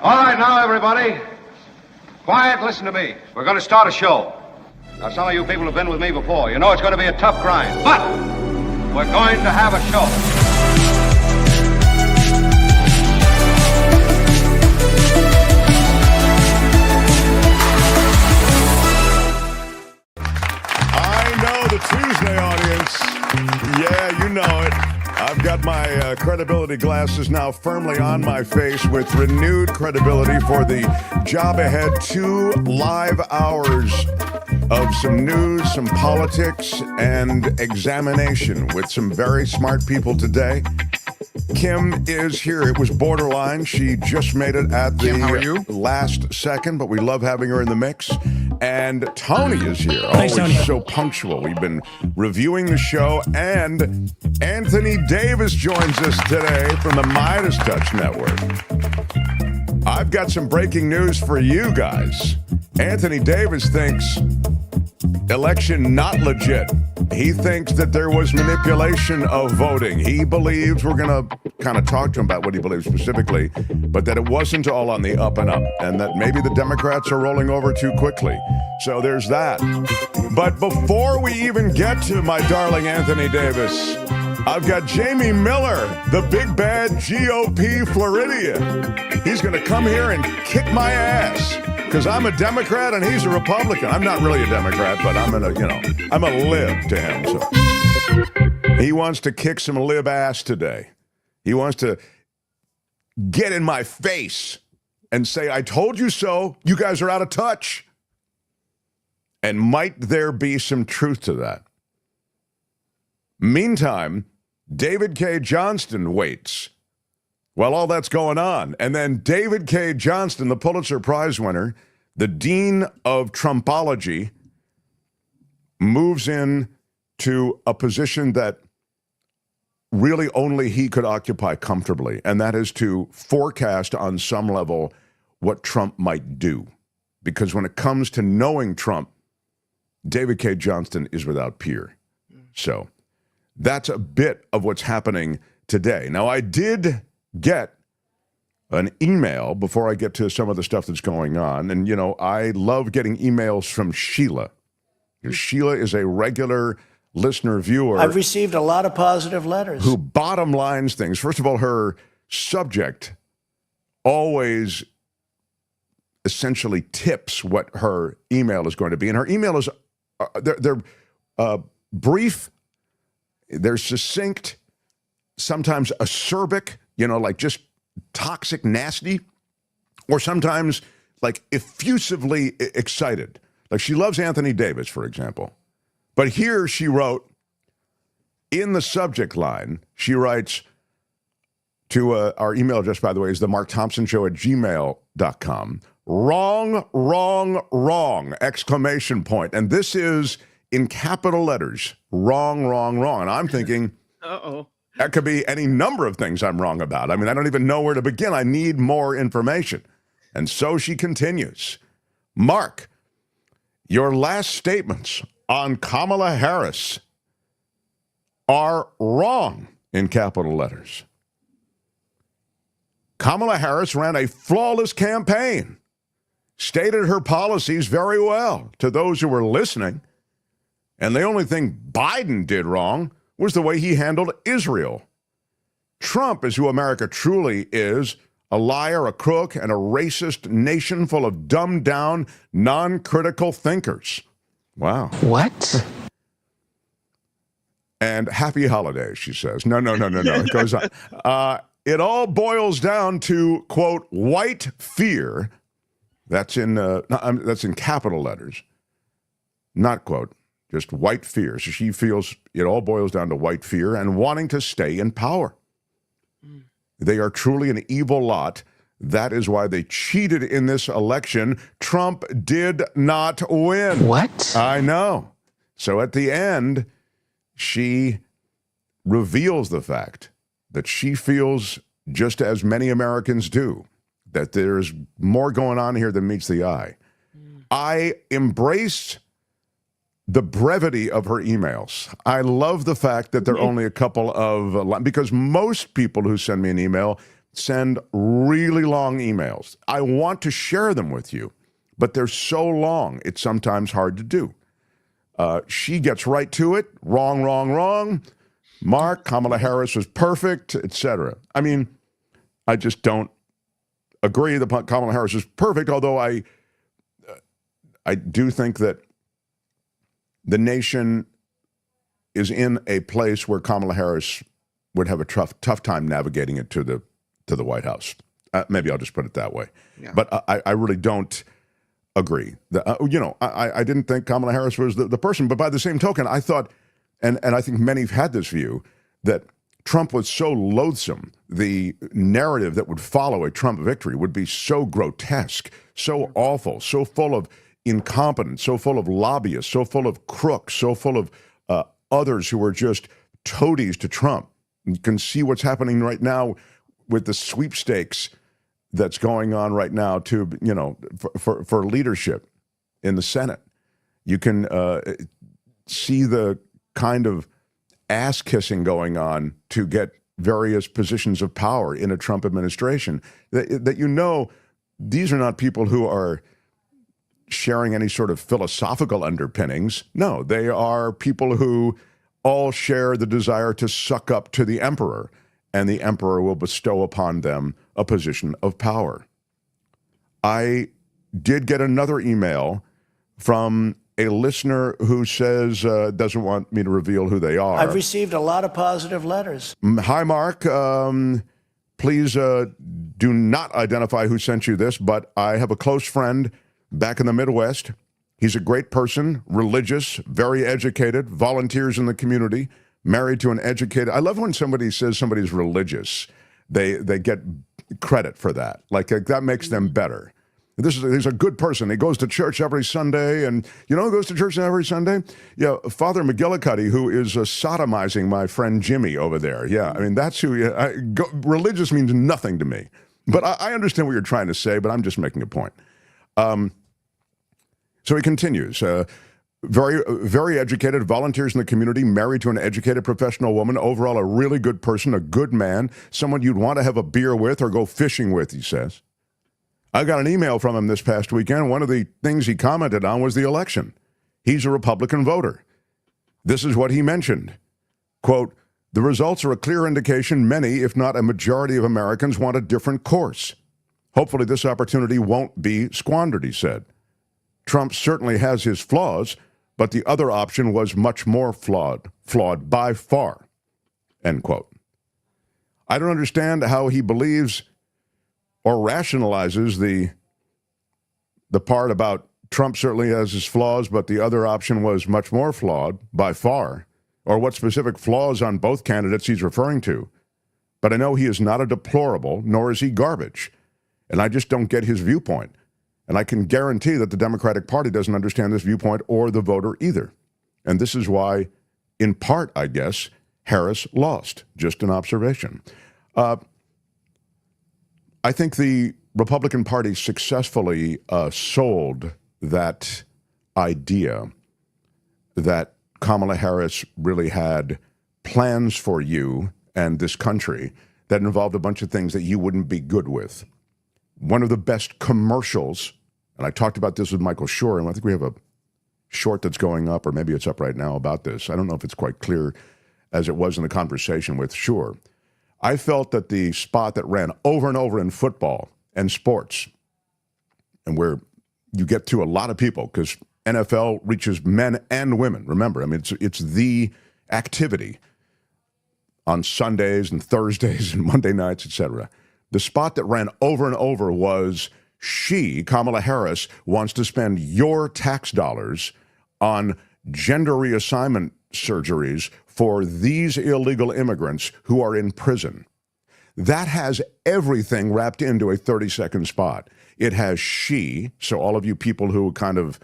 All right, now, everybody. Quiet, listen to me. We're going to start a show. Now, some of you people have been with me before. You know it's going to be a tough grind, but we're going to have a show. The Tuesday audience. Yeah, you know it. I've got my credibility glasses now firmly on my face with renewed credibility for the job ahead. 2 live hours of some news, some politics, and examination with some very smart people today. Kim is here. It was borderline. She just made it at the Kim, how are you? Last second, but we love having her in the mix. And Tony is here. Thanks, Tony. So punctual. We've been reviewing the show, and Anthony Davis joins us today from the Midas Touch Network. I've got some breaking news for you guys. Anthony Davis thinks election not legit. He thinks that there was manipulation of voting. He believes, we're going to kind of talk to him about what he believes specifically, but that it wasn't all on the up and up, and that maybe the Democrats are rolling over too quickly. So there's that. But before we even get to my darling Anthony Davis, I've got Jamie Miller, the big bad GOP Floridian. He's going to come here and kick my ass. Because I'm a Democrat and he's a Republican. I'm not really a Democrat, but I'm a lib to him. So he wants to kick some lib ass today. He wants to get in my face and say, I told you so. You guys are out of touch. And might there be some truth to that? Meantime, David Cay Johnston waits while all that's going on. And then David Cay Johnston, the Pulitzer Prize winner, the dean of Trumpology, moves in to a position that really only he could occupy comfortably, and that is to forecast on some level what Trump might do. Because when it comes to knowing Trump, David Cay Johnston is without peer. So that's a bit of what's happening today. Now, I did get an email before I get to some of the stuff that's going on. And, I love getting emails from Sheila. Sheila is a regular listener viewer. I've received a lot of positive letters. Who bottom lines things. First of all, her subject always essentially tips what her email is going to be. And her email is, they're brief, they're succinct, sometimes acerbic, like just toxic, nasty, or sometimes like effusively excited. Like she loves Anthony Davis, for example. But here she wrote, in the subject line, she writes to our email address, by the way, is the markthompsonshow@gmail.com. Wrong, wrong, wrong, exclamation point. And this is in capital letters. Wrong, wrong, wrong. And I'm thinking, uh-oh. That could be any number of things I'm wrong about. I mean, I don't even know where to begin. I need more information. And so she continues. Mark, your last statements on Kamala Harris are wrong, in capital letters. Kamala Harris ran a flawless campaign, stated her policies very well to those who were listening, and the only thing Biden did wrong was the way he handled Israel. Trump is who America truly is, a liar, a crook, and a racist nation full of dumbed-down, non-critical thinkers. Wow. What? And happy holidays, she says. No. It goes on. It all boils down to, quote, white fear. That's in capital letters. Not quote. Just white fear. So she feels it all boils down to white fear and wanting to stay in power. They are truly an evil lot. That is why they cheated in this election. Trump did not win. What? I know. So at the end, she reveals the fact that she feels, just as many Americans do, that there's more going on here than meets the eye. I embrace the brevity of her emails. I love the fact that they're only a couple of, because most people who send me an email send really long emails. I want to share them with you, but they're so long, it's sometimes hard to do. She gets right to it. Wrong, wrong, wrong. Mark, Kamala Harris was perfect, etc. I mean, I just don't agree that Kamala Harris is perfect, although I do think that the nation is in a place where Kamala Harris would have a tough time navigating it to the White House. Maybe I'll just put it that way. Yeah. But I really don't agree. I didn't think Kamala Harris was the person, but by the same token, I thought, and I think many have had this view, that Trump was so loathsome, the narrative that would follow a Trump victory would be so grotesque, so awful, so full of incompetence, so full of lobbyists, so full of crooks, so full of others who are just toadies to Trump. You can see what's happening right now with the sweepstakes that's going on right now to, for leadership in the Senate. You can see the kind of ass kissing going on to get various positions of power in a Trump administration. That these are not people who are sharing any sort of philosophical underpinnings. No, they are people who all share the desire to suck up to the emperor, and the emperor will bestow upon them a position of power. I did get another email from a listener who says, doesn't want me to reveal who they are. I've received a lot of positive letters. Hi, Mark. Please do not identify who sent you this, but I have a close friend back in the Midwest. He's a great person, religious, very educated, volunteers in the community, married to an educated. I love when somebody says somebody's religious. They get credit for that. Like that makes them better. He's a good person. He goes to church every Sunday, and who goes to church every Sunday? Yeah, Father McGillicuddy, who is sodomizing my friend Jimmy over there. Yeah, I mean, that's who. Religious means nothing to me. But I understand what you're trying to say, but I'm just making a point. So he continues. Very, very educated, volunteers in the community, married to an educated professional woman, overall a really good person, a good man, someone you'd want to have a beer with or go fishing with, he says. I got an email from him this past weekend. One of the things he commented on was the election. He's a Republican voter. This is what he mentioned. Quote, "The results are a clear indication many, if not a majority of Americans want a different course. Hopefully this opportunity won't be squandered," he said. Trump certainly has his flaws, but the other option was much more flawed by far, end quote. I don't understand how he believes or rationalizes the part about Trump certainly has his flaws, but the other option was much more flawed by far, or what specific flaws on both candidates he's referring to. But I know he is not a deplorable, nor is he garbage, and I just don't get his viewpoint. And I can guarantee that the Democratic Party doesn't understand this viewpoint or the voter either. And this is why, in part, I guess, Harris lost. Just an observation. I think the Republican Party successfully sold that idea that Kamala Harris really had plans for you and this country that involved a bunch of things that you wouldn't be good with. One of the best commercials, and I talked about this with Michael Schur, and I think we have a short that's going up, or maybe it's up right now about this. I don't know if it's quite clear as it was in the conversation with Schur. I felt that the spot that ran over and over in football and sports, and where you get to a lot of people, because NFL reaches men and women. Remember, I mean, it's the activity on Sundays and Thursdays and Monday nights, etc. The spot that ran over and over was Kamala Harris, wants to spend your tax dollars on gender reassignment surgeries for these illegal immigrants who are in prison. That has everything wrapped into a 30-second spot. It has so all of you people who kind of,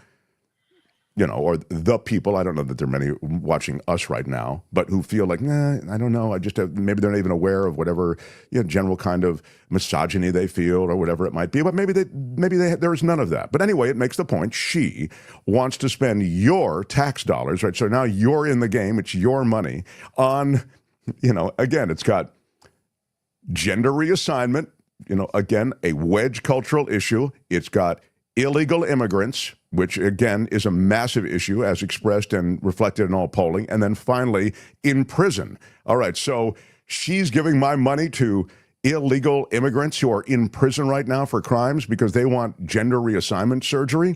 or the people, I don't know that there are many watching us right now, but who feel like, I don't know, maybe they're not even aware of whatever general kind of misogyny they feel or whatever it might be, but maybe there's none of that. But anyway, it makes the point, she wants to spend your tax dollars, right? So now you're in the game, it's your money on, again, it's got gender reassignment, again, a wedge cultural issue. It's got illegal immigrants, which again is a massive issue as expressed and reflected in all polling. And then finally, in prison. All right, so she's giving my money to illegal immigrants who are in prison right now for crimes because they want gender reassignment surgery?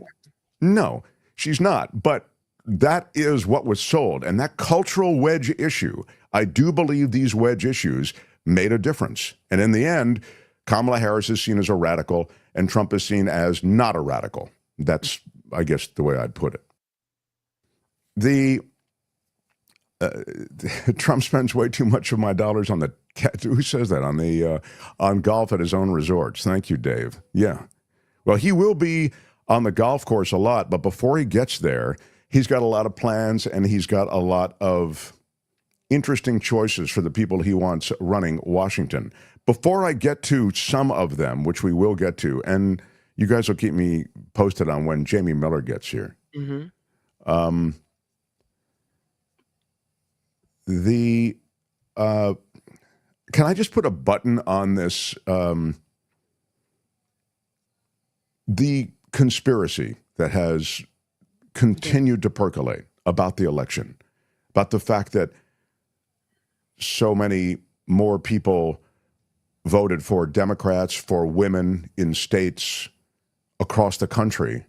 No, she's not. But that is what was sold. And that cultural wedge issue, I do believe these wedge issues made a difference. And in the end, Kamala Harris is seen as a radical and Trump is seen as not a radical. That's, I guess, the way I'd put it. Trump spends way too much of my dollars on the who says that on golf at his own resorts. Thank you, Dave. Yeah. Well, he will be on the golf course a lot, but before he gets there, he's got a lot of plans and he's got a lot of interesting choices for the people he wants running Washington. Before I get to some of them, which we will get to, and you guys will keep me posted on when Jamie Miller gets here. Mm-hmm. Can I just put a button on this? The conspiracy that has continued to percolate about the election, about the fact that so many more people voted for Democrats, for women in states across the country,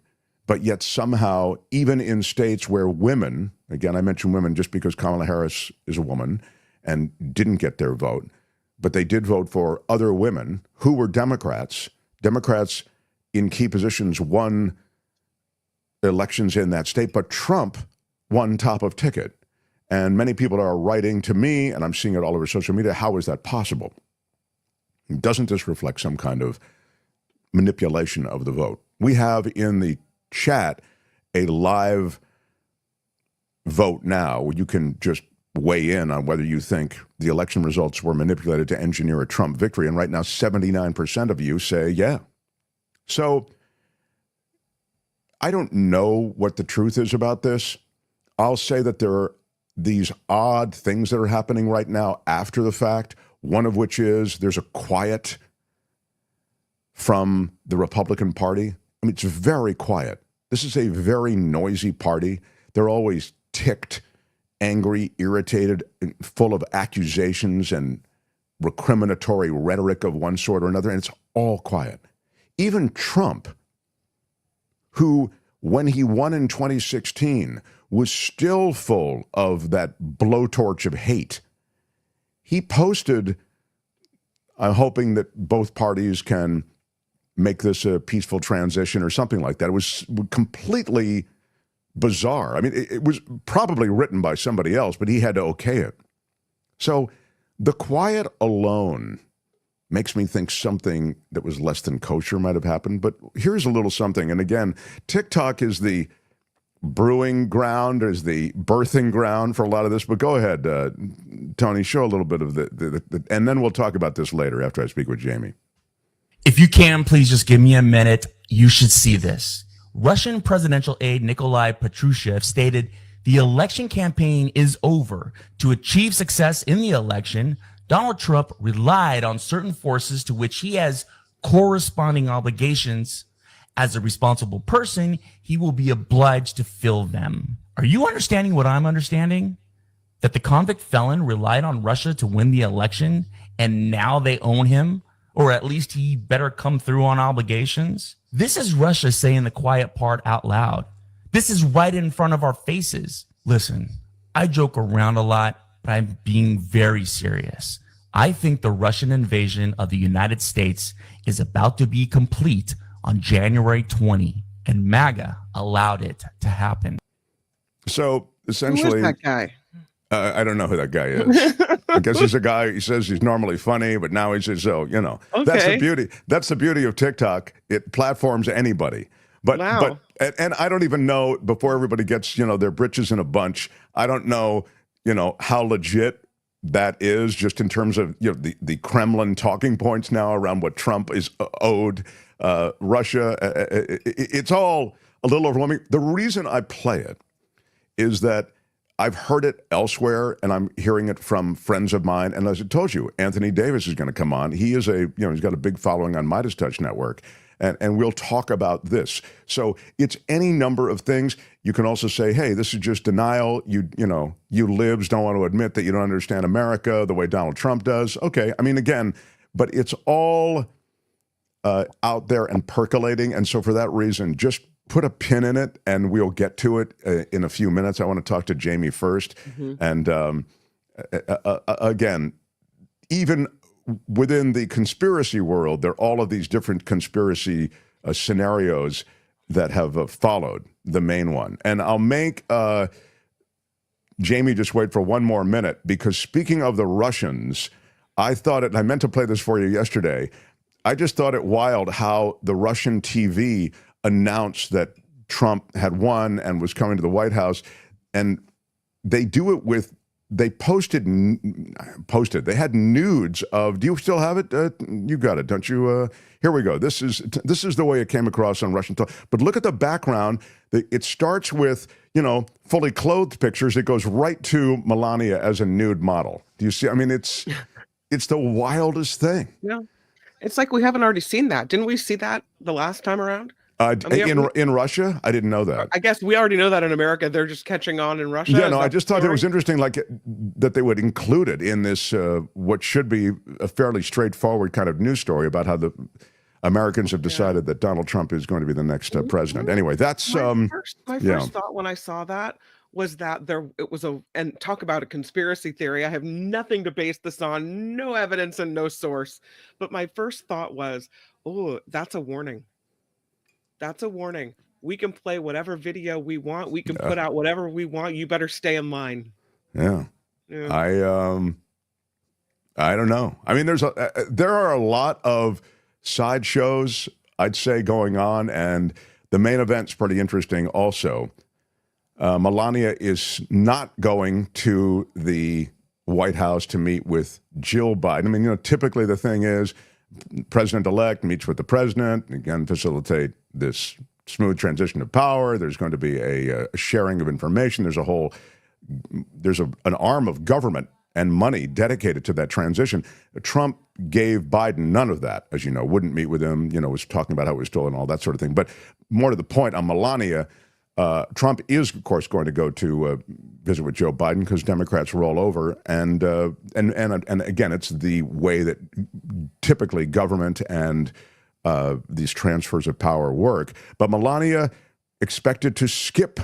but yet somehow, even in states where women, again, I mention women just because Kamala Harris is a woman and didn't get their vote, but they did vote for other women who were Democrats. Democrats in key positions won elections in that state, but Trump won top of ticket. And many people are writing to me, and I'm seeing it all over social media, how is that possible? Doesn't this reflect some kind of manipulation of the vote? We have in the chat a live vote now where you can just weigh in on whether you think the election results were manipulated to engineer a Trump victory. And right now, 79% of you say, yeah. So I don't know what the truth is about this. I'll say that there are these odd things that are happening right now after the fact, one of which is there's a quiet from the Republican Party. I mean, it's very quiet. This is a very noisy party. They're always ticked, angry, irritated, full of accusations and recriminatory rhetoric of one sort or another, and it's all quiet. Even Trump, who, when he won in 2016, was still full of that blowtorch of hate. He posted, I'm hoping that both parties can make this a peaceful transition or something like that. It was completely bizarre. I mean, it was probably written by somebody else, but he had to okay it. So the quiet alone makes me think something that was less than kosher might have happened. But here's a little something. And again, TikTok is the brewing ground, is the birthing ground for a lot of this. But go ahead, Tony, show a little bit of the and then we'll talk about this later after I speak with Jamie. If you can, please just give me a minute. You should see this. Russian presidential aide Nikolai Patrushev stated the election campaign is over. To achieve success in the election, Donald Trump relied on certain forces to which he has corresponding obligations. As a responsible person, he will be obliged to fill them. Are you understanding what I'm understanding? That the convict felon relied on Russia to win the election, and now they own him? Or at least he better come through on obligations? This is Russia saying the quiet part out loud. This is right in front of our faces. Listen, I joke around a lot, but I'm being very serious. I think the Russian invasion of the United States is about to be complete on January 20, and MAGA allowed it to happen. So essentially, who is that guy? I don't know who that guy is. I guess he's a guy. He says he's normally funny, but now he says, "Oh, you know." Okay. That's the beauty. That's the beauty of TikTok. It platforms anybody. But wow. And I don't even know, before everybody gets their britches in a bunch, I don't know how legit that is, just in terms of the Kremlin talking points now around what Trump is owed Russia. It's all a little overwhelming. The reason I play it is that I've heard it elsewhere, and I'm hearing it from friends of mine. And as I told you, Anthony Davis is going to come on. He is he's got a big following on Midas Touch Network. And we'll talk about this. So it's any number of things. You can also say, hey, this is just denial. You libs don't want to admit that you don't understand America the way Donald Trump does. Okay, I mean, again, but it's all out there and percolating. And so for that reason, just put a pin in it, and we'll get to it in a few minutes. I want to talk to Jamie first. And again, even within the conspiracy world, there are all of these different conspiracy scenarios that have followed the main one. And I'll make Jamie just wait for one more minute, because speaking of the Russians, I meant to play this for you yesterday. I just thought it wild how the Russian TV announced that Trump had won and was coming to the White House. And they do it with, they posted, they had nudes of, do you still have it? You got it, don't you? Here we go. This is the way it came across on Russian television. But look at the background. It starts with, fully clothed pictures. It goes right to Melania as a nude model. Do you see? I mean, it's the wildest thing. Yeah. It's like we haven't already seen that. Didn't we see that the last time around? In Russia? I didn't know that. I guess we already know that in America. They're just catching on in Russia. Yeah, no, I just thought it was interesting, that they would include it in this, what should be a fairly straightforward kind of news story about how the Americans have decided that Donald Trump is going to be the next president. Anyway, that's... My first thought when I saw that was that and talk about a conspiracy theory. I have nothing to base this on, no evidence and no source. But my first thought was, oh, that's a warning. That's a warning. We can play whatever video we want. We can put out whatever we want. You better stay in line. Yeah. I don't know. I mean, there are a lot of sideshows, I'd say, going on, and the main event's pretty interesting also. Melania is not going to the White House to meet with Jill Biden. I mean, typically the thing is, president-elect meets with the president, again, facilitate this smooth transition of power. There's going to be a sharing of information. There's an arm of government and money dedicated to that transition. Trump gave Biden none of that, as you know, wouldn't meet with him, was talking about how it was stolen, all that sort of thing. But more to the point, on Melania, Trump is, of course, going to go to visit with Joe Biden because Democrats roll over, and again, it's the way that typically government and these transfers of power work. But Melania expected to skip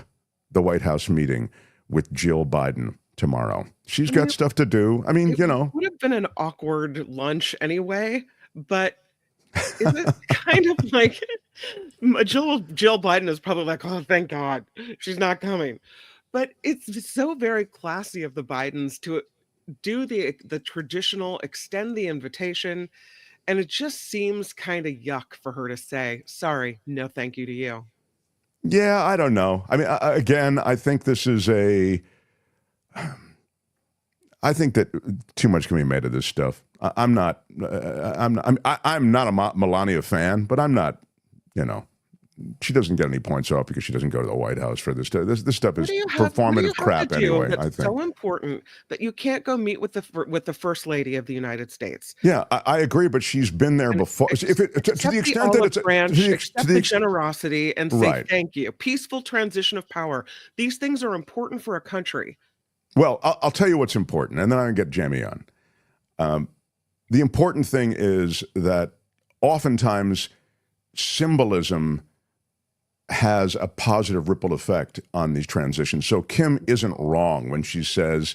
the White House meeting with Jill Biden tomorrow. She's got stuff to do. I mean, it would have been an awkward lunch anyway, but is it kind of like Jill Biden is probably like, oh, thank God she's not coming. But it's so very classy of the Bidens to do the traditional, extend the invitation. And it just seems kind of yuck for her to say, sorry, no thank you to you. Yeah, I don't know. I mean, again, I think this is I think that too much can be made of this stuff. I'm not a Melania fan, but I'm not, she doesn't get any points off because she doesn't go to the White House for this stuff. This stuff is performative crap anyway, I think. So important that you can't go meet with the First Lady of the United States. Yeah, I agree, but she's been there before. To the extent that it's accept the generosity and say thank you. Peaceful transition of power. These things are important for a country. Well, I'll tell you what's important, and then I can get Jamie on. The important thing is that oftentimes symbolism has a positive ripple effect on these transitions. So Kim isn't wrong when she says,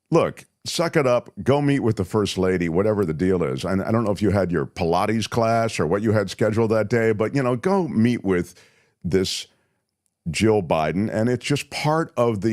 look, suck it up, go meet with the First Lady, whatever the deal is. And I don't know if you had your Pilates class or what you had scheduled that day, but, go meet with this Jill Biden. And it's just part of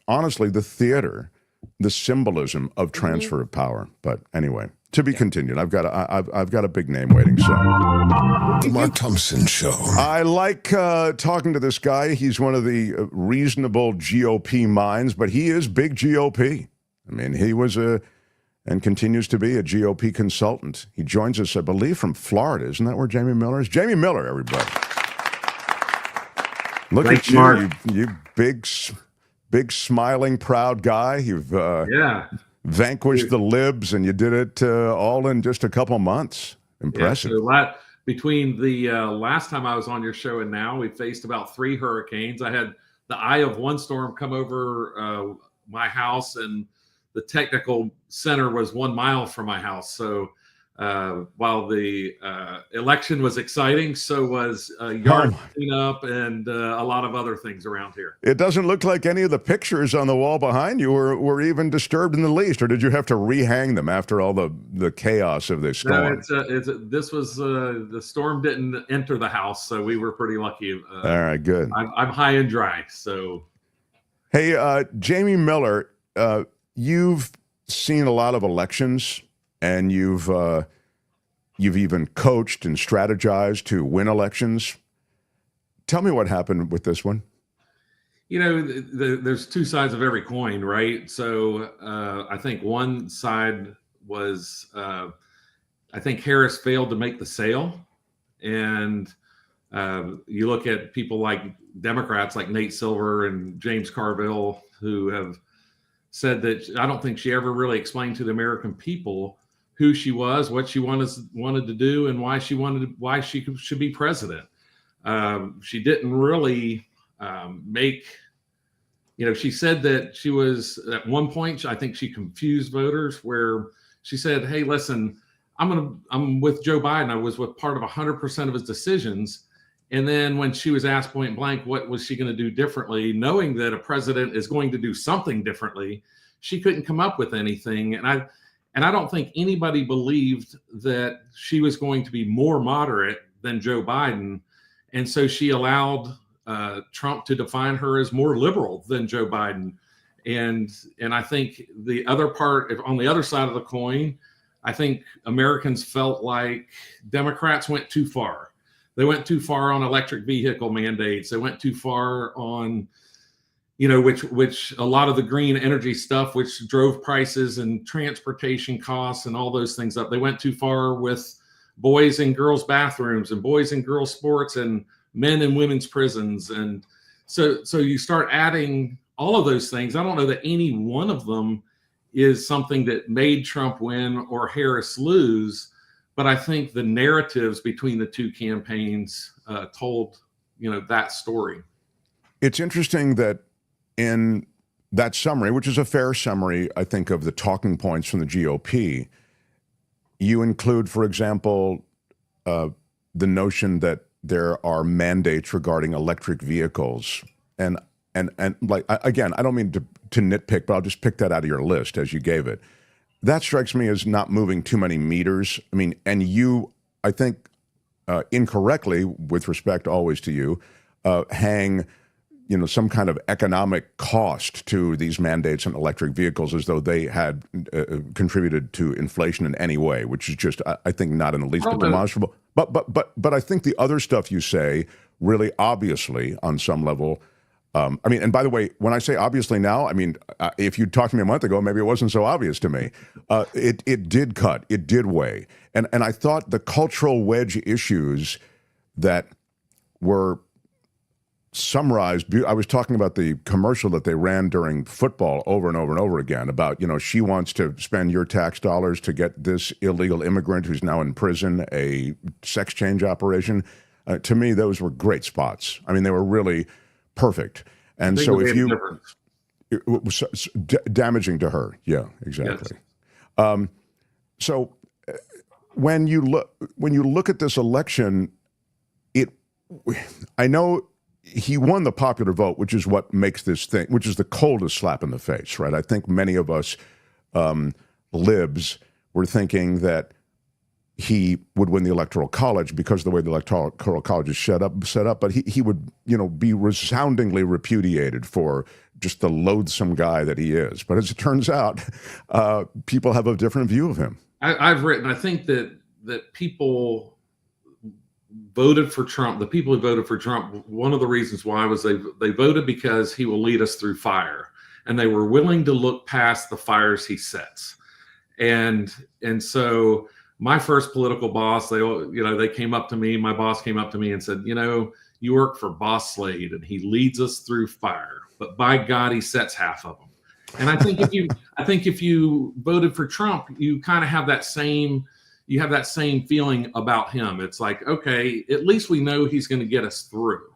honestly, the theater, the symbolism of transfer of power. But anyway, to be continued. I've got a big name waiting. So, The Mark Thompson Show. I like talking to this guy. He's one of the reasonable GOP minds, but he is big GOP. I mean, he was and continues to be a GOP consultant. He joins us, I believe, from Florida. Isn't that where Jamie Miller is? Jamie Miller, everybody. Look at you, you big big, smiling, proud guy. You've vanquished the libs, and you did it all in just a couple months. Impressive. Yeah, so between the last time I was on your show and now, we faced about 3 hurricanes. I had the eye of one storm come over my house, and the technical center was 1 mile from my house. So while the election was exciting, so was yard cleanup and a lot of other things around here. It doesn't look like any of the pictures on the wall behind you were even disturbed in the least, or did you have to rehang them after all the chaos of this storm? No, this was the storm didn't enter the house, so we were pretty lucky. All right, good. I'm high and dry. So, hey, Jamie Miller, you've seen a lot of elections, and you've even coached and strategized to win elections. Tell me what happened with this one. You know, there's 2 sides of every coin, right? So I think one side was, I think Harris failed to make the sale. And you look at people like Democrats like Nate Silver and James Carville, who have said that I don't think she ever really explained to the American people who she was, what she wanted to do, and why she should be president. She didn't really make, she said that she was, at one point, I think she confused voters, where she said, hey, listen, I'm with Joe Biden. I was with part of 100% of his decisions. And then when she was asked point blank, what was she going to do differently, knowing that a president is going to do something differently, she couldn't come up with anything. And I don't think anybody believed that she was going to be more moderate than Joe Biden. And so she allowed Trump to define her as more liberal than Joe Biden. And I think the other part, on the other side of the coin, I think Americans felt like Democrats went too far. They went too far on electric vehicle mandates. They went too far on, which a lot of the green energy stuff, which drove prices and transportation costs and all those things up. They went too far with boys and girls bathrooms and boys and girls sports and men and women's prisons. And so you start adding all of those things. I don't know that any one of them is something that made Trump win or Harris lose, but I think the narratives between the 2 campaigns told, that story. It's interesting that in that summary, which is a fair summary, I think, of the talking points from the GOP, you include, for example, the notion that there are mandates regarding electric vehicles. And like, again, I don't mean to nitpick, but I'll just pick that out of your list as you gave it. That strikes me as not moving too many meters. I mean, and you, I think, incorrectly, with respect always to you, hang some kind of economic cost to these mandates on electric vehicles as though they had contributed to inflation in any way, which is just, I think, not in the least bit demonstrable. But I think the other stuff you say really obviously, on some level, and by the way, when I say obviously now, I mean, if you'd talked to me a month ago, maybe it wasn't so obvious to me. It did cut, it did weigh. And I thought the cultural wedge issues that were summarized, I was talking about the commercial that they ran during football over and over and over again about, she wants to spend your tax dollars to get this illegal immigrant who's now in prison a sex change operation. To me, those were great spots. I mean, they were really perfect. And so if it was damaging to her. Yeah, exactly. Yes. So when you look at this election, I know he won the popular vote, which is what makes this thing, which is the coldest slap in the face, right? I think many of us libs were thinking that he would win the Electoral College because of the way the Electoral College is set up, but he would, be resoundingly repudiated for just the loathsome guy that he is. But as it turns out, people have a different view of him. I've written, I think that people voted for Trump. The people who voted for Trump, one of the reasons why was they voted because he will lead us through fire, and they were willing to look past the fires he sets. And so my first political boss, they came up to me, my boss came up to me and said, you work for Boss Slade and he leads us through fire, but by God, he sets half of them. And I think if you voted for Trump, you kind of have that same feeling about him. It's like, okay, at least we know he's going to get us through.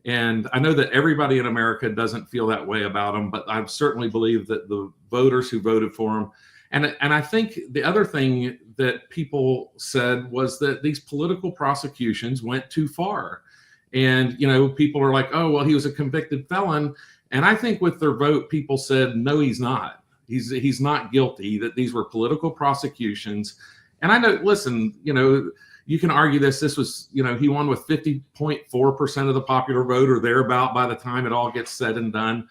And I know that everybody in America doesn't feel that way about him, but I certainly believe that the voters who voted for him, and I think the other thing that people said was that these political prosecutions went too far. And, people are like, oh, well, he was a convicted felon. And I think with their vote, people said, no, he's not. He's not guilty, that these were political prosecutions. And I know, listen, you can argue this was, he won with 50.4% of the popular vote or thereabout by the time it all gets said and done.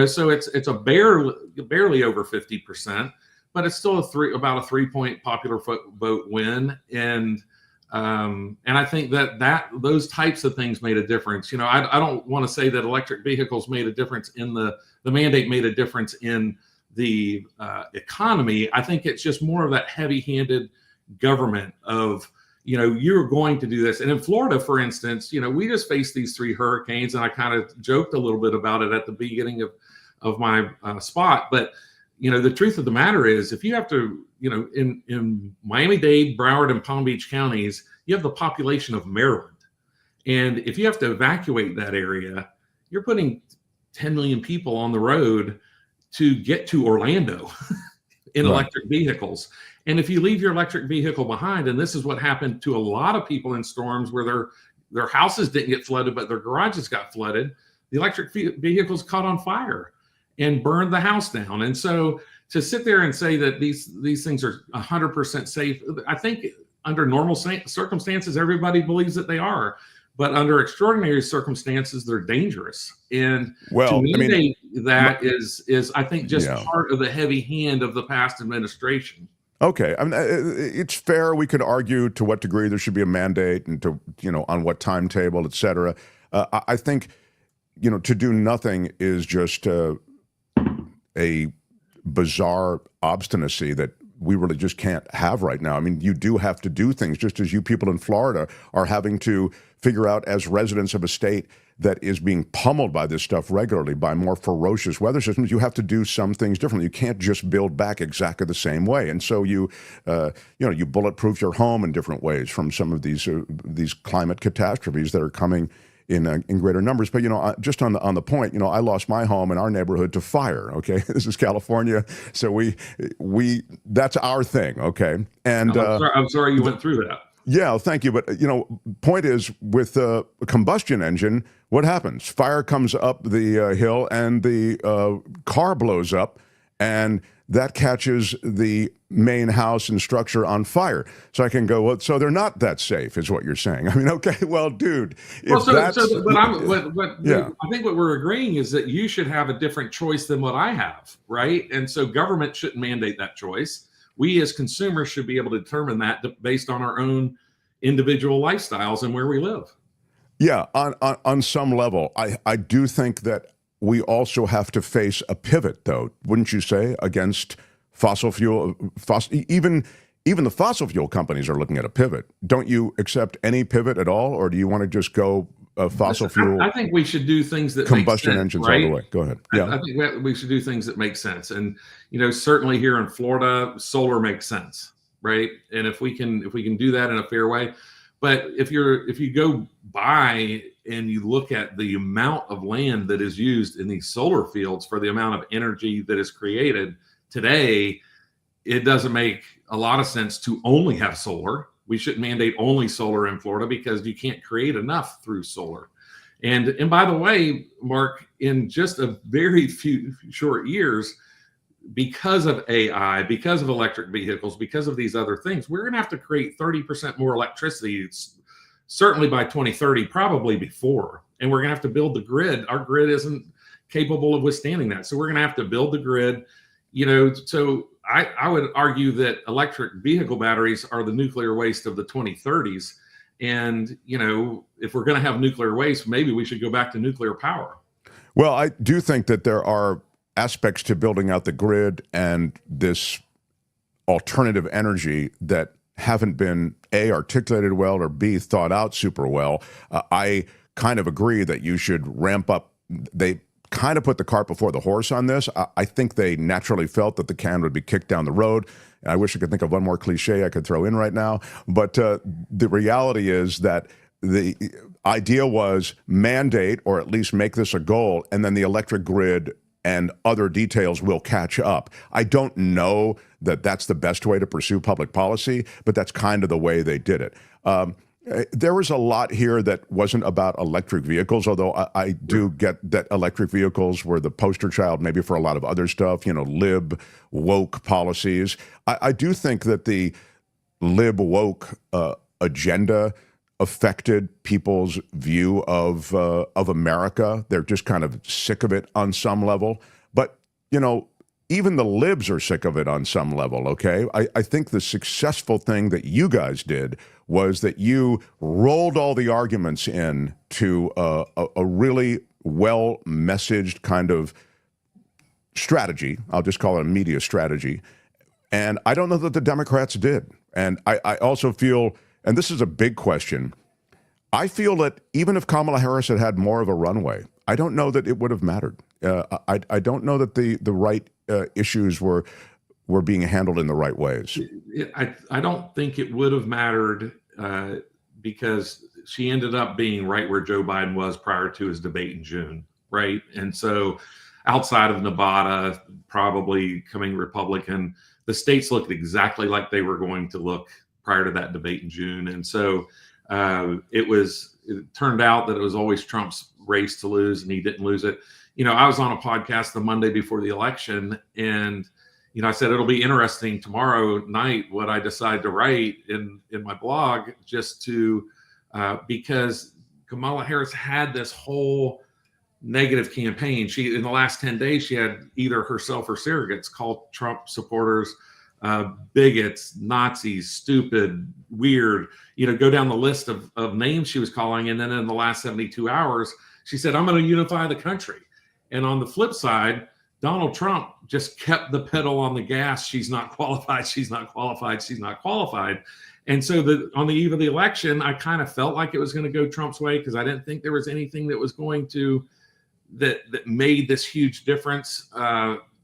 So it's a barely over 50%, but it's still about a 3-point popular vote win. And I think that those types of things made a difference. I don't want to say that electric vehicles made a difference in the mandate made a difference in the economy. I think it's just more of that heavy-handed government of, you're going to do this. And in Florida, for instance, we just faced these 3 hurricanes, and I kind of joked a little bit about it at the beginning of my spot. But, the truth of the matter is, if you have to, in Miami-Dade, Broward, and Palm Beach counties, you have the population of Maryland. And if you have to evacuate that area, you're putting 10 million people on the road to get to Orlando in electric vehicles. And if you leave your electric vehicle behind, and this is what happened to a lot of people in storms where their houses didn't get flooded, but their garages got flooded, the electric vehicles caught on fire and burned the house down. And so to sit there and say that these things are 100% safe, I think under normal circumstances, everybody believes that they are. But under extraordinary circumstances, they're dangerous. And to me, that is I think just part of the heavy hand of the past administration. Okay, I mean, it's fair. We could argue to what degree there should be a mandate and to, on what timetable, et cetera. I think, to do nothing is just a bizarre obstinacy that we really just can't have right now. I mean, you do have to do things, just as you people in Florida are having to figure out, as residents of a state that is being pummeled by this stuff regularly, by more ferocious weather systems. You have to do some things differently. You can't just build back exactly the same way. And so you bulletproof your home in different ways from some of these climate catastrophes that are coming in greater numbers. But, just on the point, I lost my home in our neighborhood to fire. Okay. This is California. So we that's our thing. Okay. And I'm sorry you went through that. Yeah, thank you. But, point is, with a combustion engine, what happens? Fire comes up the hill and the car blows up, and that catches the main house and structure on fire. So I can go, well, so they're not that safe, is what you're saying. I mean, okay, well, dude. I think what we're agreeing is that you should have a different choice than what I have, right? And so government shouldn't mandate that choice. We as consumers should be able to determine that based on our own individual lifestyles and where we live. Yeah, on some level, I do think that we also have to face a pivot, though, wouldn't you say, against fossil fuel? Even the fossil fuel companies are looking at a pivot. Don't you accept any pivot at all, or do you want to just go fossil fuel? I think we should do things that combustion make sense, engines right? all the way. Go ahead. Yeah, I think we should do things that make sense, and certainly here in Florida, solar makes sense, right? And if we can do that in a fair way, but if you go by and you look at the amount of land that is used in these solar fields for the amount of energy that is created today, it doesn't make a lot of sense to only have solar. We shouldn't mandate only solar in Florida because you can't create enough through solar. And by the way, Mark, in just a very few short years, because of AI, because of electric vehicles, because of these other things, we're going to have to create 30% more electricity, certainly by 2030, probably before. And we're going to have to build the grid. Our grid isn't capable of withstanding that. So we're going to have to build the grid. So I would argue that electric vehicle batteries are the nuclear waste of the 2030s. And, if we're going to have nuclear waste, maybe we should go back to nuclear power. Well, I do think that there are aspects to building out the grid and this alternative energy that haven't been A, articulated well, or B, thought out super well. I kind of agree that you should ramp up. They kind of put the cart before the horse on this. I think they naturally felt that the can would be kicked down the road. And I wish I could think of one more cliche I could throw in right now. But the reality is that the idea was mandate, or at least make this a goal, and then the electric grid and other details will catch up. I don't know that that's the best way to pursue public policy, but that's kind of the way they did it. There was a lot here that wasn't about electric vehicles, although I do get that electric vehicles were the poster child maybe for a lot of other stuff, lib woke policies. I do think that the lib woke agenda affected people's view of America. They're just kind of sick of it on some level. But, even the libs are sick of it on some level, okay? I think the successful thing that you guys did was that you rolled all the arguments in to a really well-messaged kind of strategy. I'll just call it a media strategy. And I don't know that the Democrats did. And I also feel, and this is a big question, I feel that even if Kamala Harris had had more of a runway, I don't know that it would have mattered. I don't know that the right issues were being handled in the right ways. I don't think it would have mattered because she ended up being right where Joe Biden was prior to his debate in June, right? And so outside of Nevada, probably coming Republican, the states looked exactly like they were going to look prior to that debate in June. And so it turned out that it was always Trump's race to lose, and he didn't lose it. I was on a podcast the Monday before the election, and I said it'll be interesting tomorrow night what I decide to write in my blog, just to because Kamala Harris had this whole negative campaign. She, in the last 10 days, she had either herself or surrogates call Trump supporters bigots, Nazis, stupid, weird, go down the list of names she was calling. And then in the last 72 hours, she said, I'm going to unify the country. And on the flip side, Donald Trump just kept the pedal on the gas. She's not qualified. She's not qualified. She's not qualified. And so on the eve of the election, I kind of felt like it was going to go Trump's way because I didn't think there was anything that was going to that made this huge difference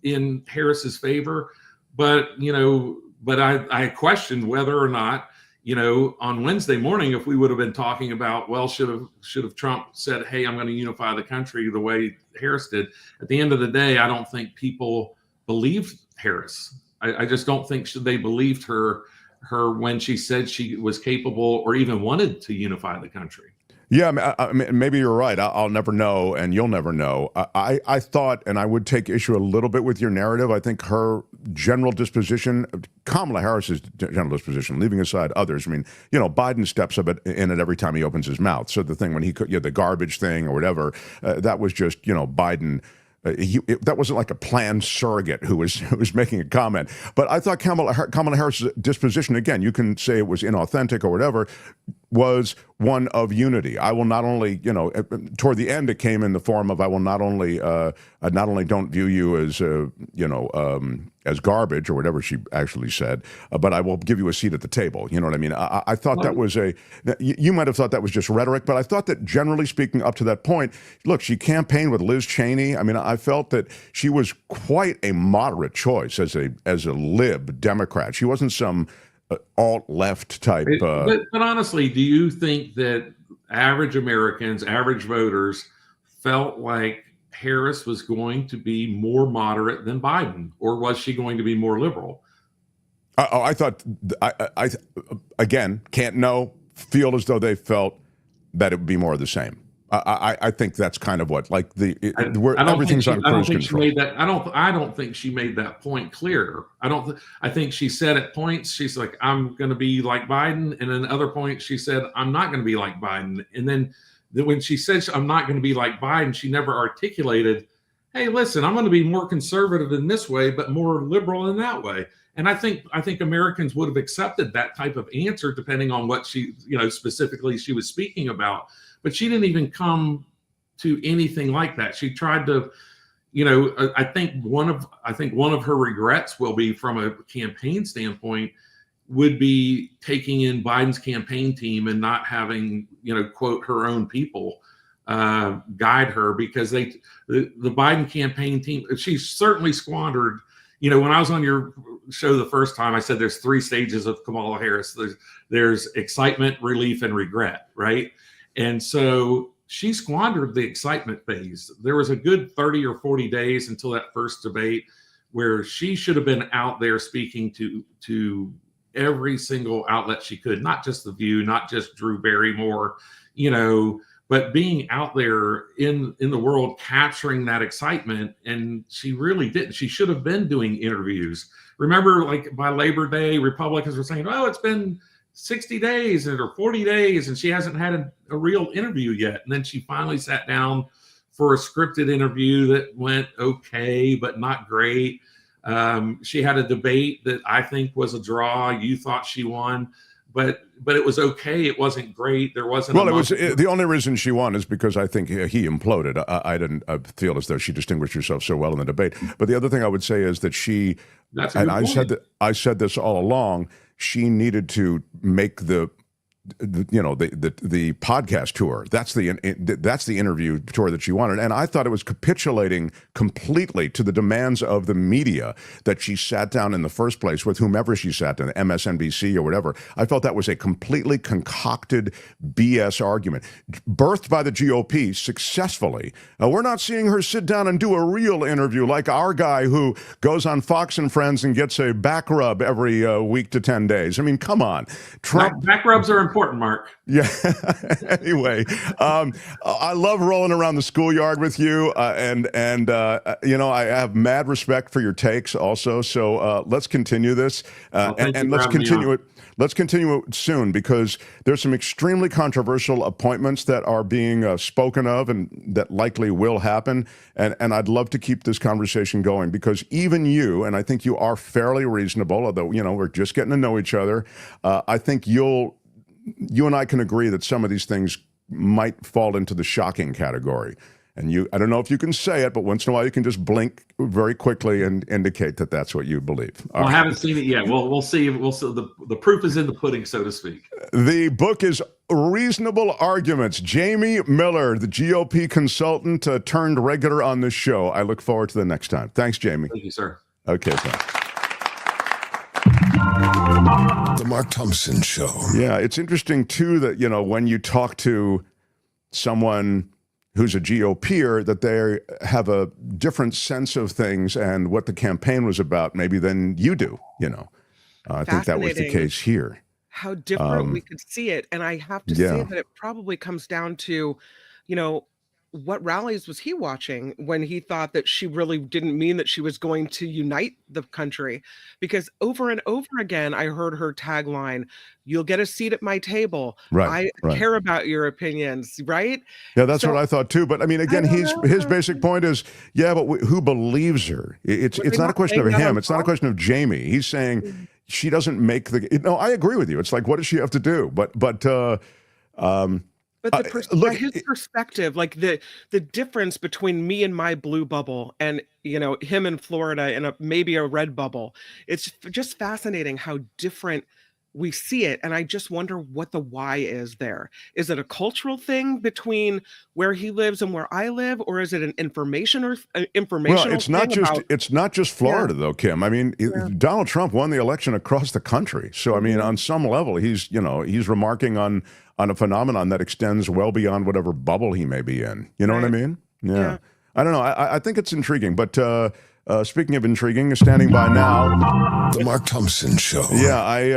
in Harris's favor. But I questioned whether or not, on Wednesday morning, if we would have been talking about, well, should have Trump said, hey, I'm going to unify the country the way Harris did. At the end of the day, I don't think people believed Harris. I just don't think they believed her when she said she was capable or even wanted to unify the country. Yeah, I mean, maybe you're right. I'll never know, and you'll never know. I thought, and I would take issue a little bit with your narrative. I think her general disposition, Kamala Harris's general disposition, leaving aside others. I mean, Biden steps up in it every time he opens his mouth. So the thing when he could, the garbage thing or whatever, that was just, Biden. That wasn't like a planned surrogate who was making a comment. But I thought Kamala Harris's disposition, again, you can say it was inauthentic or whatever, was one of unity. I will not only, toward the end, it came in the form of I will not only don't view you as, as garbage or whatever she actually said, but I will give you a seat at the table. You know what I mean? I thought that was you might have thought that was just rhetoric, but I thought that generally speaking up to that point, look, she campaigned with Liz Cheney. I mean, I felt that she was quite a moderate choice as a lib Democrat. She wasn't some alt-left type. But honestly, do you think that average Americans, average voters felt like Harris was going to be more moderate than Biden, or was she going to be more liberal? I thought, I again, can't know, feel as though they felt that it would be more of the same. I think that's kind of what, like everything's on cruise control. I don't think she made that point clear. I think she said at points, she's like, I'm going to be like Biden. And then other points, she said, I'm not going to be like Biden. And then when she said, I'm not going to be like Biden, she never articulated, hey, listen, I'm going to be more conservative in this way, but more liberal in that way. And I think Americans would have accepted that type of answer depending on what she, specifically she was speaking about. But she didn't even come to anything like that. She tried to, I think one of her regrets will be, from a campaign standpoint, would be taking in Biden's campaign team and not having, quote, her own people guide her, because the Biden campaign team, she certainly squandered. When I was on your show the first time, I said there's 3 stages of Kamala Harris. There's excitement, relief, and regret, right? And so she squandered the excitement phase. There was a good 30 or 40 days until that first debate where she should have been out there speaking to every single outlet she could, not just The View, not just Drew Barrymore, but being out there in the world, capturing that excitement. And she really didn't. She should have been doing interviews. Remember, like by Labor Day, Republicans were saying, oh, it's been 60 days or 40 days, and she hasn't had a real interview yet. And then she finally sat down for a scripted interview that went okay, but not great. She had a debate that I think was a draw. You thought she won. But it was okay. It wasn't great. There wasn't. Well, the only reason she won is because I think he imploded. I didn't feel as though she distinguished herself so well in the debate. But the other thing I would say is that she, and I said this all along, she needed to make the podcast tour. That's the interview tour that she wanted. And I thought it was capitulating completely to the demands of the media that she sat down in the first place with whomever she sat down, MSNBC or whatever. I felt that was a completely concocted BS argument, birthed by the GOP successfully. We're not seeing her sit down and do a real interview like our guy who goes on Fox and Friends and gets a back rub every week to 10 days. I mean, come on. Trump. Back rubs are important, Mark. Yeah. Anyway, I love rolling around the schoolyard with you, and I have mad respect for your takes also. So let's continue this, and let's continue it. Let's continue it soon, because there's some extremely controversial appointments that are being spoken of and that likely will happen. And I'd love to keep this conversation going, because even you, and I think you are fairly reasonable, although, we're just getting to know each other. I think you and I can agree that some of these things might fall into the shocking category. And I don't know if you can say it, but once in a while you can just blink very quickly and indicate that that's what you believe. Well, I haven't seen it yet. We'll see. The proof is in the pudding, so to speak. The book is Reasonable Arguments. Jamie Miller, the GOP consultant, turned regular on this show. I look forward to the next time. Thanks, Jamie. Thank you, sir. Okay, thanks. The Mark Thompson Show. Yeah, it's interesting, too, that, when you talk to someone who's a GOPer, that they have a different sense of things and what the campaign was about maybe than you do, I think that was the case here. How different we could see it. And I have to say that it probably comes down to, what rallies was he watching when he thought that she really didn't mean that she was going to unite the country? Because over and over again, I heard her tagline, "You'll get a seat at my table. Right, I care about your opinions," right? Yeah, that's what I thought too. But I mean, again, his basic point is, but who believes her? It's not a question of him. It's not a question of Jamie. He's saying she doesn't make the. No, I agree with you. It's like, what does she have to do? But his perspective, like the difference between me and my blue bubble and, him in Florida and maybe a red bubble, it's just fascinating how different we see it. And I just wonder what the why is there. Is it a cultural thing between where he lives and where I live? Or is it an informational Well, it's not just Florida, though, Kim. I mean, Donald Trump won the election across the country. So, I mean, on some level, he's remarking on a phenomenon that extends well beyond whatever bubble he may be in. You know what I mean? Yeah. I don't know. I think it's intriguing. But speaking of intriguing, standing by now, The Mark Thompson Show. Yeah, I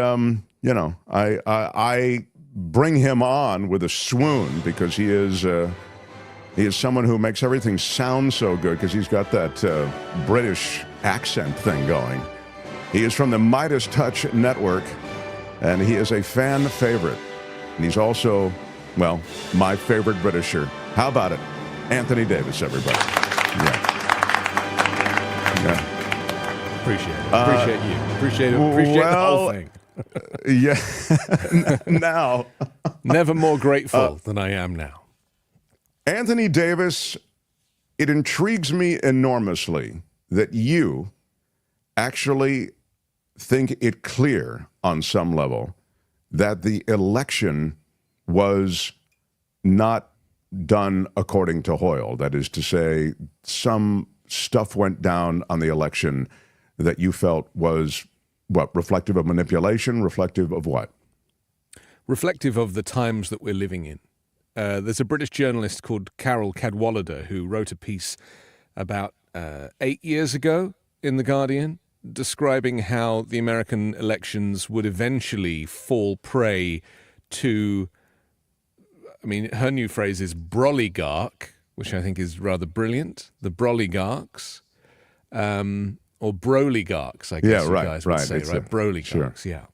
bring him on with a swoon, because he is someone who makes everything sound so good, because he's got that British accent thing going. He is from the Midas Touch Network, and he is a fan favorite. And he's also, my favorite Britisher. How about it? Anthony Davis, everybody. Yeah. Appreciate it. Appreciate you. Appreciate the whole thing. Yeah. Now. Never more grateful than I am now. Anthony Davis, it intrigues me enormously that you actually think it clear on some level that the election was not done according to Hoyle? That is to say, some stuff went down on the election that you felt was, what, reflective of manipulation, reflective of what? Reflective of the times that we're living in. There's a British journalist called Carol Cadwallader who wrote a piece about 8 years ago in The Guardian describing how the American elections would eventually fall prey to, I mean, her new phrase is broligarch, which I think is rather brilliant. The broligarchs, or broligarchs, I guess you guys would say, right? Broligarchs, sure. Yeah.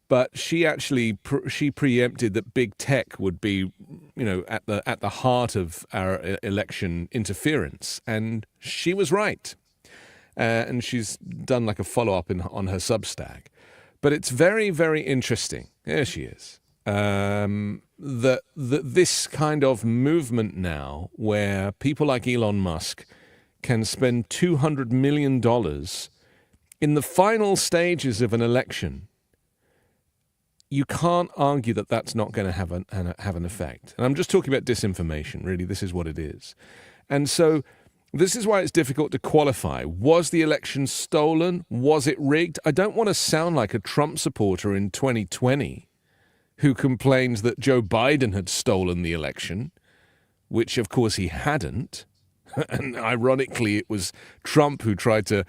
But she actually she preempted that big tech would be, at the heart of our election interference, and she was right. And she's done like a follow-up on her Substack. But it's very, very interesting. There she is. That this kind of movement now, where people like Elon Musk can spend $200 million in the final stages of an election, you can't argue that that's not going to have an effect. And I'm just talking about disinformation, really. This is what it is. And so this is why it's difficult to qualify. Was the election stolen? Was it rigged? I don't want to sound like a Trump supporter in 2020 who complains that Joe Biden had stolen the election, which of course he hadn't. And ironically, it was Trump who tried to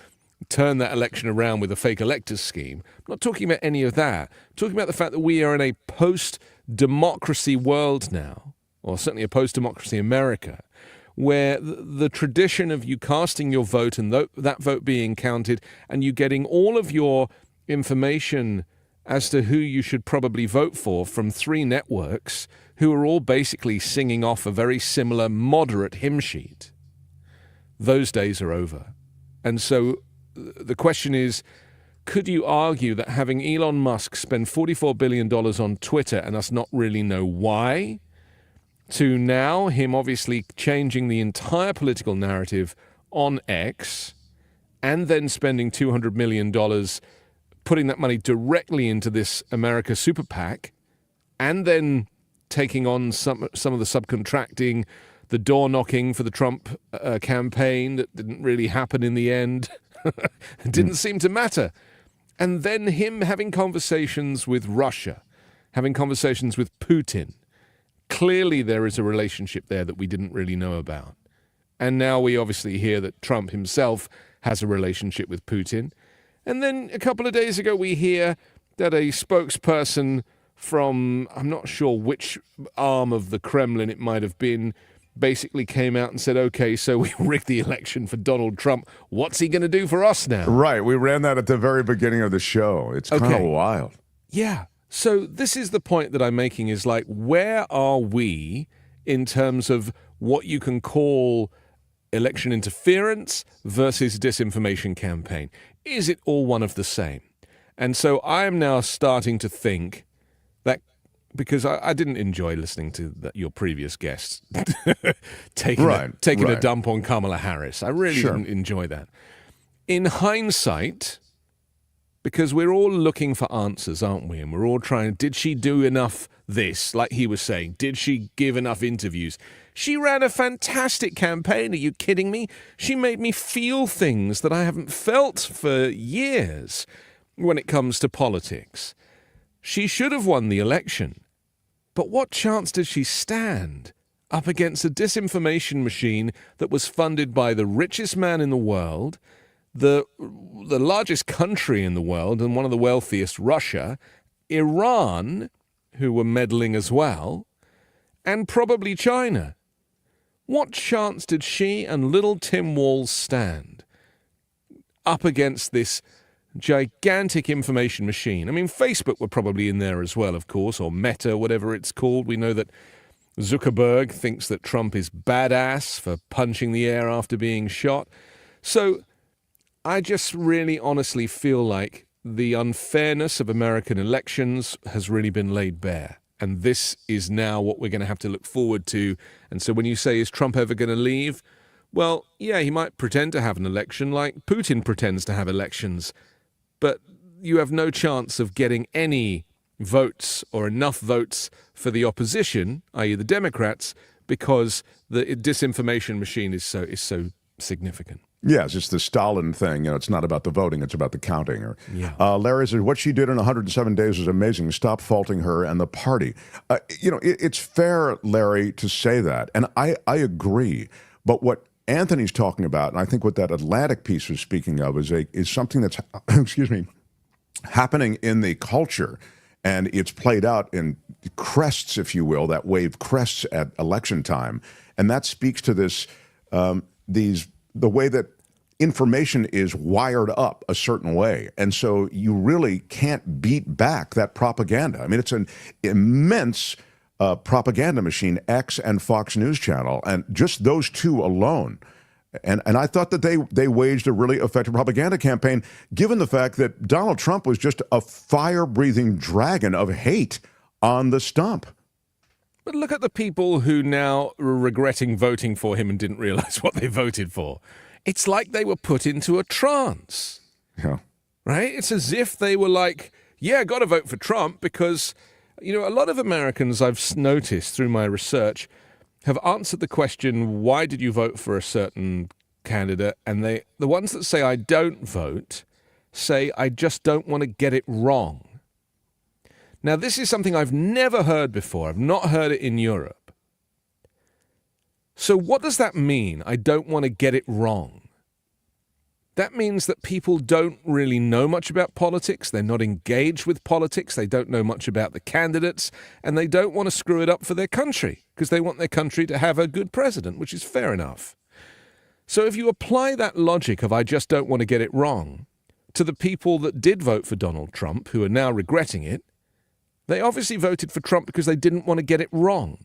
turn that election around with a fake electors scheme. I'm not talking about any of that. I'm talking about the fact that we are in a post-democracy world now, or certainly a post-democracy America, where the tradition of you casting your vote and that vote being counted and you getting all of your information as to who you should probably vote for from 3 networks who are all basically singing off a very similar moderate hymn sheet. Those days are over. And so the question is, could you argue that having Elon Musk spend $44 billion on Twitter and us not really know why, to now him obviously changing the entire political narrative on X and then spending $200 million putting that money directly into this America super PAC and then taking on some of the subcontracting, the door knocking for the Trump campaign that didn't really happen in the end. It didn't seem to matter. And then him having conversations with Russia, having conversations with Putin. Clearly there is a relationship there that we didn't really know about. And now we obviously hear that Trump himself has a relationship with Putin. And then a couple of days ago we hear that a spokesperson from, I'm not sure which arm of the Kremlin it might have been, basically came out and said, okay, so we rigged the election for Donald Trump. What's he going to do for us now? Right. We ran that at the very beginning of the show. It's kind of wild. Yeah. So this is the point that I'm making is like, where are we in terms of what you can call election interference versus disinformation campaign? Is it all one of the same? And so I'm now starting to think that, because I didn't enjoy listening to your previous guests taking a dump on Kamala Harris. I really didn't enjoy that. In hindsight, because we're all looking for answers, aren't we? And we're all trying, did she do enough this, like he was saying? Did she give enough interviews? She ran a fantastic campaign. Are you kidding me? She made me feel things that I haven't felt for years when it comes to politics. She should have won the election. But what chance did she stand up against a disinformation machine that was funded by the richest man in the world, the largest country in the world and one of the wealthiest, Russia, Iran, who were meddling as well, and probably China? What chance did she and little Tim Walz stand up against this gigantic information machine? I mean, Facebook were probably in there as well, of course, or Meta, whatever it's called. We know that Zuckerberg thinks that Trump is badass for punching the air after being shot. So I just really honestly feel like the unfairness of American elections has really been laid bare. And this is now what we're going to have to look forward to. And so when you say, is Trump ever going to leave? Well, yeah, he might pretend to have an election like Putin pretends to have elections. But, you have no chance of getting any votes or enough votes for the opposition, i.e. the Democrats, because the disinformation machine is so significant. Yes, it's the Stalin thing. It's not about the voting, it's about the counting. Yeah. Larry says, what she did in 107 days is amazing. Stop faulting her and the party. It's fair, Larry, to say that. And I agree. But what Anthony's talking about, and I think what that Atlantic piece was speaking of, is something that's, excuse me, happening in the culture. And it's played out in crests, if you will, that wave crests at election time. And that speaks to this, the way that information is wired up a certain way. And so you really can't beat back that propaganda. I mean, it's an immense propaganda machine, X and Fox News Channel, and just those two alone. And I thought that they waged a really effective propaganda campaign, given the fact that Donald Trump was just a fire-breathing dragon of hate on the stump. But look at the people who now are regretting voting for him and didn't realize what they voted for. It's like they were put into a trance. Yeah. Right? It's as if they were like, yeah, got to vote for Trump because, a lot of Americans I've noticed through my research have answered the question, why did you vote for a certain candidate? And the ones that say, I don't vote, say, I just don't want to get it wrong. Now, this is something I've never heard before. I've not heard it in Europe. So what does that mean? I don't want to get it wrong. That means that people don't really know much about politics. They're not engaged with politics. They don't know much about the candidates. And they don't want to screw it up for their country because they want their country to have a good president, which is fair enough. So if you apply that logic of I just don't want to get it wrong to the people that did vote for Donald Trump, who are now regretting it, they obviously voted for Trump because they didn't want to get it wrong.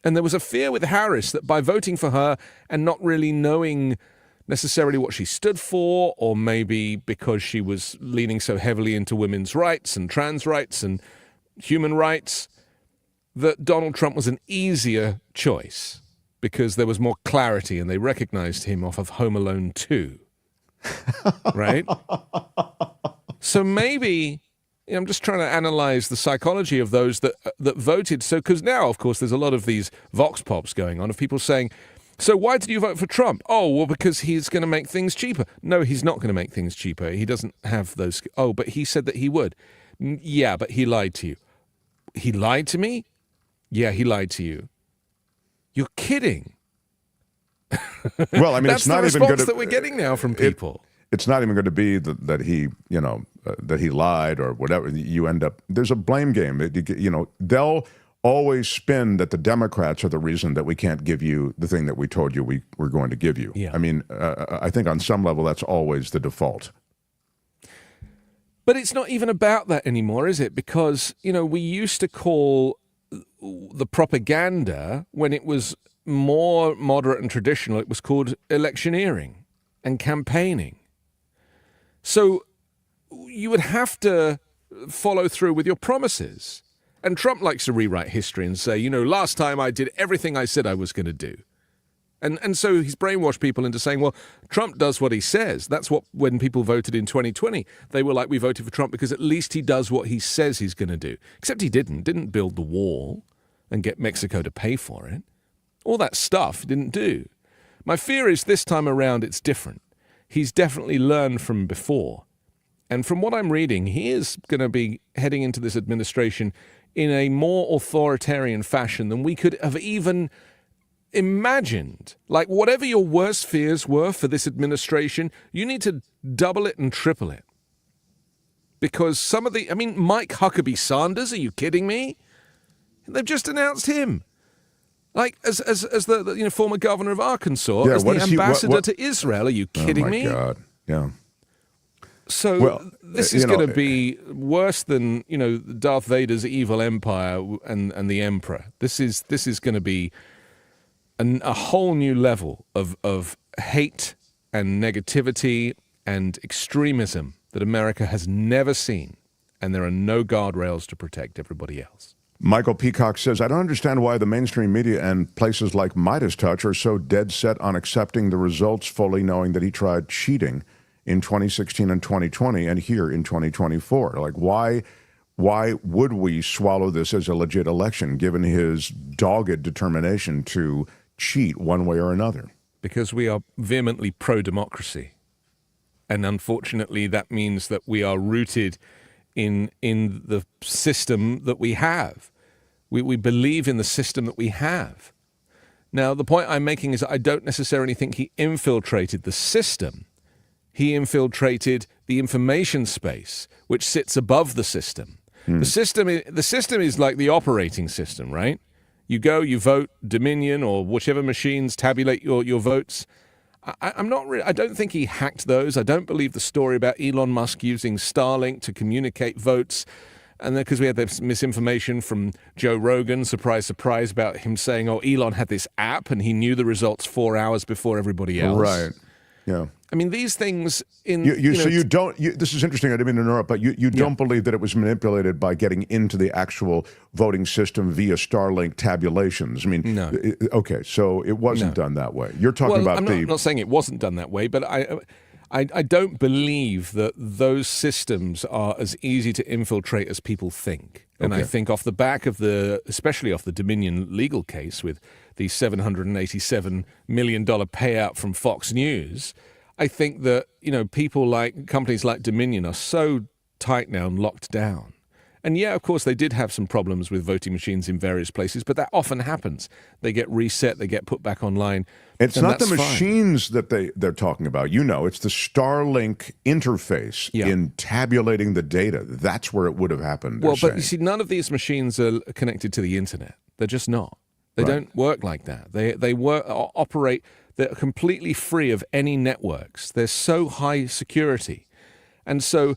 And there was a fear with Harris that by voting for her and not really knowing necessarily what she stood for, or maybe because she was leaning so heavily into women's rights and trans rights and human rights, that Donald Trump was an easier choice because there was more clarity and they recognized him off of Home Alone 2. Right? So maybe... I'm just trying to analyze the psychology of those that voted. So, because now, of course, there's a lot of these vox pops going on of people saying, so why did you vote for Trump? Oh, well, because he's going to make things cheaper. No, he's not going to make things cheaper. He doesn't have those. Oh, but he said that he would. Yeah, but he lied to you. He lied to me? Yeah, he lied to you. You're kidding. Well, I mean, that's it's not the even response good that we're getting now from people. It's not even going to be that he, that he lied or whatever. You end up, there's a blame game. They'll always spin that the Democrats are the reason that we can't give you the thing that we told you we were going to give you. Yeah. I mean, I think on some level that's always the default. But it's not even about that anymore, is it? Because, we used to call the propaganda, when it was more moderate and traditional, it was called electioneering and campaigning. So you would have to follow through with your promises. And Trump likes to rewrite history and say, last time I did everything I said I was going to do. And so he's brainwashed people into saying, well, Trump does what he says. That's what, when people voted in 2020, they were like, we voted for Trump because at least he does what he says he's going to do. Except he didn't build the wall and get Mexico to pay for it. All that stuff he didn't do. My fear is this time around it's different. He's definitely learned from before. And from what I'm reading, he is going to be heading into this administration in a more authoritarian fashion than we could have even imagined. Like, whatever your worst fears were for this administration, you need to double it and triple it. Because some of Mike Huckabee Sanders, are you kidding me? They've just announced him. Like, as the former governor of Arkansas, as the ambassador to Israel. Are you kidding me? Oh, my God. Yeah. So this is going to be worse than, Darth Vader's evil empire and the emperor. This is going to be a whole new level of hate and negativity and extremism that America has never seen. And there are no guardrails to protect everybody else. Michael Peacock says, I don't understand why the mainstream media and places like Midas Touch are so dead set on accepting the results fully, knowing that he tried cheating in 2016 and 2020 and here in 2024? Like, why would we swallow this as a legit election, given his dogged determination to cheat one way or another? Because we are vehemently pro-democracy. And unfortunately, that means that we are rooted in the system that we have. We believe in the system that we have. Now, the point I'm making is that I don't necessarily think he infiltrated the system. He infiltrated the information space, which sits above the system. The system is like the operating system, right? You go, you vote, Dominion or whichever machines tabulate your votes. I don't think he hacked those. I don't believe the story about Elon Musk using Starlink to communicate votes. And then because we had this misinformation from Joe Rogan, surprise, surprise, about him saying, oh, Elon had this app and he knew the results 4 hours before everybody else. Right. Yeah. I mean, these things So you don't. This is interesting. I didn't mean to interrupt, but you don't believe that it was manipulated by getting into the actual voting system via Starlink tabulations. I mean, no. Okay, so it wasn't done that way. You're talking about I'm not saying it wasn't done that way, but I don't believe that those systems are as easy to infiltrate as people think. And I think off the back of especially off the Dominion legal case with the $787 million payout from Fox News, I think that, companies like Dominion are so tight now and locked down. And yeah, of course, they did have some problems with voting machines in various places, but that often happens. They get reset, they get put back online. It's not the machines that they're talking about. It's the Starlink interface in tabulating the data. That's where it would have happened. Well, but you see, none of these machines are connected to the internet. They're just not. They don't work like that. They operate. They're completely free of any networks. They're so high security. And so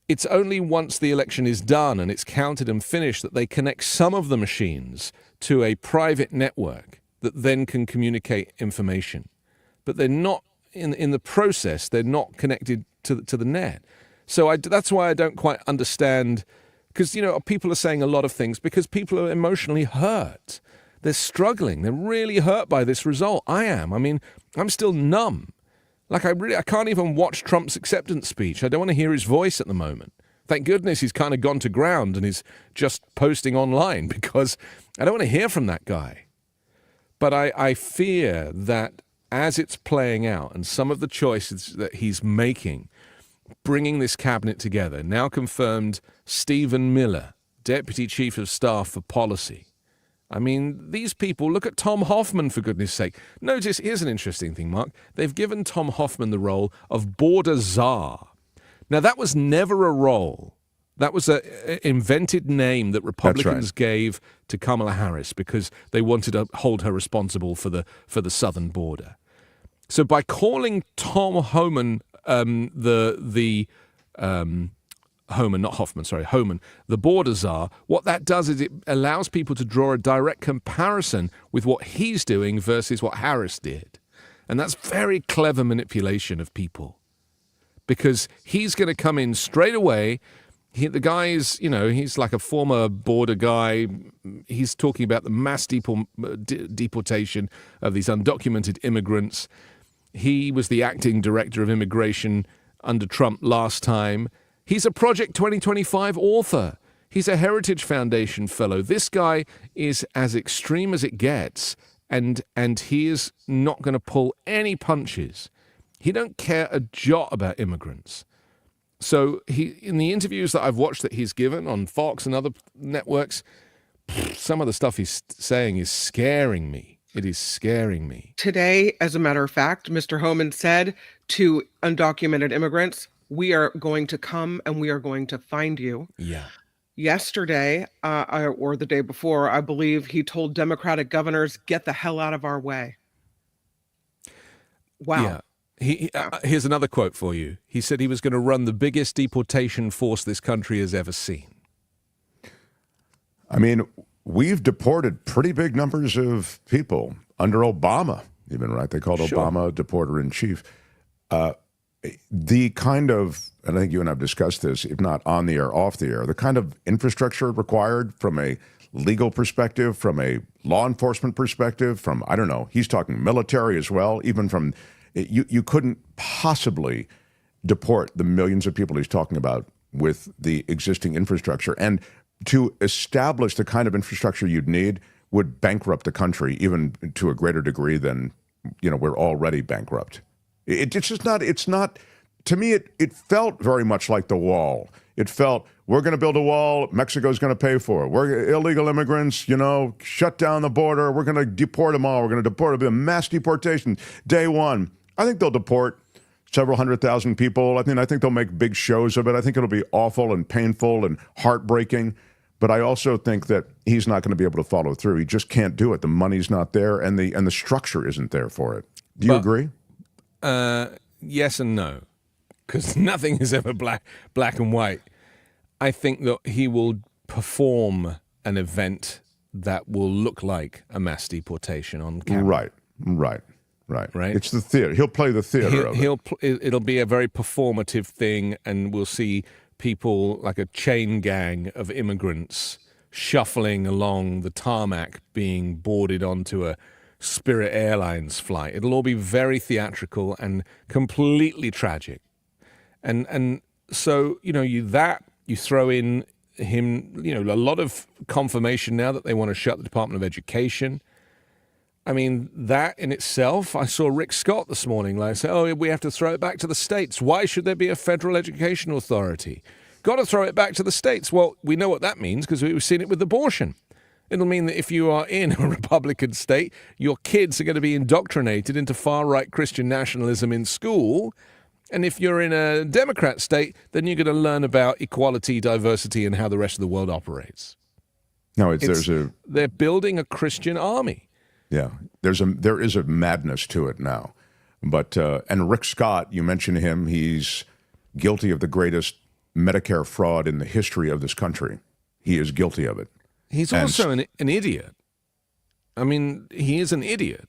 it's only once the election is done and it's counted and finished that they connect some of the machines to a private network that then can communicate information. But they're not, in the process, they're not connected to the net. So that's why I don't quite understand, because, people are saying a lot of things because people are emotionally hurt. They're struggling. They're really hurt by this result. I am. I mean, I'm still numb. Like, I can't even watch Trump's acceptance speech. I don't want to hear his voice at the moment. Thank goodness he's kind of gone to ground and is just posting online, because I don't want to hear from that guy. But I fear that as it's playing out and some of the choices that he's making, bringing this cabinet together, now confirmed Stephen Miller, Deputy Chief of Staff for Policy. I mean, these people, look at Tom Hoffman, for goodness sake. Notice, here's an interesting thing, Mark. They've given Tom Hoffman the role of border czar. Now, that was never a role. That was an invented name that Republicans gave to Kamala Harris because they wanted to hold her responsible for the southern border. So by calling Tom Homan Homan, the border czar, what that does is it allows people to draw a direct comparison with what he's doing versus what Harris did. And that's very clever manipulation of people, because he's going to come in straight away. The guy is, he's like a former border guy. He's talking about the mass deportation of these undocumented immigrants. He was the acting director of immigration under Trump last time. He's a Project 2025 author. He's a Heritage Foundation fellow. This guy is as extreme as it gets, and he is not going to pull any punches. He don't care a jot about immigrants. So in the interviews that I've watched that he's given on Fox and other networks, some of the stuff he's saying is scaring me. It is scaring me. Today, as a matter of fact, Mr. Homan said to undocumented immigrants, we are going to come and we are going to find you. Yeah. Yesterday, or the day before, I believe he told Democratic governors, get the hell out of our way. Wow. Yeah. Here's another quote for you. He said he was going to run the biggest deportation force this country has ever seen. I mean, we've deported pretty big numbers of people under Obama, even, right? They called Obama deporter-in-chief. The kind of, and I think you and I have discussed this, if not on the air, off the air, the kind of infrastructure required from a legal perspective, from a law enforcement perspective, from, I don't know, he's talking military as well, even from, you couldn't possibly deport the millions of people he's talking about with the existing infrastructure. And to establish the kind of infrastructure you'd need would bankrupt the country even to a greater degree than, we're already bankrupt. It's just not, to me, it felt very much like the wall. It felt, we're going to build a wall, Mexico's going to pay for it. We're illegal immigrants, shut down the border. We're going to deport them all. We're going to deport, it'll be a mass deportation day one. I think they'll deport several 100,000 people. I think they'll make big shows of it. I think it'll be awful and painful and heartbreaking. But I also think that he's not going to be able to follow through. He just can't do it. The money's not there, and the structure isn't there for it. Do you agree? Yes and no, because nothing is ever black and white. I think that he will perform an event that will look like a mass deportation on camera. Right. It's the theater. He'll play the theater of it. It'll be a very performative thing, and we'll see people like a chain gang of immigrants shuffling along the tarmac being boarded onto a Spirit Airlines flight. It'll all be very theatrical and completely tragic. And so, you throw in him, a lot of confirmation now that they want to shut the Department of Education. I mean, that in itself, I saw Rick Scott this morning say, we have to throw it back to the states. Why should there be a federal education authority? Got to throw it back to the states. Well, we know what that means because we've seen it with abortion. It'll mean that if you are in a Republican state, your kids are going to be indoctrinated into far-right Christian nationalism in school. And if you're in a Democrat state, then you're going to learn about equality, diversity, and how the rest of the world operates. No, they're building a Christian army. Yeah, there is a madness to it now. But and Rick Scott, you mentioned him, he's guilty of the greatest Medicare fraud in the history of this country. He is guilty of it. He's also an idiot. I mean, he is an idiot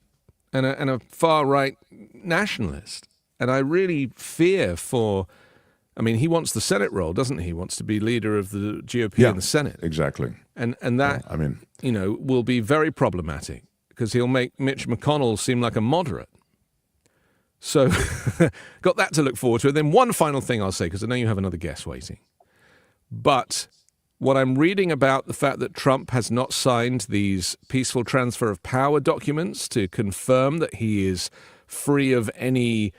and a far-right nationalist. And I really fear he wants the Senate role, doesn't he? He wants to be leader of the GOP in the Senate. Exactly. And that, will be very problematic because he'll make Mitch McConnell seem like a moderate. So got that to look forward to. And then one final thing I'll say, because I know you have another guest waiting. But what I'm reading about the fact that Trump has not signed these peaceful transfer of power documents to confirm that he is free of any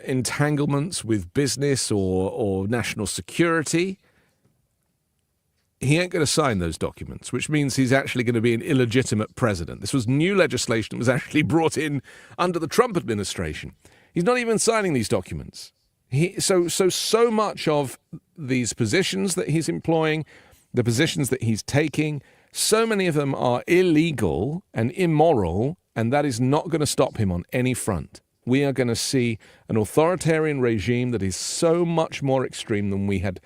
entanglements with business or national security, he ain't going to sign those documents, which means he's actually going to be an illegitimate president. This was new legislation that was actually brought in under the Trump administration. He's not even signing these documents. So much of these positions that he's employing, the positions that he's taking, so many of them are illegal and immoral, and that is not going to stop him on any front. We are going to see an authoritarian regime that is so much more extreme than we had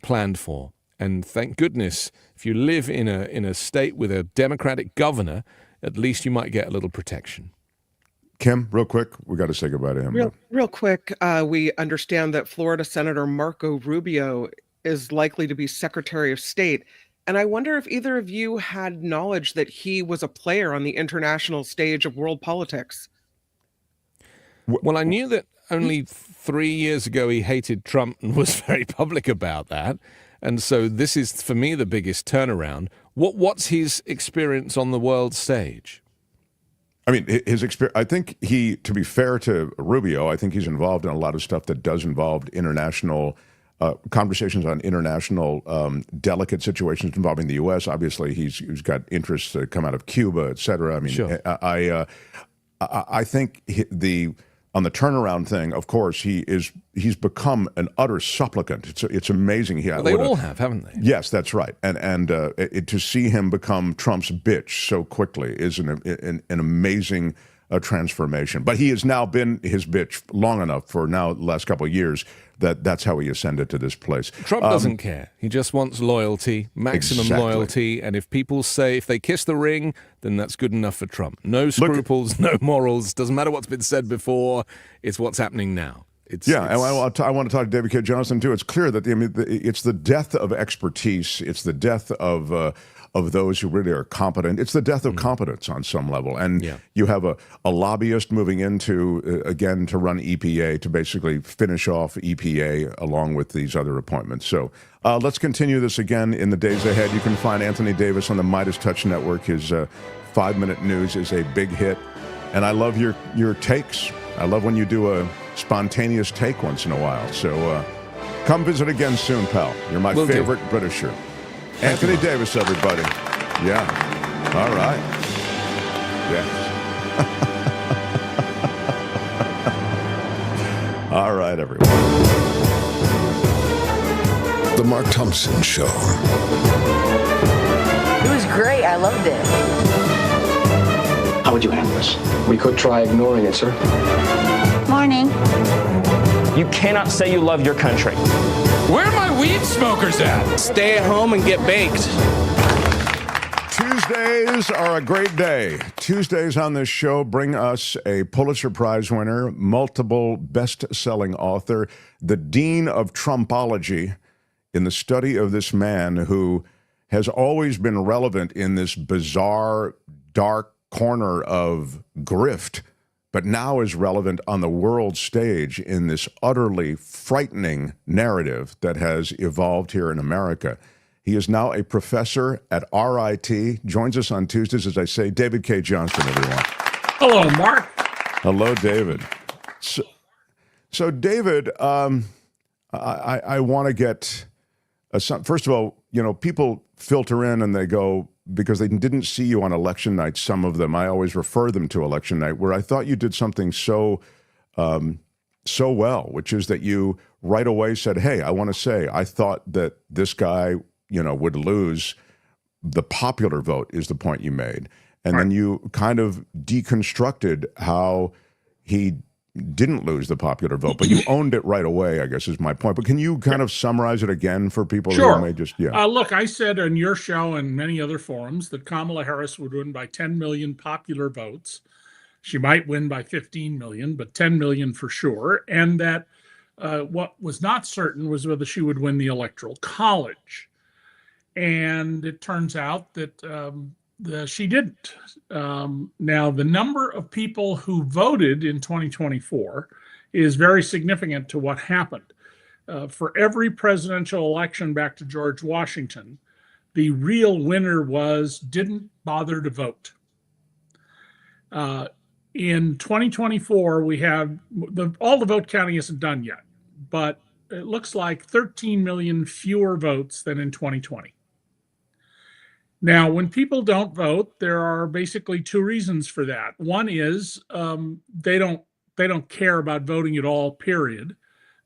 planned for. And thank goodness, if you live in a state with a Democratic governor, at least you might get a little protection. Kim, real quick, we got to say goodbye to him. Real quick, we understand that Florida Senator Marco Rubio is likely to be Secretary of State. And I wonder if either of you had knowledge that he was a player on the international stage of world politics. Well, I knew that only 3 years ago he hated Trump and was very public about that. And so this is, for me, the biggest turnaround. What's his experience on the world stage? I mean, his experience, I think to be fair to Rubio, I think he's involved in a lot of stuff that does involve international conversations on international delicate situations involving the U.S. Obviously, he's got interests that come out of Cuba, et cetera. I mean, sure. I think on the turnaround thing, of course, he's become an utter supplicant. It's amazing. Well, they all have, haven't they? Yes, that's right. And to see him become Trump's bitch so quickly is an amazing transformation. But he has now been his bitch long enough for now the last couple of years that's how he ascended to this place. Trump doesn't care. He just wants loyalty, maximum loyalty. And if people say if they kiss the ring, then that's good enough for Trump. No scruples, no morals. Doesn't matter what's been said before. It's what's happening now. I want to talk to David Cay Johnston too. It's clear that it's the death of expertise. It's the death of of those who really are competent. It's the death of competence on some level. And you have a lobbyist moving into, again, to run EPA, to basically finish off EPA along with these other appointments. So let's continue this again in the days ahead. You can find Anthony Davis on the Midas Touch Network. His 5-minute news is a big hit. And I love your takes. I love when you do a spontaneous take once in a while. So come visit again soon, pal. You're my favorite Britisher. Anthony Davis, everybody. Yeah. All right. Yes. All right, everyone. The Mark Thompson Show. It was great. I loved it. How would you handle this? We could try ignoring it, sir. Morning. You cannot say you love your country. Where are my weed smokers at? Stay at home and get baked. Tuesdays are a great day. Tuesdays on this show bring us a Pulitzer Prize winner, multiple best-selling author, the dean of Trumpology, in the study of this man who has always been relevant in this bizarre, dark corner of grift, but now is relevant on the world stage in this utterly frightening narrative that has evolved here in America. He is now a professor at RIT. Joins us on Tuesdays, as I say, David Cay Johnston, everyone. Hello, Mark. Hello, David. So David, I want to get, first of all, people filter in and they go, because they didn't see you on election night, some of them, I always refer them to election night, where I thought you did something so well, which is that you right away said, hey, I want to say, I thought that this guy, would lose the popular vote, is the point you made. And then you kind of deconstructed how he didn't lose the popular vote, but you owned it right away, I guess is my point. But can you kind of summarize it again for people who may just, Look, I said on your show and many other forums that Kamala Harris would win by 10 million popular votes. She might win by 15 million, but 10 million for sure. And that what was not certain was whether she would win the Electoral College. And it turns out that she didn't. Now, the number of people who voted in 2024 is very significant to what happened. For every presidential election back to George Washington, the real winner didn't bother to vote. In 2024, we have all the vote counting isn't done yet, but it looks like 13 million fewer votes than in 2020. Now, when people don't vote, there are basically two reasons for that. One is they don't care about voting at all, period.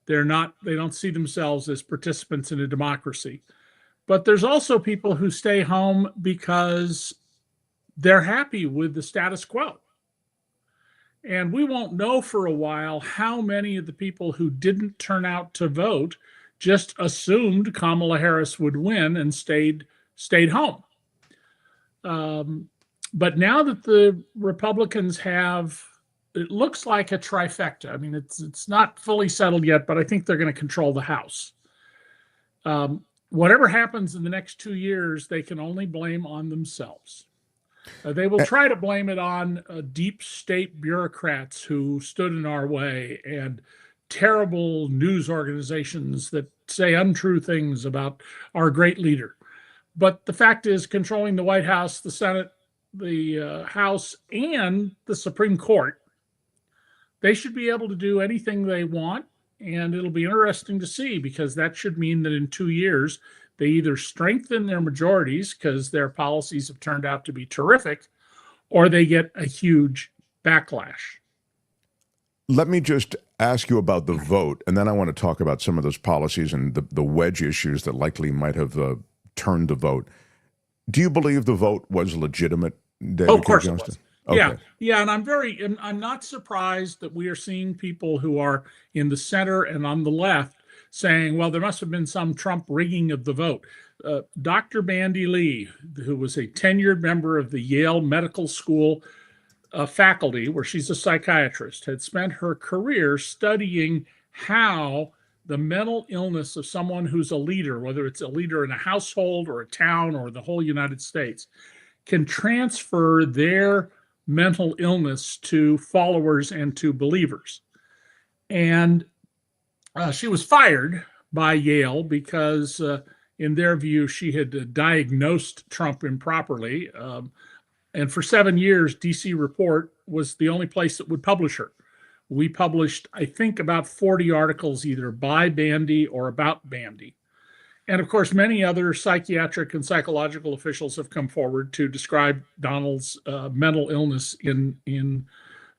They don't see themselves as participants in a democracy. But there's also people who stay home because they're happy with the status quo. And we won't know for a while how many of the people who didn't turn out to vote just assumed Kamala Harris would win and stayed home. But now that the Republicans have, it looks like a trifecta. I mean, it's not fully settled yet, but I think they're going to control the House. Whatever happens in the next 2 years, they can only blame on themselves. They will try to blame it on deep state bureaucrats who stood in our way and terrible news organizations that say untrue things about our great leader. But the fact is, controlling the White House, the Senate, the House, and the Supreme Court, they should be able to do anything they want. And it'll be interesting to see, because that should mean that in 2 years, they either strengthen their majorities because their policies have turned out to be terrific, or they get a huge backlash. Let me just ask you about the vote, and then I want to talk about some of those policies and the wedge issues that likely might have turned the vote. Do you believe the vote was legitimate, David? Oh, of course Cay it was. Okay. Yeah, and I'm not surprised that we are seeing people who are in the center and on the left saying, well, there must have been some Trump rigging of the vote. Dr. Bandy Lee, who was a tenured member of the Yale Medical School faculty, where she's a psychiatrist, had spent her career studying how the mental illness of someone who's a leader, whether it's a leader in a household or a town or the whole United States, can transfer their mental illness to followers and to believers. And she was fired by Yale because, in their view, she had diagnosed Trump improperly. And for 7 years, DC Report was the only place that would publish her. We published, I think, about 40 articles either by Bandy or about Bandy. And of course, many other psychiatric and psychological officials have come forward to describe Donald's mental illness in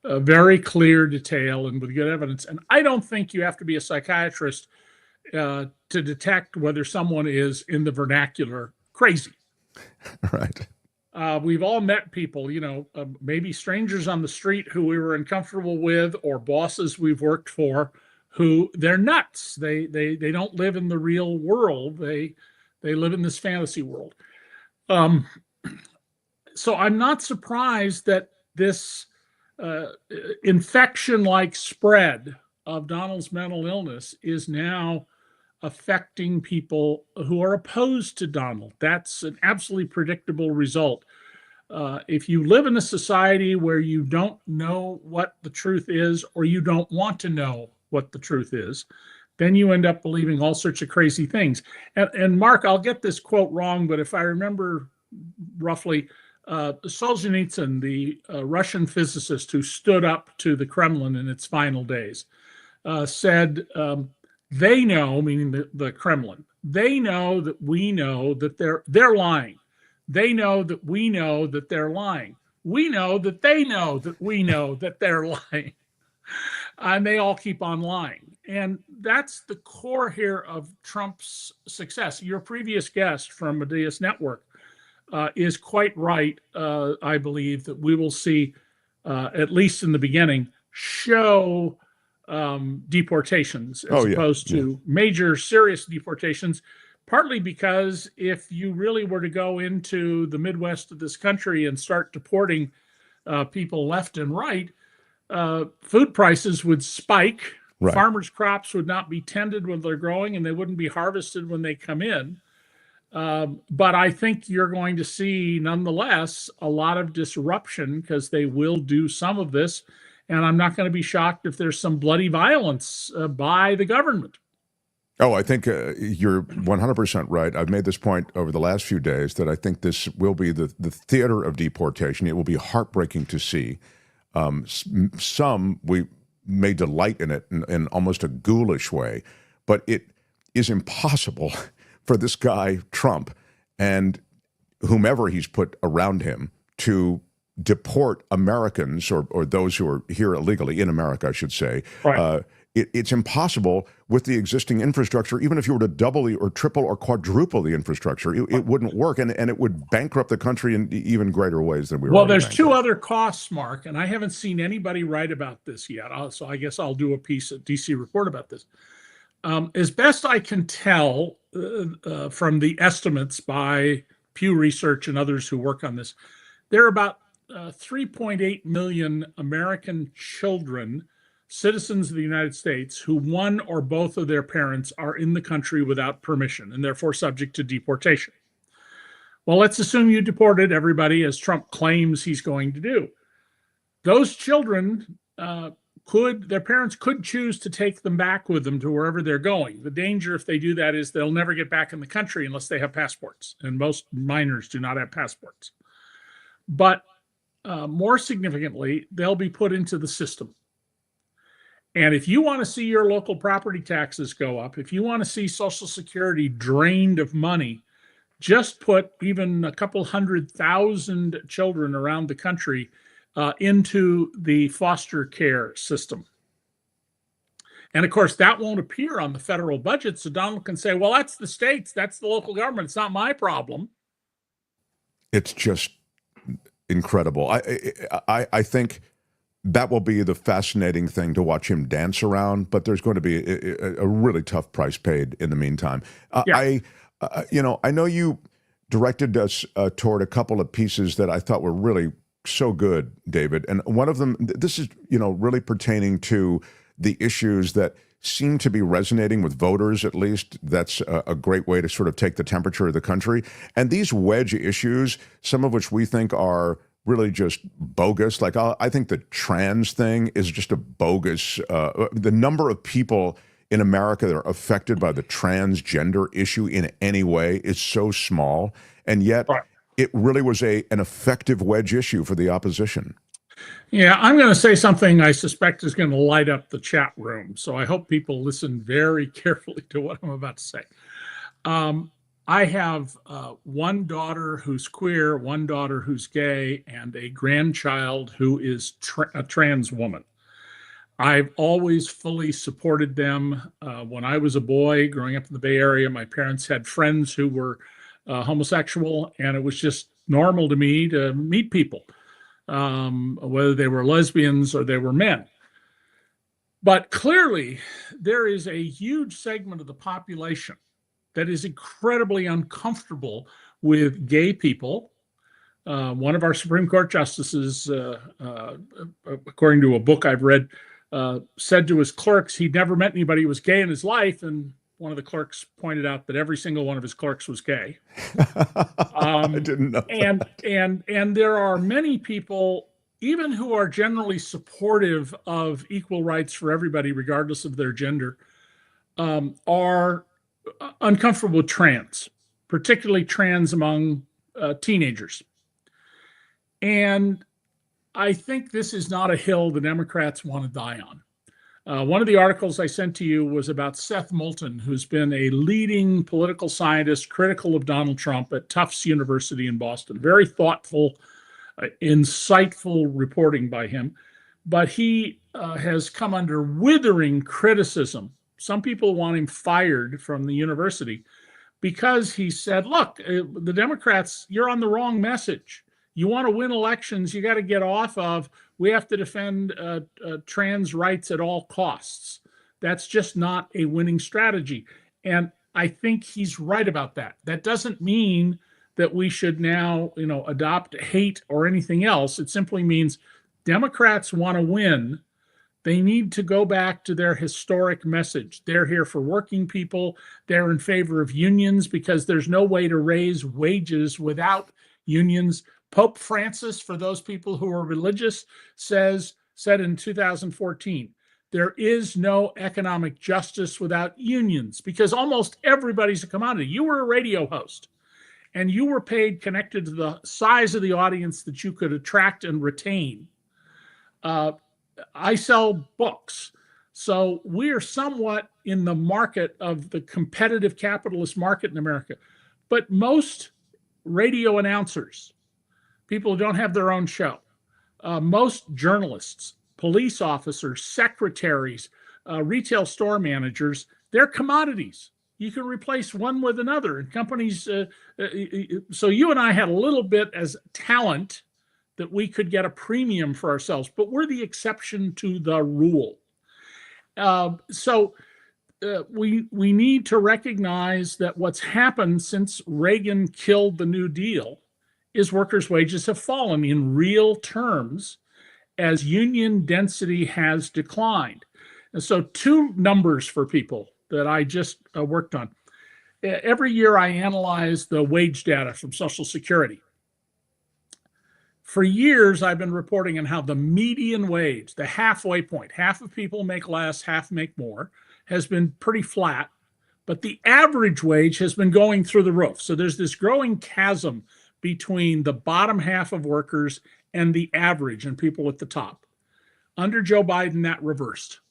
very clear detail and with good evidence. And I don't think you have to be a psychiatrist to detect whether someone is, in the vernacular, crazy. Right. We've all met people, maybe strangers on the street who we were uncomfortable with, or bosses we've worked for who they're nuts. They don't live in the real world. They live in this fantasy world. So I'm not surprised that this infection-like spread of Donald's mental illness is now affecting people who are opposed to Donald. That's an absolutely predictable result. If you live in a society where you don't know what the truth is, or you don't want to know what the truth is, then you end up believing all sorts of crazy things. And Mark, I'll get this quote wrong, but if I remember roughly, Solzhenitsyn, the Russian physicist who stood up to the Kremlin in its final days, said, they know, meaning the Kremlin, they know that we know that they're lying. They know that we know that they're lying. We know that they know that we know that they're lying. And they all keep on lying. And that's the core here of Trump's success. Your previous guest from Media's Network is quite right, I believe, that we will see, at least in the beginning, show deportations as opposed to major serious deportations, partly because if you really were to go into the Midwest of this country and start deporting people left and right, food prices would spike. Right. Farmers' crops would not be tended when they're growing, and they wouldn't be harvested when they come in. But I think you're going to see, nonetheless, a lot of disruption because they will do some of this. And I'm not going to be shocked if there's some bloody violence by the government. Oh, I think you're 100% right. I've made this point over the last few days that I think this will be the theater of deportation. It will be heartbreaking to see. Some we may delight in it in almost a ghoulish way, but it is impossible for this guy, Trump, and whomever he's put around him to deport Americans or those who are here illegally in America, I should say. Right. It's impossible with the existing infrastructure. Even if you were to double or triple or quadruple the infrastructure, it wouldn't work, and it would bankrupt the country in even greater ways than we were. Well, there's two other costs, Mark, and I haven't seen anybody write about this yet. So I guess I'll do a piece at DC Report about this. As best I can tell from the estimates by Pew Research and others who work on this, there are about 3.8 million American children, citizens of the United States, who one or both of their parents are in the country without permission and therefore subject to deportation. Well, let's assume you deported everybody, as Trump claims he's going to do. Those children their parents could choose to take them back with them to wherever they're going. The danger if they do that is they'll never get back in the country unless they have passports, and most minors do not have passports. But more significantly, they'll be put into the system. And if you want to see your local property taxes go up, if you want to see Social Security drained of money, just put even a couple 100,000 children around the country into the foster care system. And of course, that won't appear on the federal budget. So Donald can say, well, that's the states, that's the local government. It's not my problem. It's just incredible. I think that will be the fascinating thing to watch him dance around, but there's going to be a really tough price paid in the meantime. I know you directed us toward a couple of pieces that I thought were really so good, David. And one of them, this is, really pertaining to the issues that seem to be resonating with voters, at least. That's a great way to sort of take the temperature of the country. And these wedge issues, some of which we think are really just bogus. Like, I think the trans thing is just a bogus. The number of people in America that are affected by the transgender issue in any way is so small. And yet it really was an effective wedge issue for the opposition. Yeah, I'm going to say something I suspect is going to light up the chat room. So I hope people listen very carefully to what I'm about to say. I have one daughter who's queer, one daughter who's gay, and a grandchild who is a trans woman. I've always fully supported them. When I was a boy growing up in the Bay Area, my parents had friends who were homosexual, and it was just normal to me to meet people, whether they were lesbians or they were men. But clearly, there is a huge segment of the population that is incredibly uncomfortable with gay people. One of our Supreme Court justices, according to a book I've read, said to his clerks he'd never met anybody who was gay in his life, and one of the clerks pointed out that every single one of his clerks was gay. I didn't know. And there are many people, even who are generally supportive of equal rights for everybody, regardless of their gender, are uncomfortable with trans, particularly trans among teenagers. And I think this is not a hill the Democrats want to die on. One of the articles I sent to you was about Seth Moulton, who's been a leading political scientist critical of Donald Trump at Tufts University in Boston. Very thoughtful, insightful reporting by him. But he has come under withering criticism. Some people want him fired from the university because he said, look, the Democrats, you're on the wrong message. You want to win elections, you got to get off of, we have to defend trans rights at all costs. That's just not a winning strategy. And I think he's right about that. That doesn't mean that we should now, adopt hate or anything else. It simply means Democrats want to win. They need to go back to their historic message. They're here for working people. They're in favor of unions because there's no way to raise wages without unions. Pope Francis, for those people who are religious, said in 2014, there is no economic justice without unions, because almost everybody's a commodity. You were a radio host, and you were paid connected to the size of the audience that you could attract and retain. I sell books. So we are somewhat in the market of the competitive capitalist market in America. But most radio announcers, people who don't have their own show, most journalists, police officers, secretaries, retail store managers, they're commodities. You can replace one with another. And companies, so you and I had a little bit as talent that we could get a premium for ourselves, but we're the exception to the rule. So we need to recognize that what's happened since Reagan killed the New Deal is workers' wages have fallen in real terms as union density has declined. And so two numbers for people that I just worked on. Every year I analyze the wage data from Social Security. For years, I've been reporting on how the median wage, the halfway point, half of people make less, half make more, has been pretty flat, but the average wage has been going through the roof. So there's this growing chasm between the bottom half of workers and the average and people at the top. Under Joe Biden, that reversed.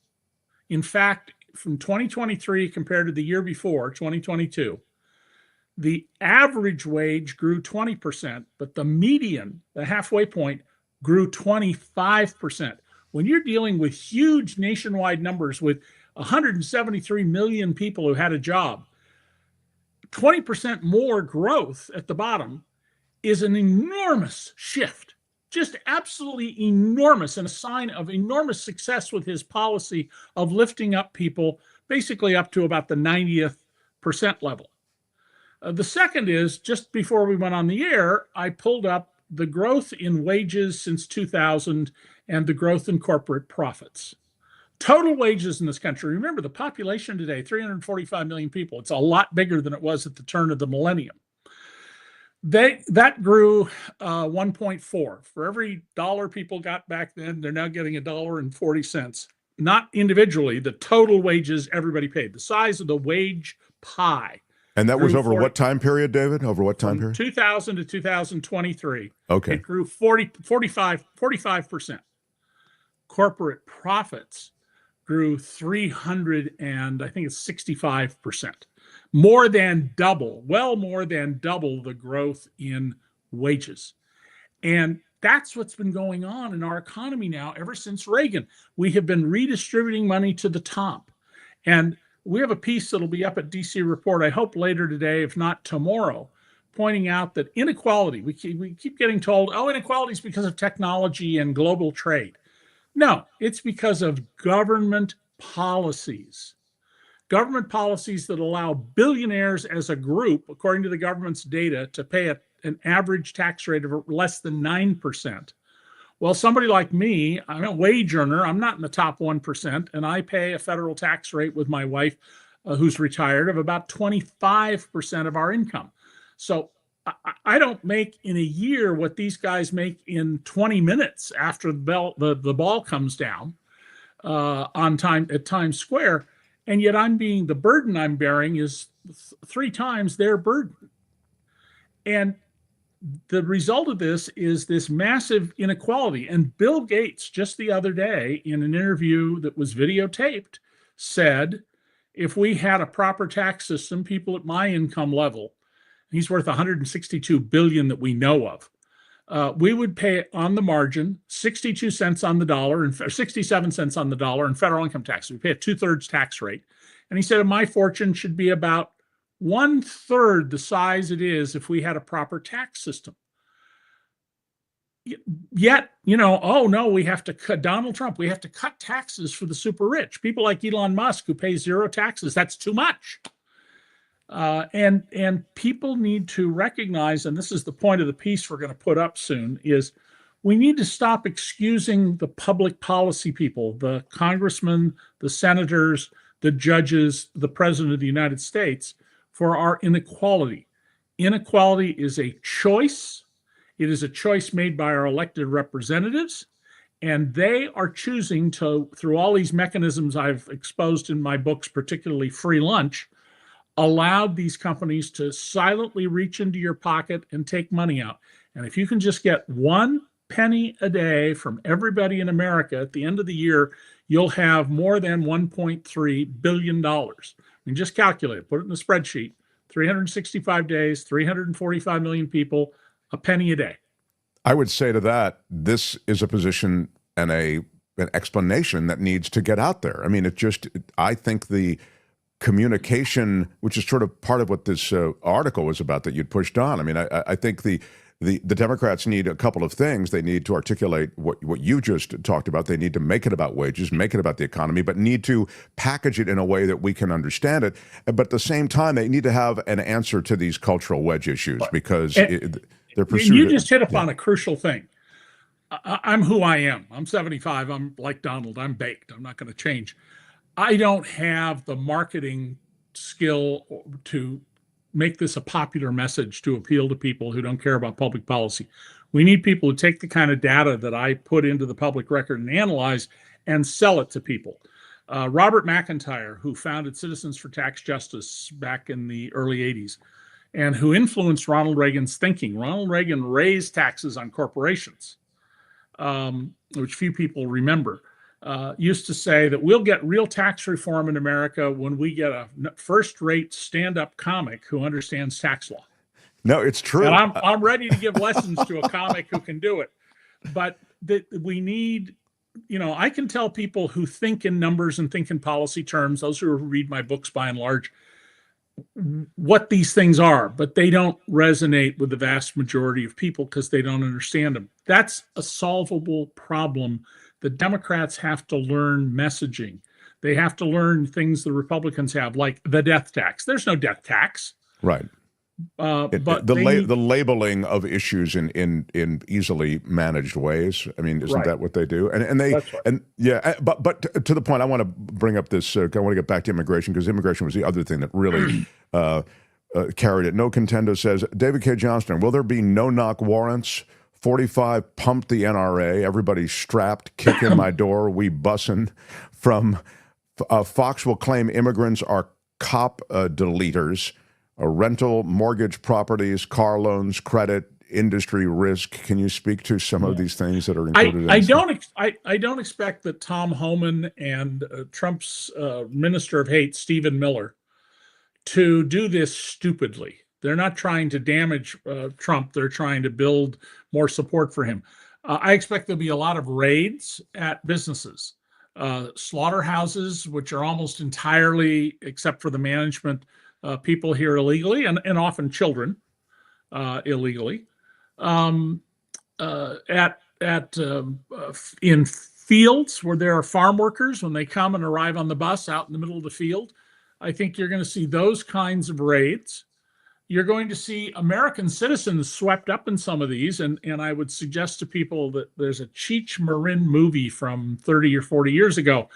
In fact, from 2023 compared to the year before, 2022, the average wage grew 20%, but the median, the halfway point, grew 25%. When you're dealing with huge nationwide numbers with 173 million people who had a job, 20% more growth at the bottom is an enormous shift, just absolutely enormous, and a sign of enormous success with his policy of lifting up people basically up to about the 90th percent level. The second is, just before we went on the air, I pulled up the growth in wages since 2000 and the growth in corporate profits. Total wages in this country. Remember, the population today, 345 million people. It's a lot bigger than it was at the turn of the millennium. That grew 1.4. For every dollar people got back then, they're now getting $1.40. Not individually, the total wages everybody paid. The size of the wage pie. And that was over what time period, David? Over what time period? 2000 to 2023. Okay. It grew 45%. Corporate profits grew 300 and I think it's 65%. More than double, well more than double the growth in wages. And that's what's been going on in our economy now ever since Reagan. We have been redistributing money to the top. And we have a piece that'll be up at DC Report, I hope later today, if not tomorrow, pointing out that inequality, we keep getting told, oh, inequality is because of technology and global trade. No, it's because of government policies. Government policies that allow billionaires as a group, according to the government's data, to pay an average tax rate of less than 9%. Well, somebody like me, I'm a wage earner, I'm not in the top 1%, and I pay a federal tax rate with my wife, who's retired, of about 25% of our income. So I don't make in a year what these guys make in 20 minutes after the ball comes down on time at Times Square. And yet the burden I'm bearing is 3 times their burden. And the result of this is this massive inequality. And Bill Gates, just the other day, in an interview that was videotaped, said, if we had a proper tax system, people at my income level, he's worth 162 billion that we know of, we would pay on the margin 62 cents on the dollar and 67 cents on the dollar in federal income tax. We pay a 2/3 tax rate. And he said, my fortune should be about 1/3 the size it is if we had a proper tax system. Yet, oh no, we have to cut Donald Trump. We have to cut taxes for the super rich. People like Elon Musk who pay 0 taxes. That's too much. And people need to recognize, and this is the point of the piece we're going to put up soon, is we need to stop excusing the public policy people, the congressmen, the senators, the judges, the president of the United States, for our inequality. Inequality is a choice. It is a choice made by our elected representatives, and they are choosing to, through all these mechanisms I've exposed in my books, particularly free lunch, allowed these companies to silently reach into your pocket and take money out. And if you can just get 1 penny a day from everybody in America at the end of the year, you'll have more than $1.3 billion. I mean, just calculate it, put it in the spreadsheet, 365 days, 345 million people, a penny a day. I would say to that, this is a position and an explanation that needs to get out there. I mean, I think the communication, which is sort of part of what this article was about that you'd pushed on. I mean, I think the Democrats need a couple of things. They need to articulate what you just talked about. They need to make it about wages, make it about the economy, but need to package it in a way that we can understand it. But at the same time, they need to have an answer to these cultural wedge issues because they're pursuing. You just hit upon a crucial thing. I'm who I am. I'm 75. I'm like Donald. I'm baked. I'm not going to change. I don't have the marketing skill to make this a popular message to appeal to people who don't care about public policy. We need people who take the kind of data that I put into the public record and analyze and sell it to people. Robert McIntyre, who founded Citizens for Tax Justice back in the early 80s, and who influenced Ronald Reagan's thinking. Ronald Reagan raised taxes on corporations, which few people remember. Used to say that we'll get real tax reform in America when we get a first-rate stand-up comic who understands tax law. No, it's true. And I'm ready to give lessons to a comic who can do it. But we need, I can tell people who think in numbers and think in policy terms, those who read my books by and large, what these things are, but they don't resonate with the vast majority of people because they don't understand them. That's a solvable problem. The Democrats have to learn messaging. They have to learn things the Republicans have, like the death tax. There's no death tax. Right. But the labeling of issues in easily managed ways. I mean, isn't that what they do? And they That's right. and yeah, but to the point, I want to bring up this. I want to get back to immigration, because immigration was the other thing that really carried it. No Contendo says, David Cay Johnston, will there be no-knock warrants? 45 pumped the NRA. Everybody strapped. Kick in my door. We bussin'. From Fox will claim immigrants are cop deleters. Rental, mortgage properties, car loans, credit, industry risk. Can you speak to some of these things that are included? I don't expect that Tom Homan and Trump's Minister of Hate, Stephen Miller, to do this stupidly. They're not trying to damage Trump. They're trying to build more support for him. I expect there'll be a lot of raids at businesses, slaughterhouses, which are almost entirely, except for the management, people here illegally, and often children illegally. In fields where there are farm workers, when they come and arrive on the bus out in the middle of the field, I think you're going to see those kinds of raids. You're going to see American citizens swept up in some of these, and I would suggest to people that there's a Cheech Marin movie from 30 or 40 years ago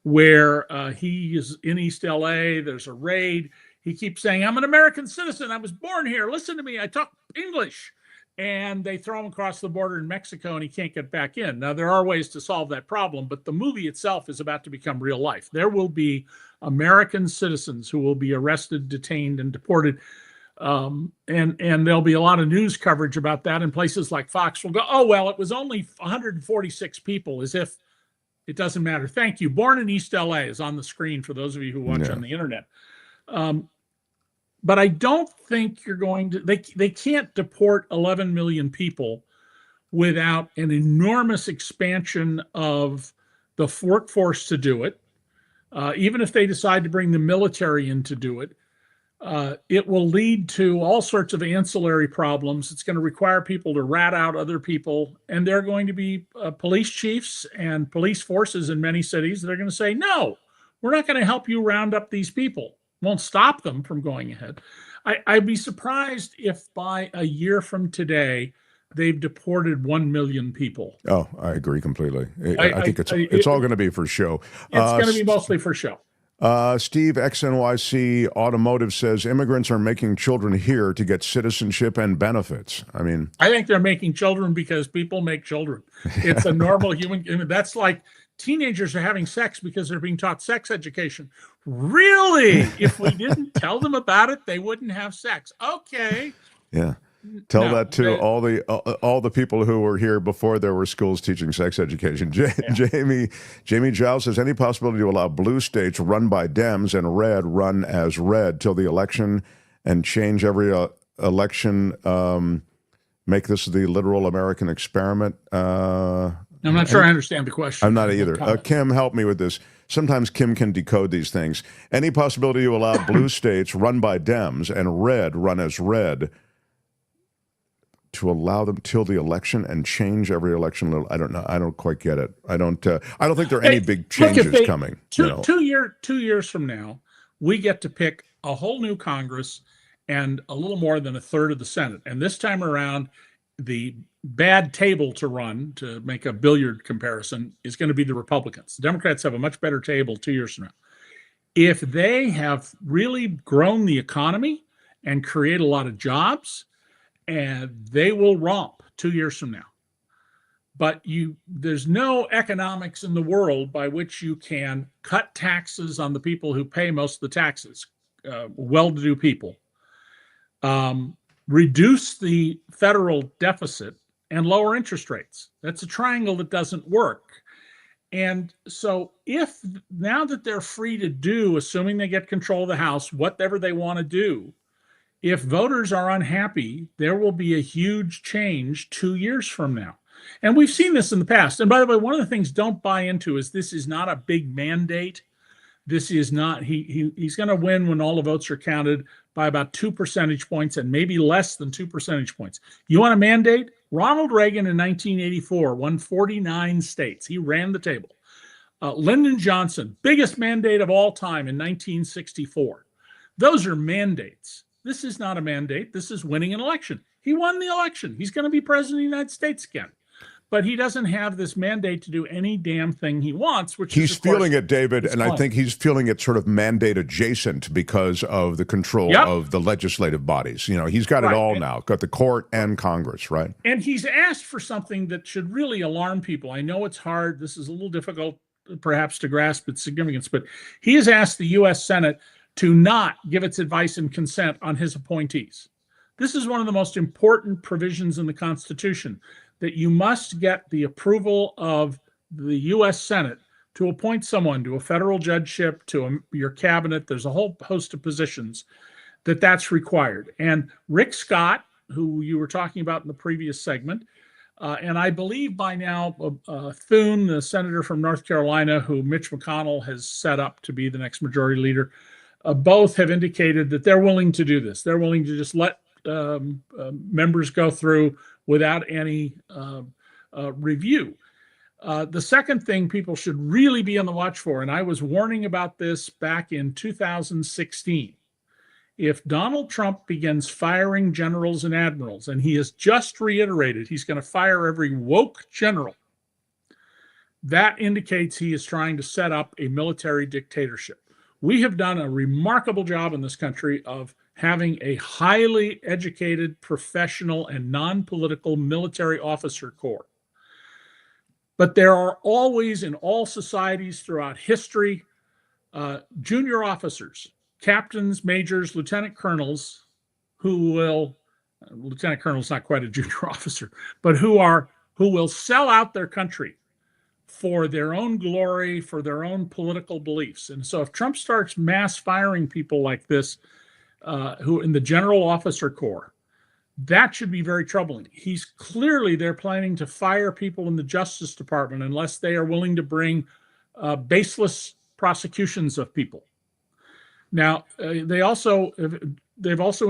where he is in East LA. There's a raid. He keeps saying, I'm an American citizen. I was born here. Listen to me. I talk English. And they throw him across the border in Mexico, and he can't get back in. Now, there are ways to solve that problem, but the movie itself is about to become real life. There will be American citizens who will be arrested, detained, and deported. And there'll be a lot of news coverage about that. And places like Fox will go, oh, well, it was only 146 people, as if it doesn't matter. Thank you. Born in East LA is on the screen for those of you who watch on the internet. But I don't think you're going to, they can't deport 11 million people without an enormous expansion of the workforce to do it. Even if they decide to bring the military in to do it, it will lead to all sorts of ancillary problems. It's going to require people to rat out other people. And there are going to be police chiefs and police forces in many cities that are going to say, no, we're not going to help you round up these people. Won't stop them from going ahead. I'd be surprised if by a year from today, they've deported 1 million people. Oh, I agree completely. I think it's all going to be for show. It's going to be mostly for show. Steve XNYC Automotive says immigrants are making children here to get citizenship and benefits. I mean, I think they're making children because people make children. It's a normal human. That's like teenagers are having sex because they're being taught sex education. Really? If we didn't tell them about it, they wouldn't have sex. Okay. Yeah. Tell that to all the people who were here before there were schools teaching sex education. Jamie Giles says, any possibility to allow blue states run by Dems and red run as red till the election and change every election, make this the literal American experiment? I'm not sure I understand the question. I'm not either. Kim, help me with this. Sometimes Kim can decode these things. Any possibility to allow blue states run by Dems and red run as red to allow them till the election and change every election? I don't know. I don't quite get it. I don't think there are any big changes coming. Two years from now, we get to pick a whole new Congress and a little more than a third of the Senate. And this time around, the bad table to run, to make a billiard comparison, is going to be the Republicans. The Democrats have a much better table 2 years from now. If they have really grown the economy and create a lot of jobs, and they will romp 2 years from now. But there's no economics in the world by which you can cut taxes on the people who pay most of the taxes, well-to-do people, reduce the federal deficit, and lower interest rates. That's a triangle that doesn't work. And so if now that they're free to do, assuming they get control of the House, whatever they want to do, if voters are unhappy, there will be a huge change 2 years from now. And we've seen this in the past. And by the way, one of the things don't buy into is this is not a big mandate. This is not, he's going to win when all the votes are counted by about 2 percentage points and maybe less than 2 percentage points. You want a mandate? Ronald Reagan in 1984 won 49 states. He ran the table. Lyndon Johnson, biggest mandate of all time in 1964. Those are mandates. This is not a mandate. This is winning an election. He won the election. He's going to be president of the United States again. But he doesn't have this mandate to do any damn thing he wants, which he's is, of course, feeling it, David, and fine. I think he's feeling it sort of mandate adjacent because of the control of the legislative bodies. You know, he's got it all now, got the court and Congress, right? And he's asked for something that should really alarm people. I know it's hard. This is a little difficult, perhaps, to grasp its significance, but he has asked the U.S. Senate to not give its advice and consent on his appointees. This is one of the most important provisions in the Constitution, that you must get the approval of the U.S. Senate to appoint someone to a federal judgeship, to your cabinet. There's a whole host of positions that's required. And Rick Scott, who you were talking about in the previous segment, and I believe by now Thune, the senator from North Carolina, who Mitch McConnell has set up to be the next majority leader, both have indicated that they're willing to do this. They're willing to just let members go through without any review. The second thing people should really be on the watch for, and I was warning about this back in 2016, if Donald Trump begins firing generals and admirals, and he has just reiterated he's going to fire every woke general, that indicates he is trying to set up a military dictatorship. We have done a remarkable job in this country of having a highly educated, professional, and non-political military officer corps. But there are always, in all societies throughout history, junior officers, captains, majors, lieutenant colonels, lieutenant colonel's not quite a junior officer, but who will sell out their country for their own glory, for their own political beliefs. And so if Trump starts mass firing people like this, who in the general officer corps, that should be very troubling. They're planning to fire people in the Justice Department unless they are willing to bring baseless prosecutions of people. Now, they've also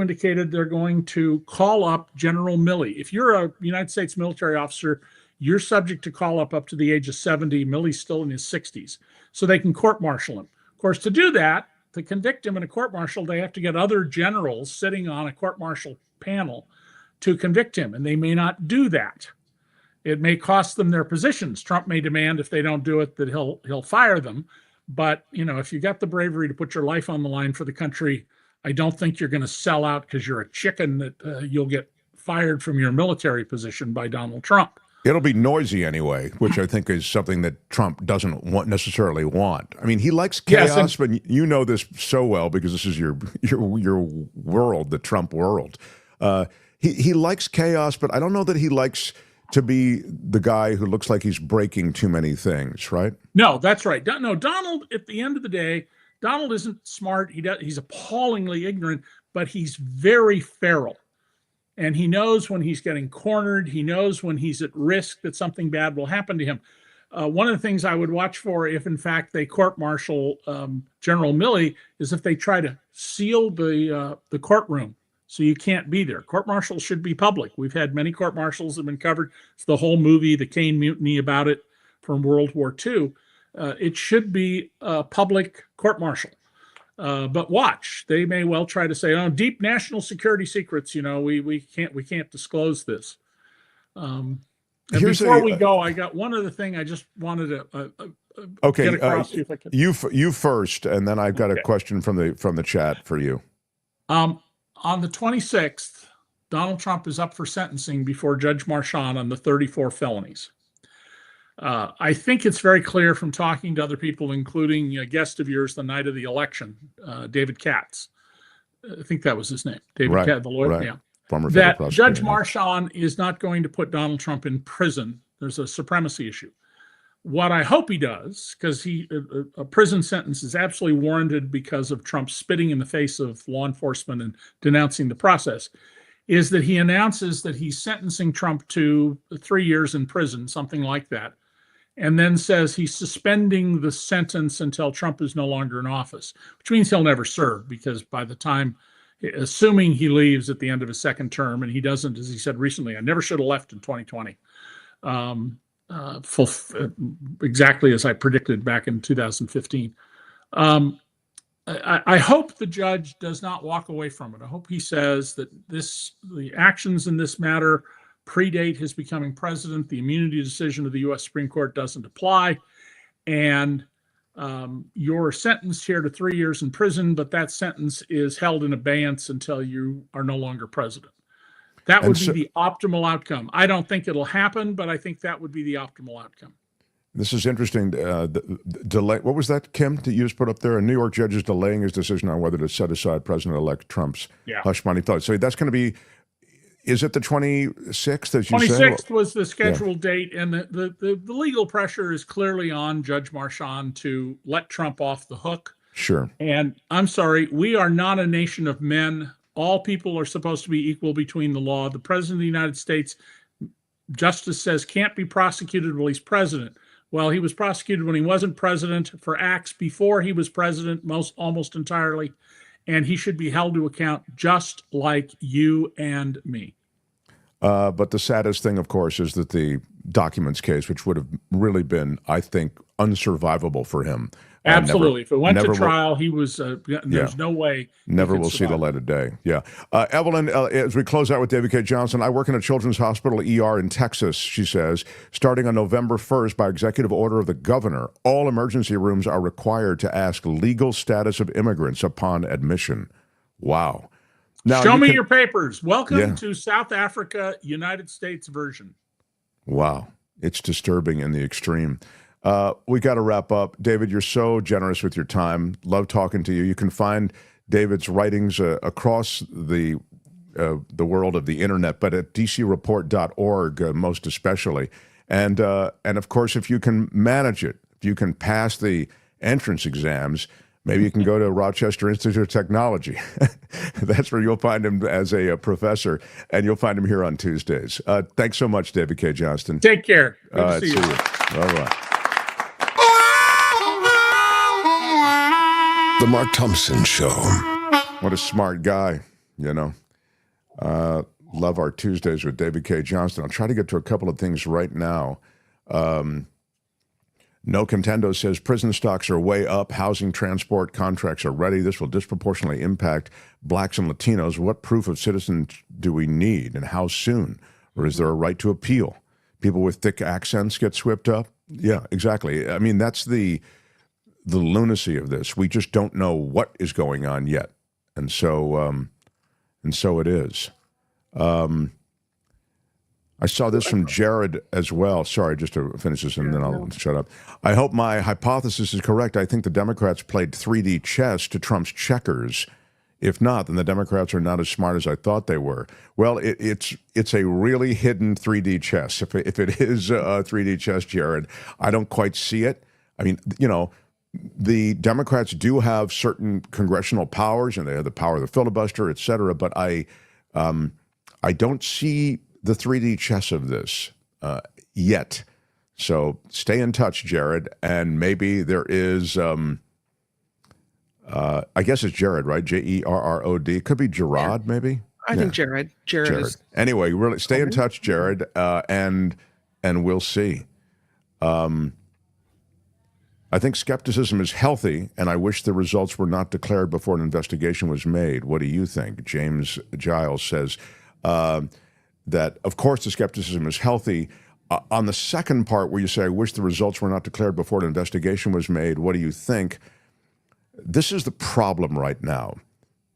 indicated they're going to call up General Milley. If you're a United States military officer, you're subject to call up to the age of 70. Milley's still in his 60s, so they can court-martial him. Of course, to do that, to convict him in a court-martial, they have to get other generals sitting on a court-martial panel to convict him, and they may not do that. It may cost them their positions. Trump may demand, if they don't do it, that he'll fire them. But, if you got the bravery to put your life on the line for the country, I don't think you're going to sell out because you're a chicken that you'll get fired from your military position by Donald Trump. It'll be noisy anyway, which I think is something that Trump doesn't necessarily want. I mean, he likes chaos, but you know this so well because this is your world, the Trump world. He likes chaos, but I don't know that he likes to be the guy who looks like he's breaking too many things, right? No, that's right. No, Donald, at the end of the day, Donald isn't smart. He's appallingly ignorant, but he's very feral. And he knows when he's getting cornered. He knows when he's at risk that something bad will happen to him. One of the things I would watch for, if in fact they court-martial General Milley, is if they try to seal the courtroom so you can't be there. Court-martials should be public. We've had many court-martials that have been covered. It's the whole movie, The Caine Mutiny, about it from World War II. It should be a public court-martial. But watch, they may well try to say, "Oh, deep national security secrets. We can't disclose this." And before we go, I got one other thing I just wanted to get across. If I can. You first, and then I've got a question from the chat for you. On the 26th, Donald Trump is up for sentencing before Judge Marchand on the 34 felonies. I think it's very clear from talking to other people, including a guest of yours the night of the election, David Katz. I think that was his name, David Katz, the lawyer. Right. Yeah. Former that federal Judge prosecutor. Marchand is not going to put Donald Trump in prison. There's a supremacy issue. What I hope he does, because a prison sentence is absolutely warranted because of Trump spitting in the face of law enforcement and denouncing the process, is that he announces that he's sentencing Trump to 3 years in prison, something like that, and then says he's suspending the sentence until Trump is no longer in office, which means he'll never serve, because by the time, assuming he leaves at the end of his second term, and he doesn't, as he said recently, I never should have left in 2020, exactly as I predicted back in 2015. I hope the judge does not walk away from it. I hope he says that the actions in this matter predate his becoming president. The immunity decision of the U.S. Supreme Court doesn't apply. And you're sentenced here to 3 years in prison, but that sentence is held in abeyance until you are no longer president. That would be the optimal outcome. I don't think it'll happen, but I think that would be the optimal outcome. This is interesting. The delay. What was that, Kim, that you just put up there? A New York judge is delaying his decision on whether to set aside President-elect Trump's hush money thoughts. So that's going to be. Is it the 26th? As you said? 26th was the scheduled date, and the legal pressure is clearly on Judge Marchand to let Trump off the hook. Sure. And I'm sorry, we are not a nation of men. All people are supposed to be equal between the law. The President of the United States, justice says, can't be prosecuted while he's president. Well, he was prosecuted when he wasn't president for acts before he was president, almost entirely, and he should be held to account just like you and me. But the saddest thing, of course, is that the documents case, which would have really been, I think, unsurvivable for him. Absolutely. If it went to trial, he was, there's no way. Never will see the light of day. Yeah. Evelyn, as we close out with David Cay Johnston, I work in a children's hospital ER in Texas, she says. Starting on November 1st, by executive order of the governor, all emergency rooms are required to ask legal status of immigrants upon admission. Wow. Now, Show me your papers. Welcome to South Africa, United States version. Wow. It's disturbing in the extreme. We got to wrap up. David, you're so generous with your time. Love talking to you. You can find David's writings across the world of the internet, but at dcreport.org most especially. And of course, if you can manage it, if you can pass the entrance exams, maybe you can go to Rochester Institute of Technology. That's where you'll find him as a professor, and you'll find him here on Tuesdays. Thanks so much, David Cay Johnston. Take care. Good to see you. All right. The Mark Thompson Show. What a smart guy, you know. Love our Tuesdays with David Cay Johnston. I'll try to get to a couple of things right now. No Contendo says prison stocks are way up. Housing, transport, contracts are ready. This will disproportionately impact blacks and Latinos. What proof of citizenship do we need, and how soon? Or is there a right to appeal? People with thick accents get swept up? Yeah, exactly. I mean, that's the lunacy of this. We just don't know what is going on yet. And so it is. I saw this from Jared as well. Sorry, just to finish this and then I'll shut up. I hope my hypothesis is correct. I think the Democrats played 3D chess to Trump's checkers. If not, then the Democrats are not as smart as I thought they were. Well, it's a really hidden 3D chess. If it is a 3D chess, Jared, I don't quite see it. I mean, you know, the Democrats do have certain congressional powers, and they have the power of the filibuster, et cetera, but I don't see the 3D chess of this yet. So stay in touch, Jared, and maybe there is, I guess it's Jared, right? Jerrod. Could be Gerard, maybe? I think Jared. Jared is... Anyway, really stay in touch, Jared, and we'll see. I think skepticism is healthy, and I wish the results were not declared before an investigation was made. What do you think? James Giles says that, of course, the skepticism is healthy. On the second part where you say, I wish the results were not declared before an investigation was made, what do you think? This is the problem right now.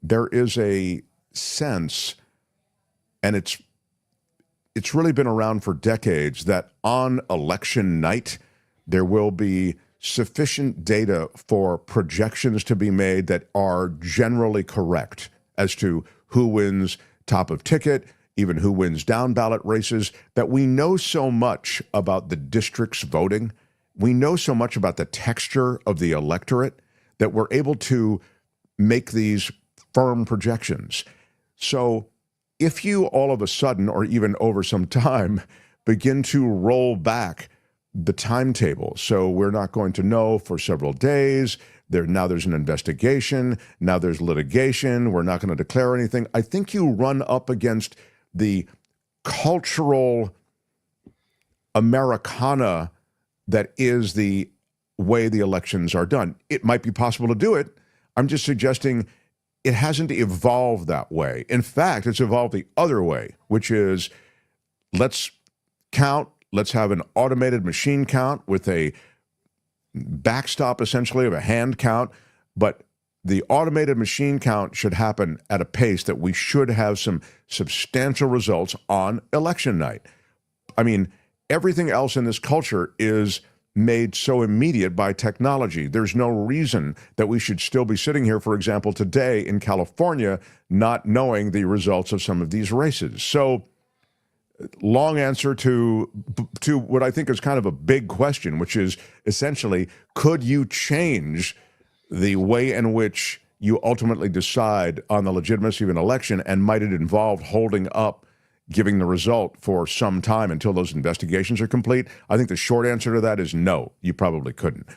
There is a sense, and it's really been around for decades, that on election night, there will be sufficient data for projections to be made that are generally correct as to who wins top of ticket, even who wins down ballot races, that we know so much about the districts voting, we know so much about the texture of the electorate, that we're able to make these firm projections. So if you all of a sudden, or even over some time, begin to roll back the timetable, so we're not going to know for several days, now there's an investigation, now there's litigation, we're not going to declare anything, I think you run up against the cultural Americana that is the way the elections are done. It might be possible to do it. I'm just suggesting it hasn't evolved that way. In fact, it's evolved the other way, which is let's count, let's have an automated machine count with a backstop essentially of a hand count, but the automated machine count should happen at a pace that we should have some substantial results on election night. I mean, everything else in this culture is made so immediate by technology. There's no reason that we should still be sitting here, for example, today in California, not knowing the results of some of these races. So, long answer to what I think is kind of a big question, which is essentially, could you change the way in which you ultimately decide on the legitimacy of an election, and might it involve holding up giving the result for some time until those investigations are complete? I think the short answer to that is no, you probably couldn't.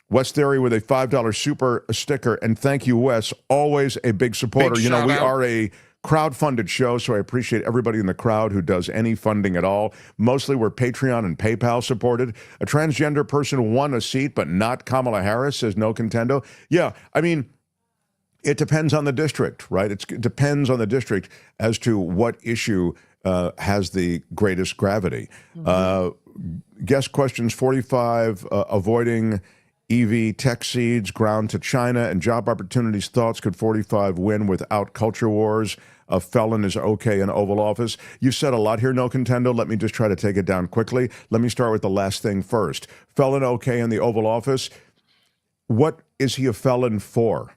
Wes Theory with a $5 super sticker, and thank you, Wes, always a big supporter. Big we shout out. are a crowd-funded show, so I appreciate everybody in the crowd who does any funding at all. Mostly we're Patreon and PayPal supported. A transgender person won a seat, but not Kamala Harris, says No Contendo. Yeah, I mean, it depends on the district, right? It depends on the district as to what issue has the greatest gravity. Guest questions 45, avoiding EV tech seeds, ground to China, and job opportunities thoughts. Could 45 win without culture wars? A felon is okay in Oval Office. You've said a lot here, No Contendo. Let me just try to take it down quickly. Let me start with the last thing first. Felon okay in the Oval Office. What is he a felon for?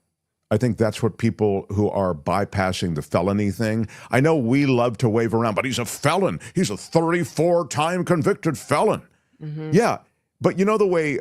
I think that's what people who are bypassing the felony thing. I know we love to wave around, but he's a felon. He's a 34-time convicted felon. Yeah, but you know the way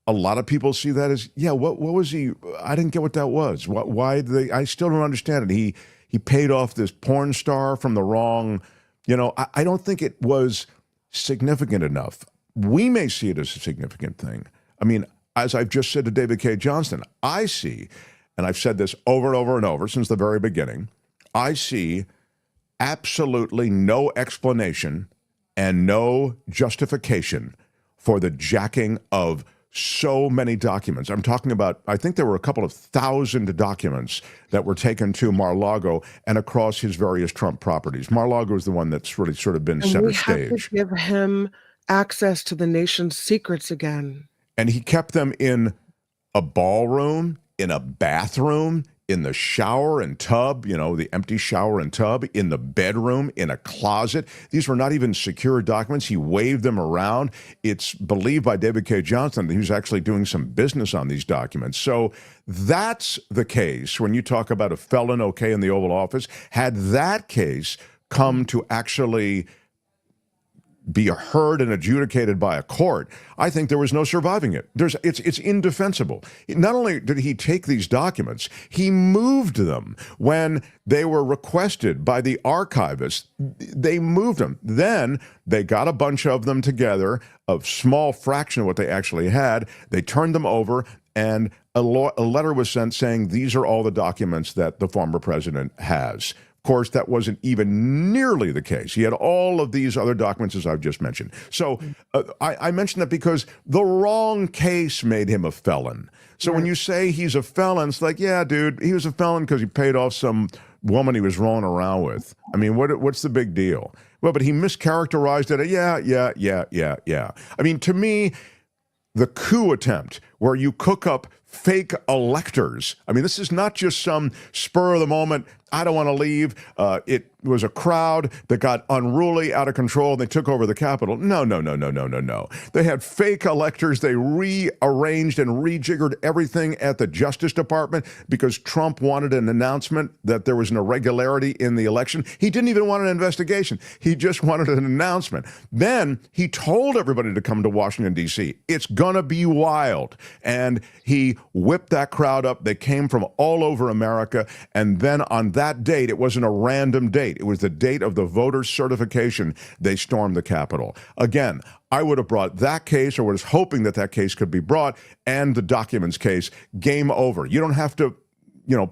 a lot of people see that is, yeah, what was he? I didn't get what that was. Why did they? I still don't understand it. He paid off this porn star from the wrong, I don't think it was significant enough. We may see it as a significant thing. I mean, as I've just said to David Cay Johnston, I see, and I've said this over and over and over since the very beginning, I see absolutely no explanation and no justification for the jacking of so many documents. I'm talking about, I think there were a couple of thousand documents that were taken to Mar-a-Lago and across his various Trump properties. Mar-a-Lago is the one that's really sort of been center stage. We have to give him access to the nation's secrets again. And he kept them in a ballroom, in a bathroom, in the shower and tub, the empty shower and tub, in the bedroom, in a closet. These were not even secure documents. He waved them around. It's believed by David Cay Johnston that he was actually doing some business on these documents. So that's the case when you talk about a felon okay in the Oval Office. Had that case come to actually be heard and adjudicated by a court, I think there was no surviving it. It's indefensible. Not only did he take these documents, he moved them when they were requested by the archivist. They moved them. Then they got a bunch of them together, a small fraction of what they actually had. They turned them over, and a letter was sent saying these are all the documents that the former president has. Of course, that wasn't even nearly the case. He had all of these other documents, as I've just mentioned. So I mentioned that because the wrong case made him a felon. So when you say he's a felon, it's like, yeah, dude, he was a felon because he paid off some woman he was rolling around with. I mean, what's the big deal? Well, but he mischaracterized it. Yeah. I mean, to me, the coup attempt where you cook up fake electors. I mean, this is not just some spur of the moment, I don't want to leave. It was a crowd that got unruly, out of control, and they took over the Capitol. No. They had fake electors. They rearranged and rejiggered everything at the Justice Department because Trump wanted an announcement that there was an irregularity in the election. He didn't even want an investigation. He just wanted an announcement. Then he told everybody to come to Washington, D.C. It's going to be wild. And he whipped that crowd up. They came from all over America. And then on that date, it wasn't a random date. It was the date of the voter certification. They stormed the Capitol. Again, I would have brought that case, or was hoping that that case could be brought, and the documents case. Game over. You don't have to,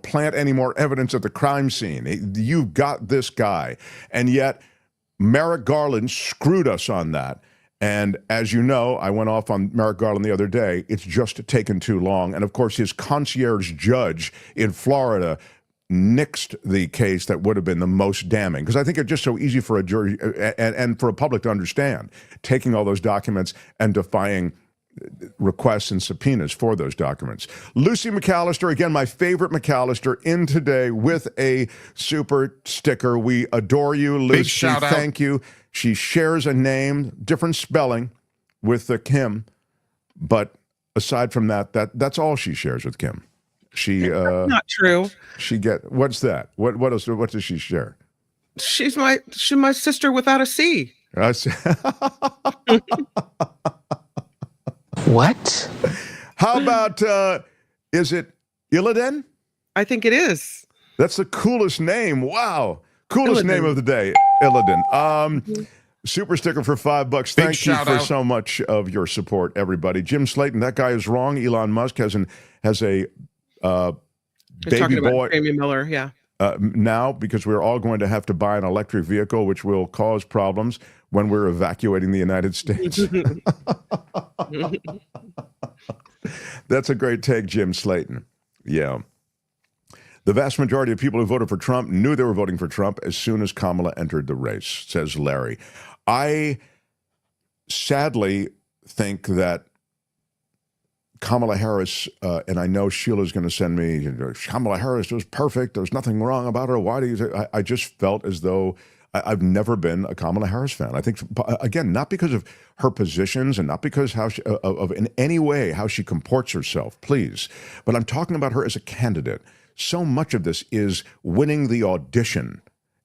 plant any more evidence at the crime scene. You've got this guy. And yet, Merrick Garland screwed us on that. And as you know, I went off on Merrick Garland the other day. It's just taken too long. And of course, his concierge judge in Florida nixed the case that would have been the most damning. Because I think it's just so easy for a jury and for a public to understand, taking all those documents and defying requests and subpoenas for those documents. Lucy McAllister, again, my favorite McAllister, in today with a super sticker. We adore you, Lucy. Big shout out. Thank you. She shares a name, different spelling, with Kim, but aside from that's all she shares with Kim. She not true. What's that? What else? What does she share? She's my sister without a C. What? How about is it Illidan? I think it is. That's the coolest name. Wow. Coolest Illidan. name of the day, Illidan. Super sticker for $5. Thank you for so much of your support, everybody. Jim Slayton, that guy is wrong. Elon Musk has a You're baby talking about boy Jamie Miller, yeah. now, because we're all going to have to buy an electric vehicle, which will cause problems when we're evacuating the United States. That's a great take, Jim Slayton. Yeah. The vast majority of people who voted for Trump knew they were voting for Trump as soon as Kamala entered the race, says Larry. I sadly think that Kamala Harris, and I know Sheila's going to send me, Kamala Harris was perfect. There's nothing wrong about her. Why do you say? I just felt as though I've never been a Kamala Harris fan. I think, again, not because of her positions and not because of in any way how she comports herself, please, but I'm talking about her as a candidate. So much of this is winning the audition,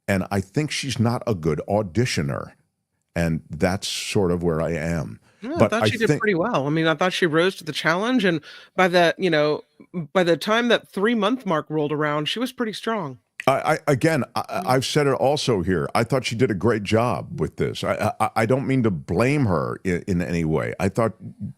and I think she's not a good auditioner, and that's sort of where I am. Yeah, but I thought she did pretty well. I mean, I thought she rose to the challenge, and by the time that 3-month mark rolled around, she was pretty strong. I've said it also here. I thought she did a great job with this. I don't mean to blame her in any way. I thought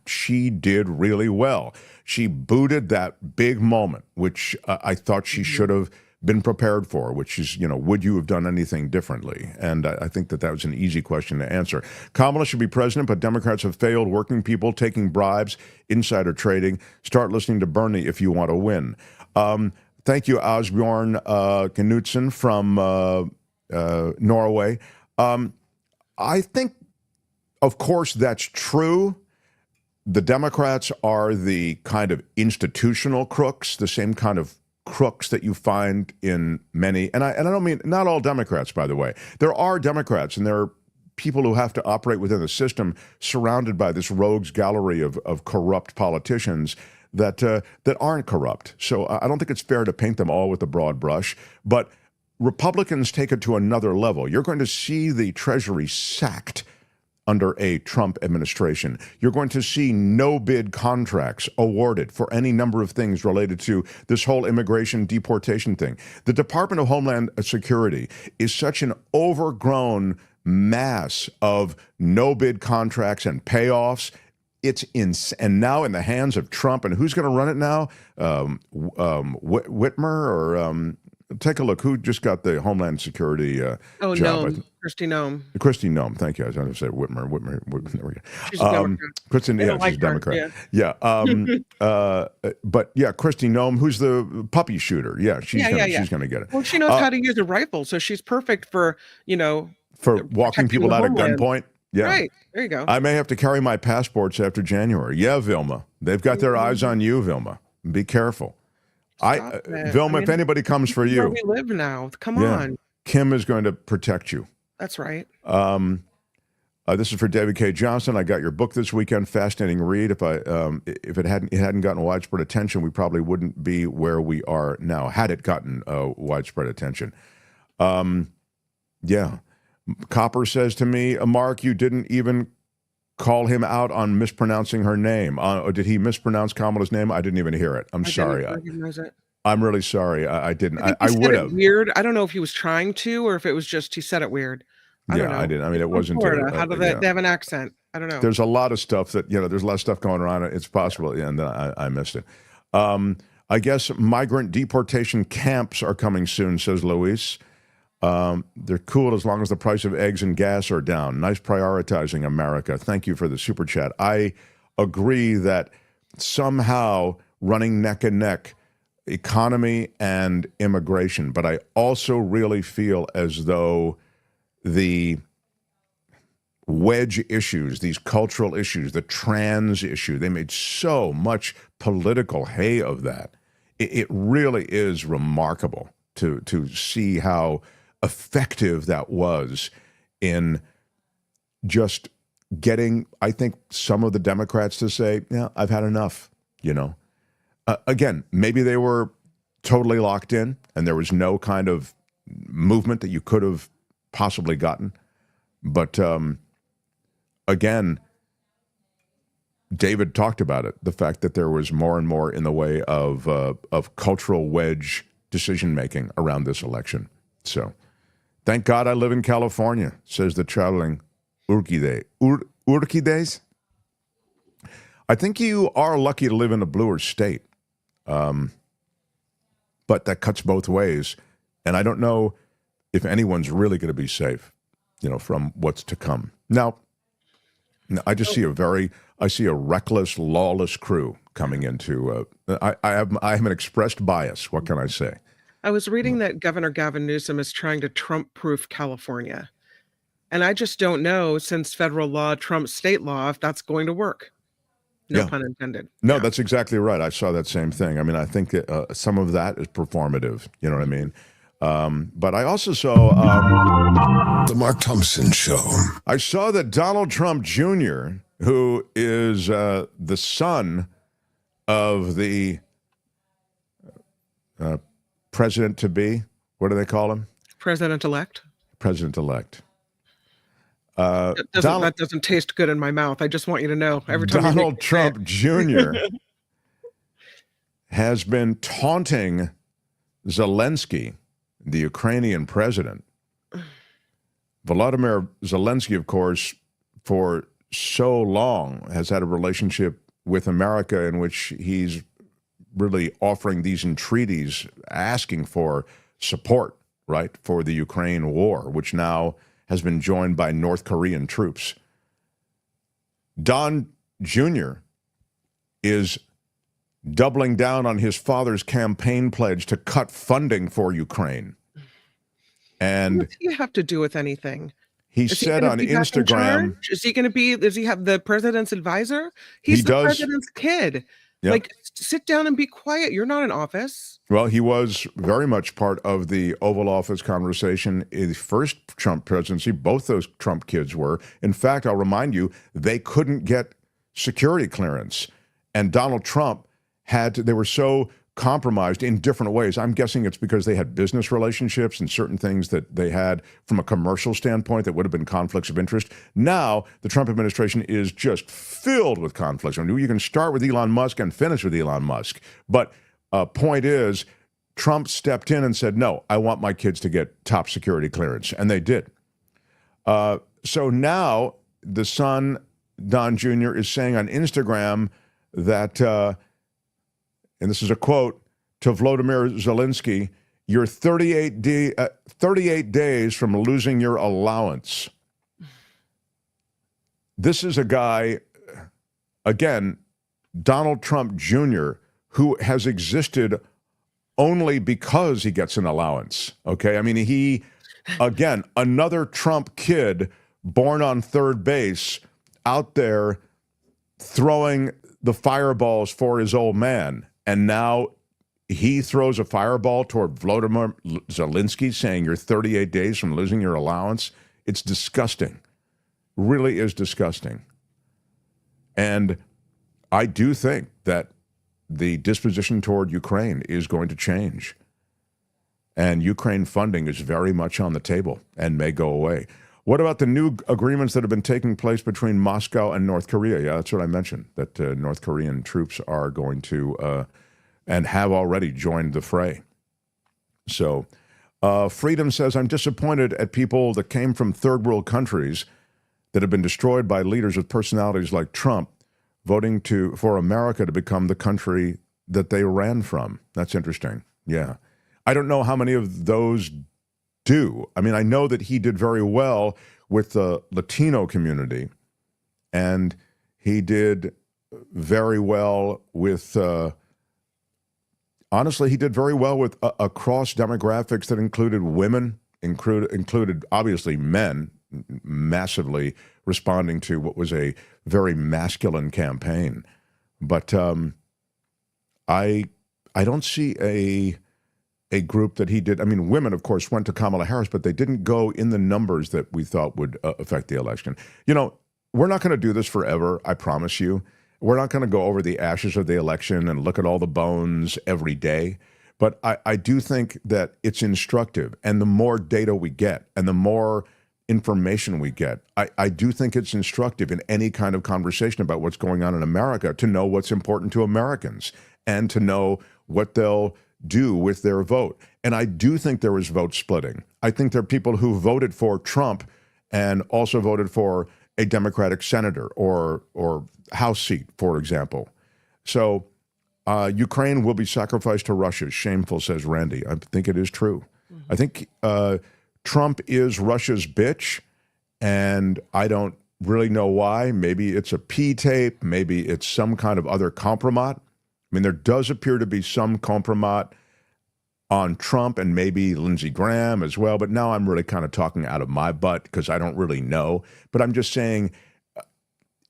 she did really well. She booted that big moment, which I thought she should have been prepared for, which is, would you have done anything differently? And I think that was an easy question to answer. Kamala should be president, but Democrats have failed working people, taking bribes, insider trading. Start listening to Bernie if you want to win. Thank you, Asbjorn Knutsen from Norway. I think, of course, that's true. The Democrats are the kind of institutional crooks, the same kind of crooks that you find in many, and I don't mean not all Democrats, by the way. There are Democrats, and there are people who have to operate within the system surrounded by this rogues gallery of corrupt politicians that aren't corrupt. So I don't think it's fair to paint them all with a broad brush, but Republicans take it to another level. You're going to see the Treasury sacked under a Trump administration. You're going to see no-bid contracts awarded for any number of things related to this whole immigration deportation thing. The Department of Homeland Security is such an overgrown mass of no-bid contracts and payoffs. It's and now in the hands of Trump, and who's going to run it now? Whitmer or take a look. Who just got the Homeland Security job? Noem. Kristi Noem. Kristi Noem. Thank you. I was going to say Whitmer. There we go. She's a Democrat. Kristi, she's a Democrat. Yeah. But yeah, Kristi Noem, who's the puppy shooter. Yeah, she's going to get it. Well, she knows how to use a rifle, so she's perfect for for walking people out at gunpoint. Yeah. Right. There you go. I may have to carry my passports after January. Yeah, Vilma. They've got their eyes on you, Vilma. Be careful. Vilma, if anybody comes for you. Where we live now. Come on. Kim is going to protect you. That's right. This is for David Cay Johnston. I got your book this weekend. Fascinating read. If it hadn't gotten widespread attention, we probably wouldn't be where we are now. Had it gotten widespread attention. Yeah. Copper says to me, Mark, you didn't even call him out on mispronouncing her name. Did he mispronounce Kamala's name? I didn't even hear it. I'm sorry. I didn't recognize it. I'm really sorry. I didn't. I would have. Weird. I don't know if he was trying to or if it was just he said it weird. I don't know. I didn't. I mean, it wasn't. Florida. How do they have an accent? I don't know. There's a lot of stuff that, there's a lot of stuff going around. It's possible. And then I missed it. I guess migrant deportation camps are coming soon, says Luis. They're cool as long as the price of eggs and gas are down. Nice prioritizing, America. Thank you for the super chat. I agree that somehow running neck and neck, economy and immigration, but I also really feel as though the wedge issues, these cultural issues, the trans issue, they made so much political hay of that. It really is remarkable to see how effective that was in just getting, I think, some of the Democrats to say, yeah, I've had enough, you know. Again, maybe they were totally locked in and there was no kind of movement that you could have possibly gotten. But again, David talked about it, the fact that there was more and more in the way of cultural wedge decision-making around this election. So thank God I live in California, says the traveling Urquides. I think you are lucky to live in a bluer state. But that cuts both ways. And I don't know if anyone's really going to be safe, you know, from what's to come. Now, I just see a reckless, lawless crew coming into, I have an expressed bias. What can I say? I was reading that Governor Gavin Newsom is trying to Trump-proof California. And I just don't know, since federal law trumps state law, if that's going to work. No pun intended. No, that's exactly right. I saw that same thing. I mean, I think some of that is performative. You know what I mean? But I also saw... The Mark Thompson Show. I saw that Donald Trump Jr., who is the son of the president-to-be, what do they call him? President-elect. President-elect. That doesn't taste good in my mouth. I just want you to know. Every time Donald Trump Jr. has been taunting Zelensky, the Ukrainian president. Volodymyr Zelensky, of course, for so long has had a relationship with America in which he's really offering these entreaties, asking for support, right, for the Ukraine war, which now has been joined by North Korean troops. Don Jr. is doubling down on his father's campaign pledge to cut funding for Ukraine. And what do you have to do with anything? He said on Instagram, is he going to be, does he have the president's advisor? He's the president's kid. Yep. Like, sit down and be quiet. You're not in office. Well, he was very much part of the Oval Office conversation in the first Trump presidency. Both those Trump kids were. In fact, I'll remind you, they couldn't get security clearance. And Donald Trump they were so compromised in different ways. I'm guessing it's because they had business relationships and certain things that they had from a commercial standpoint that would have been conflicts of interest. Now, the Trump administration is just filled with conflicts. I mean, you can start with Elon Musk and finish with Elon Musk. But point is, Trump stepped in and said, no, I want my kids to get top security clearance. And they did. So now the son, Don Jr., is saying on Instagram that, and this is a quote, to Volodymyr Zelensky, you're 38 days from losing your allowance. This is a guy, again, Donald Trump Jr., who has existed only because he gets an allowance, okay? I mean, he, again, another Trump kid born on third base out there throwing the fireballs for his old man. And now he throws a fireball toward Volodymyr Zelensky saying you're 38 days from losing your allowance. It's disgusting. Really is disgusting. And I do think that the disposition toward Ukraine is going to change. And Ukraine funding is very much on the table and may go away. What about the new agreements that have been taking place between Moscow and North Korea? Yeah, that's what I mentioned, that North Korean troops are going to and have already joined the fray. So Freedom says, I'm disappointed at people that came from third world countries that have been destroyed by leaders with personalities like Trump voting for America to become the country that they ran from. That's interesting. Yeah. I don't know how many of those do. I mean, I know that he did very well with the Latino community, and he did very well with, honestly, he did very well with across demographics that included women, included obviously men, massively responding to what was a very masculine campaign. But I don't see a group that he did. I mean, women, of course, went to Kamala Harris, but they didn't go in the numbers that we thought would affect the election. You know, we're not going to do this forever, I promise you. We're not going to go over the ashes of the election and look at all the bones every day. But I do think that it's instructive. And the more data we get and the more information we get, I do think it's instructive in any kind of conversation about what's going on in America to know what's important to Americans and to know what they'll do with their vote. And I do think there is vote splitting. I think there are people who voted for Trump and also voted for a Democratic senator or House seat, for example. So Ukraine will be sacrificed to Russia. Shameful, says Randy. I think it is true. Mm-hmm. I think Trump is Russia's bitch, and I don't really know why. Maybe it's a P tape. Maybe it's some kind of other compromise. I mean, there does appear to be some compromise on Trump and maybe Lindsey Graham as well. But now I'm really kind of talking out of my butt because I don't really know. But I'm just saying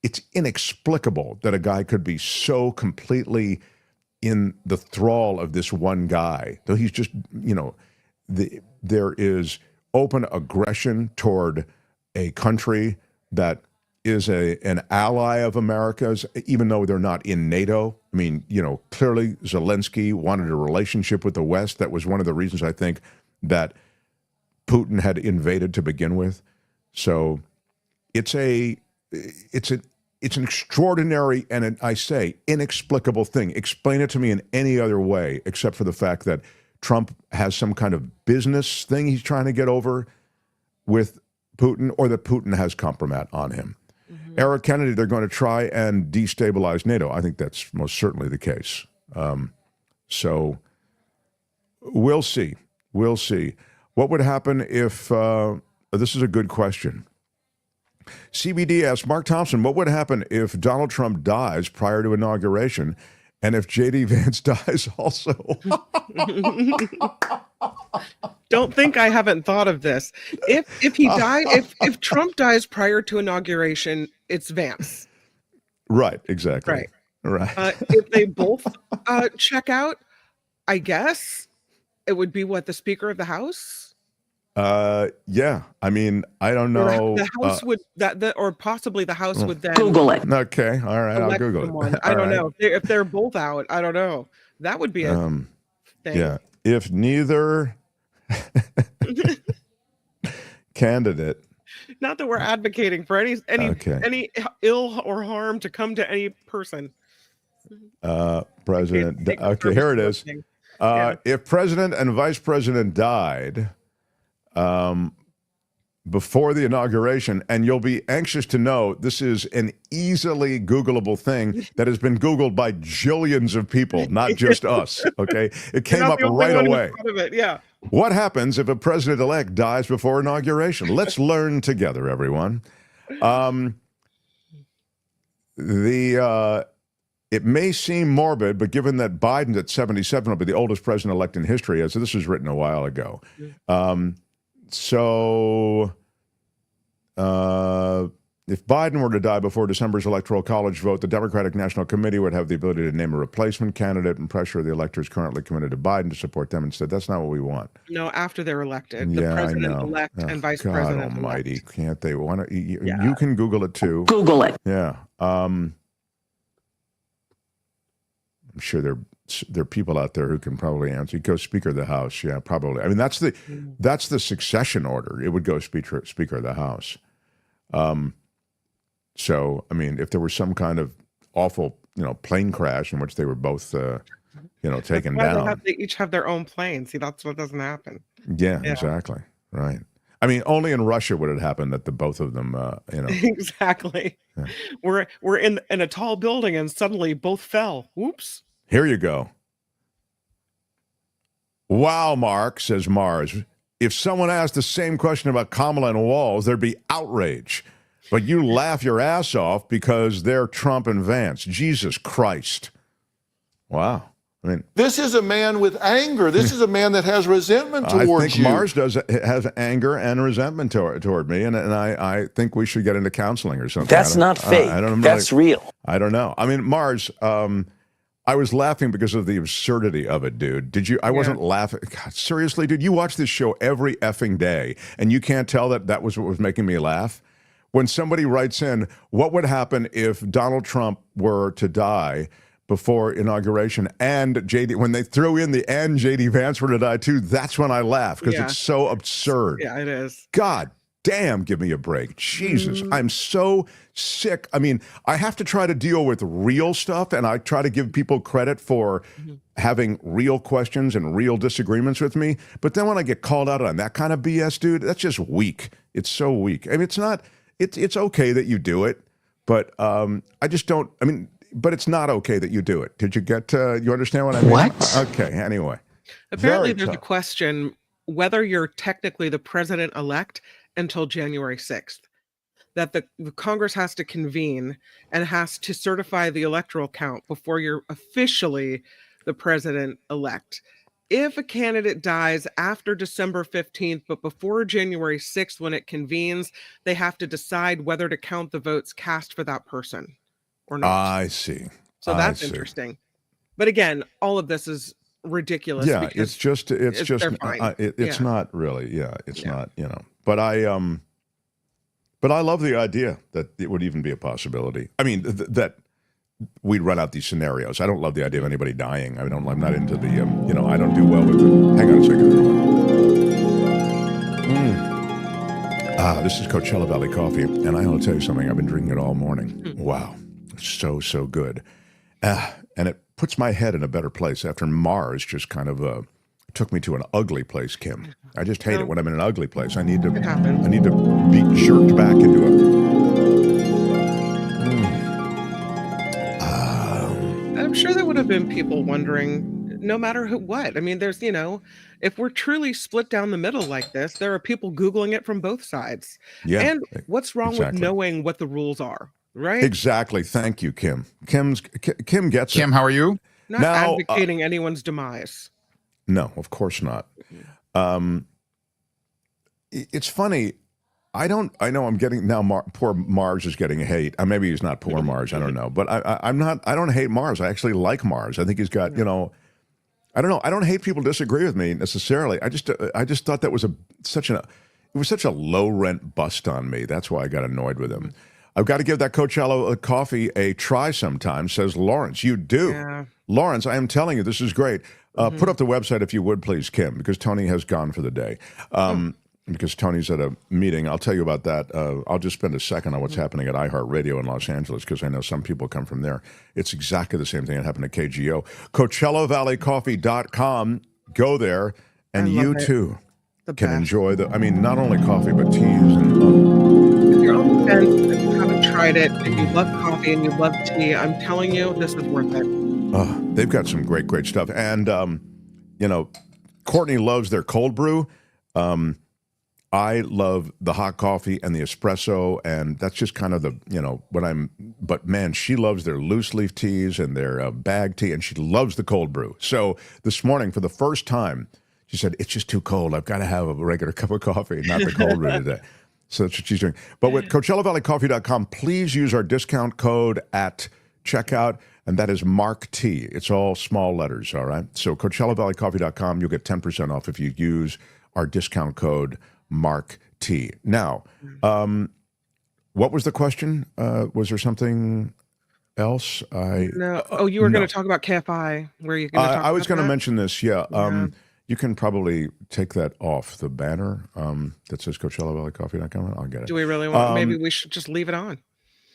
it's inexplicable that a guy could be so completely in the thrall of this one guy. Though he's just, you know, there is open aggression toward a country that is an ally of America's, even though they're not in NATO. I mean, you know, clearly Zelensky wanted a relationship with the West. That was one of the reasons I think that Putin had invaded to begin with. So it's an extraordinary and I say inexplicable thing. Explain it to me in any other way except for the fact that Trump has some kind of business thing he's trying to get over with Putin, or that Putin has compromise on him. Mm-hmm. Eric Kennedy, they're going to try and destabilize NATO. I think that's most certainly the case. So we'll see. We'll see. What would happen if, this is a good question. CBD asks, Mark Thompson, what would happen if Donald Trump dies prior to inauguration and if J.D. Vance dies also? Don't think I haven't thought of this. If he if Trump dies prior to inauguration, it's Vance. Right, exactly. Right. If they both check out, I guess it would be the Speaker of the House? Yeah. I mean, I don't know. The House would or possibly the House would then Google it. Okay. All right. I'll Google it. I don't know if they're both out. I don't know. That would be a thing. Yeah. If neither candidate. Not that we're advocating for any ill or harm to come to any person. President. Okay. Here it is. If President and Vice President died before the inauguration, and you'll be anxious to know this is an easily Googleable thing that has been Googled by jillions of people, not just us, okay? It came up right away. Yeah. What happens if a president-elect dies before inauguration? Let's learn together, everyone. It may seem morbid, but given that Biden at 77 will be the oldest president-elect in history, so this was written a while ago. So if Biden were to die before December's Electoral College vote, the Democratic National Committee would have the ability to name a replacement candidate and pressure the electors currently committed to Biden to support them instead. That's not what we want. No, after they're elected, the president-elect and vice president. God almighty, can't they? You can Google it too. Google it. Yeah. I'm sure there are people out there who can probably answer. He'd go Speaker of the House. Yeah, probably. I mean, that's the succession order. It would go Speaker of the House. So, I mean, if there was some kind of awful, plane crash in which they were both, taken down. They each have their own plane. See, that's what doesn't happen. Yeah, exactly. Right. I mean, only in Russia would it happen that the both of them, Exactly. Yeah. We're in a tall building and suddenly both fell. Whoops. Here you go. Wow, Mark, says Mars. if someone asked the same question about Kamala and Walz, there'd be outrage. But you laugh your ass off because they're Trump and Vance. Jesus Christ. Wow. I mean, this is a man with anger. This is a man that has resentment towards you. I think Mars has anger and resentment toward me, and I think we should get into counseling or something. That's not fake. That's real. I don't know. I mean, Mars, I was laughing because of the absurdity of it, dude. Did you? I wasn't laughing. God, seriously, dude, you watch this show every effing day, and you can't tell that was what was making me laugh? When somebody writes in, what would happen if Donald Trump were to die before inauguration, and JD, when they threw in the end, JD Vance were to die too, that's when I laugh, because it's so absurd. Yeah, it is. God damn, give me a break. Jesus, I'm so sick. I mean, I have to try to deal with real stuff, and I try to give people credit for having real questions and real disagreements with me, but then when I get called out on that kind of BS, dude, that's just weak. It's so weak. I mean, it's okay that you do it, but I just don't, I mean, but it's not okay that you do it. Did you get, you understand what I mean? What? Okay, anyway. Apparently there's a question whether you're technically the president-elect until January 6th. That the Congress has to convene and has to certify the electoral count before you're officially the president-elect. If a candidate dies after December 15th, but before January 6th when it convenes, they have to decide whether to count the votes cast for that person. Or not. I see. So that's interesting. But again, all of this is ridiculous. Yeah, it's not really. Yeah, it's not. You know, but I love the idea that it would even be a possibility. I mean, that we'd run out these scenarios. I don't love the idea of anybody dying. I'm not into the. You know, I don't do well with it. Hang on a second. This is Coachella Valley Coffee, and I want to tell you something. I've been drinking it all morning. Wow. So good. And it puts my head in a better place after Mars just kind of took me to an ugly place, Kim. I just hate it when I'm in an ugly place. I need to be jerked back into it. I'm sure there would have been people wondering, no matter what. I mean, there's, if we're truly split down the middle like this, there are people Googling it from both sides. Yeah, and what's wrong with knowing what the rules are? Right. Exactly. Thank you, Kim. Kim gets it. Kim, how are you? Not advocating anyone's demise. No, of course not. It's funny. I know I'm getting now. Poor Mars is getting hate. Maybe he's not poor Mars. I don't know. But I'm not. I don't hate Mars. I actually like Mars. I think he's got. I don't know. I don't hate people disagree with me necessarily. I just thought that was such a low rent bust on me. That's why I got annoyed with him. I've got to give that Coachella coffee a try sometime, says Lawrence. You do. Yeah. Lawrence, I am telling you, this is great. Put up the website if you would, please, Kim, because Tony has gone for the day. Because Tony's at a meeting. I'll tell you about that. I'll just spend a second on what's happening at iHeartRadio in Los Angeles, because I know some people come from there. It's exactly the same thing that happened at KGO. CoachellaValleyCoffee.com. Go there, and you, too, can enjoy not only coffee, but teas. If you're on the fence and you haven't tried it, and you love coffee and you love tea, I'm telling you, this is worth it. They've got some great stuff. And, Courtney loves their cold brew. I love the hot coffee and the espresso, and that's just kind of but man, she loves their loose leaf teas and their bag tea, and she loves the cold brew. So this morning, for the first time, she said, it's just too cold. I've got to have a regular cup of coffee, not the cold brew today. So that's what she's doing. But with CoachellaValleyCoffee.com, please use our discount code at checkout, and that is Mark T. It's all small letters, all right? So CoachellaValleyCoffee.com, you'll get 10% off if you use our discount code Mark T. Now, what was the question? Was there something else? No. Oh, you were going to talk about KFI. Were you going to talk I was going to mention this, yeah. You can probably take that off the banner that says CoachellaValleyCoffee.com. I'll get it. Do we really want? Maybe we should just leave it on.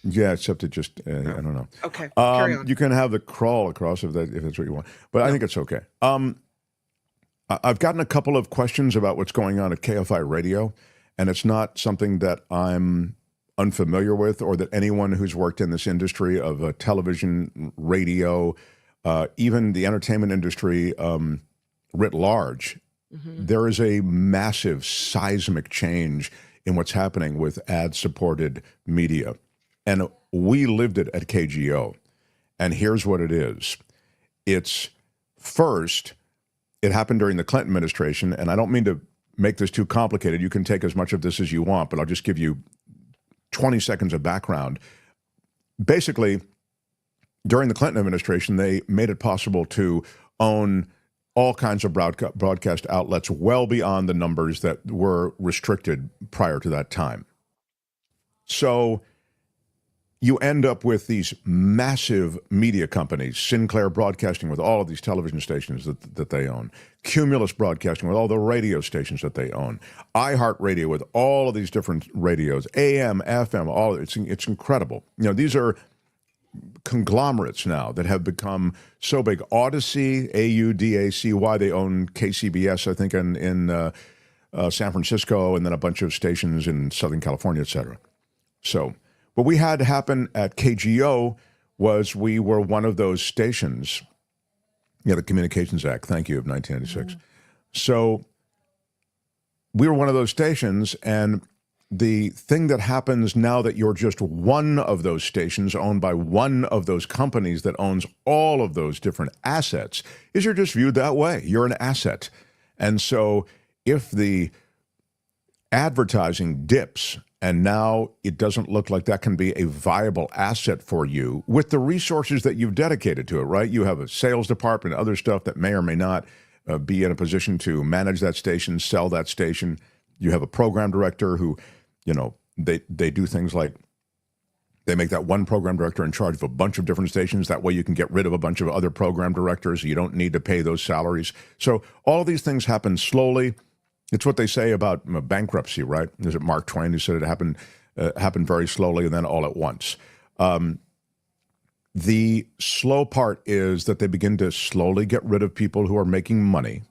Yeah, except it just I don't know. Okay, carry on. You can have the crawl across if that's what you want, but I think it's okay. I've gotten a couple of questions about what's going on at KFI Radio, and it's not something that I'm unfamiliar with, or that anyone who's worked in this industry of television, radio, even the entertainment industry writ large There is a massive seismic change in what's happening with ad-supported media. And we lived it at KGO. And here's what it is. It's first, it happened during the Clinton administration, and I don't mean to make this too complicated. You can take as much of this as you want, but I'll just give you 20 seconds of background. Basically, during the Clinton administration, they made it possible to own all kinds of broadcast outlets well beyond the numbers that were restricted prior to that time. So you end up with these massive media companies, Sinclair Broadcasting with all of these television stations that they own, Cumulus Broadcasting with all the radio stations that they own, iHeartRadio with all of these different radios, AM, FM, all it's incredible. You know, these are conglomerates now that have become so big. Odyssey, AUDACY, they own KCBS, I think, in San Francisco, and then a bunch of stations in Southern California, et cetera. So what we had happen at KGO was we were one of those stations, the Communications Act, thank you, of 1996. So we were one of those stations, and the thing that happens now that you're just one of those stations owned by one of those companies that owns all of those different assets is you're just viewed that way. You're an asset. And so if the advertising dips and now it doesn't look like that can be a viable asset for you with the resources that you've dedicated to it, right? You have a sales department, other stuff that may or may not be in a position to manage that station, sell that station. You have a program director who, they do things like they make that one program director in charge of a bunch of different stations. That way you can get rid of a bunch of other program directors. You don't need to pay those salaries. So all of these things happen slowly. It's what they say about bankruptcy, right? Is it Mark Twain who said it happened very slowly and then all at once? The slow part is that they begin to slowly get rid of people who are making money.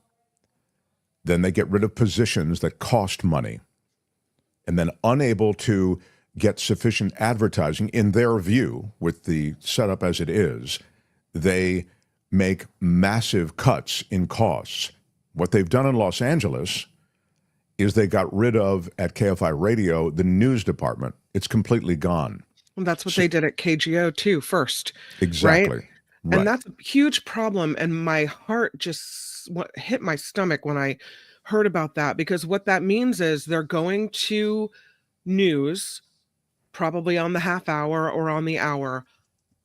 Then they get rid of positions that cost money. And then unable to get sufficient advertising, in their view, with the setup as it is, they make massive cuts in costs. What they've done in Los Angeles is they got rid of, at KFI Radio, the news department. It's completely gone. And that's what they did at KGO too, first. Exactly. Right? And that's a huge problem. And my heart just hit my stomach when I heard about that, because what that means is they're going to news, probably on the half hour or on the hour,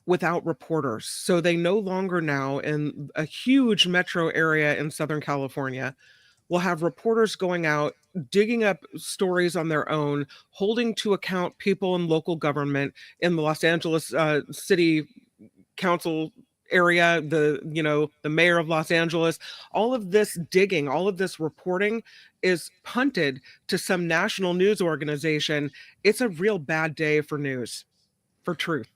without reporters. So they no longer now, in a huge metro area in Southern California, will have reporters going out, digging up stories on their own, holding to account people in local government, in the Los Angeles City Council area, the mayor of Los Angeles. All of this digging, all of this reporting is punted to some national news organization. It's a real bad day for news, for truth.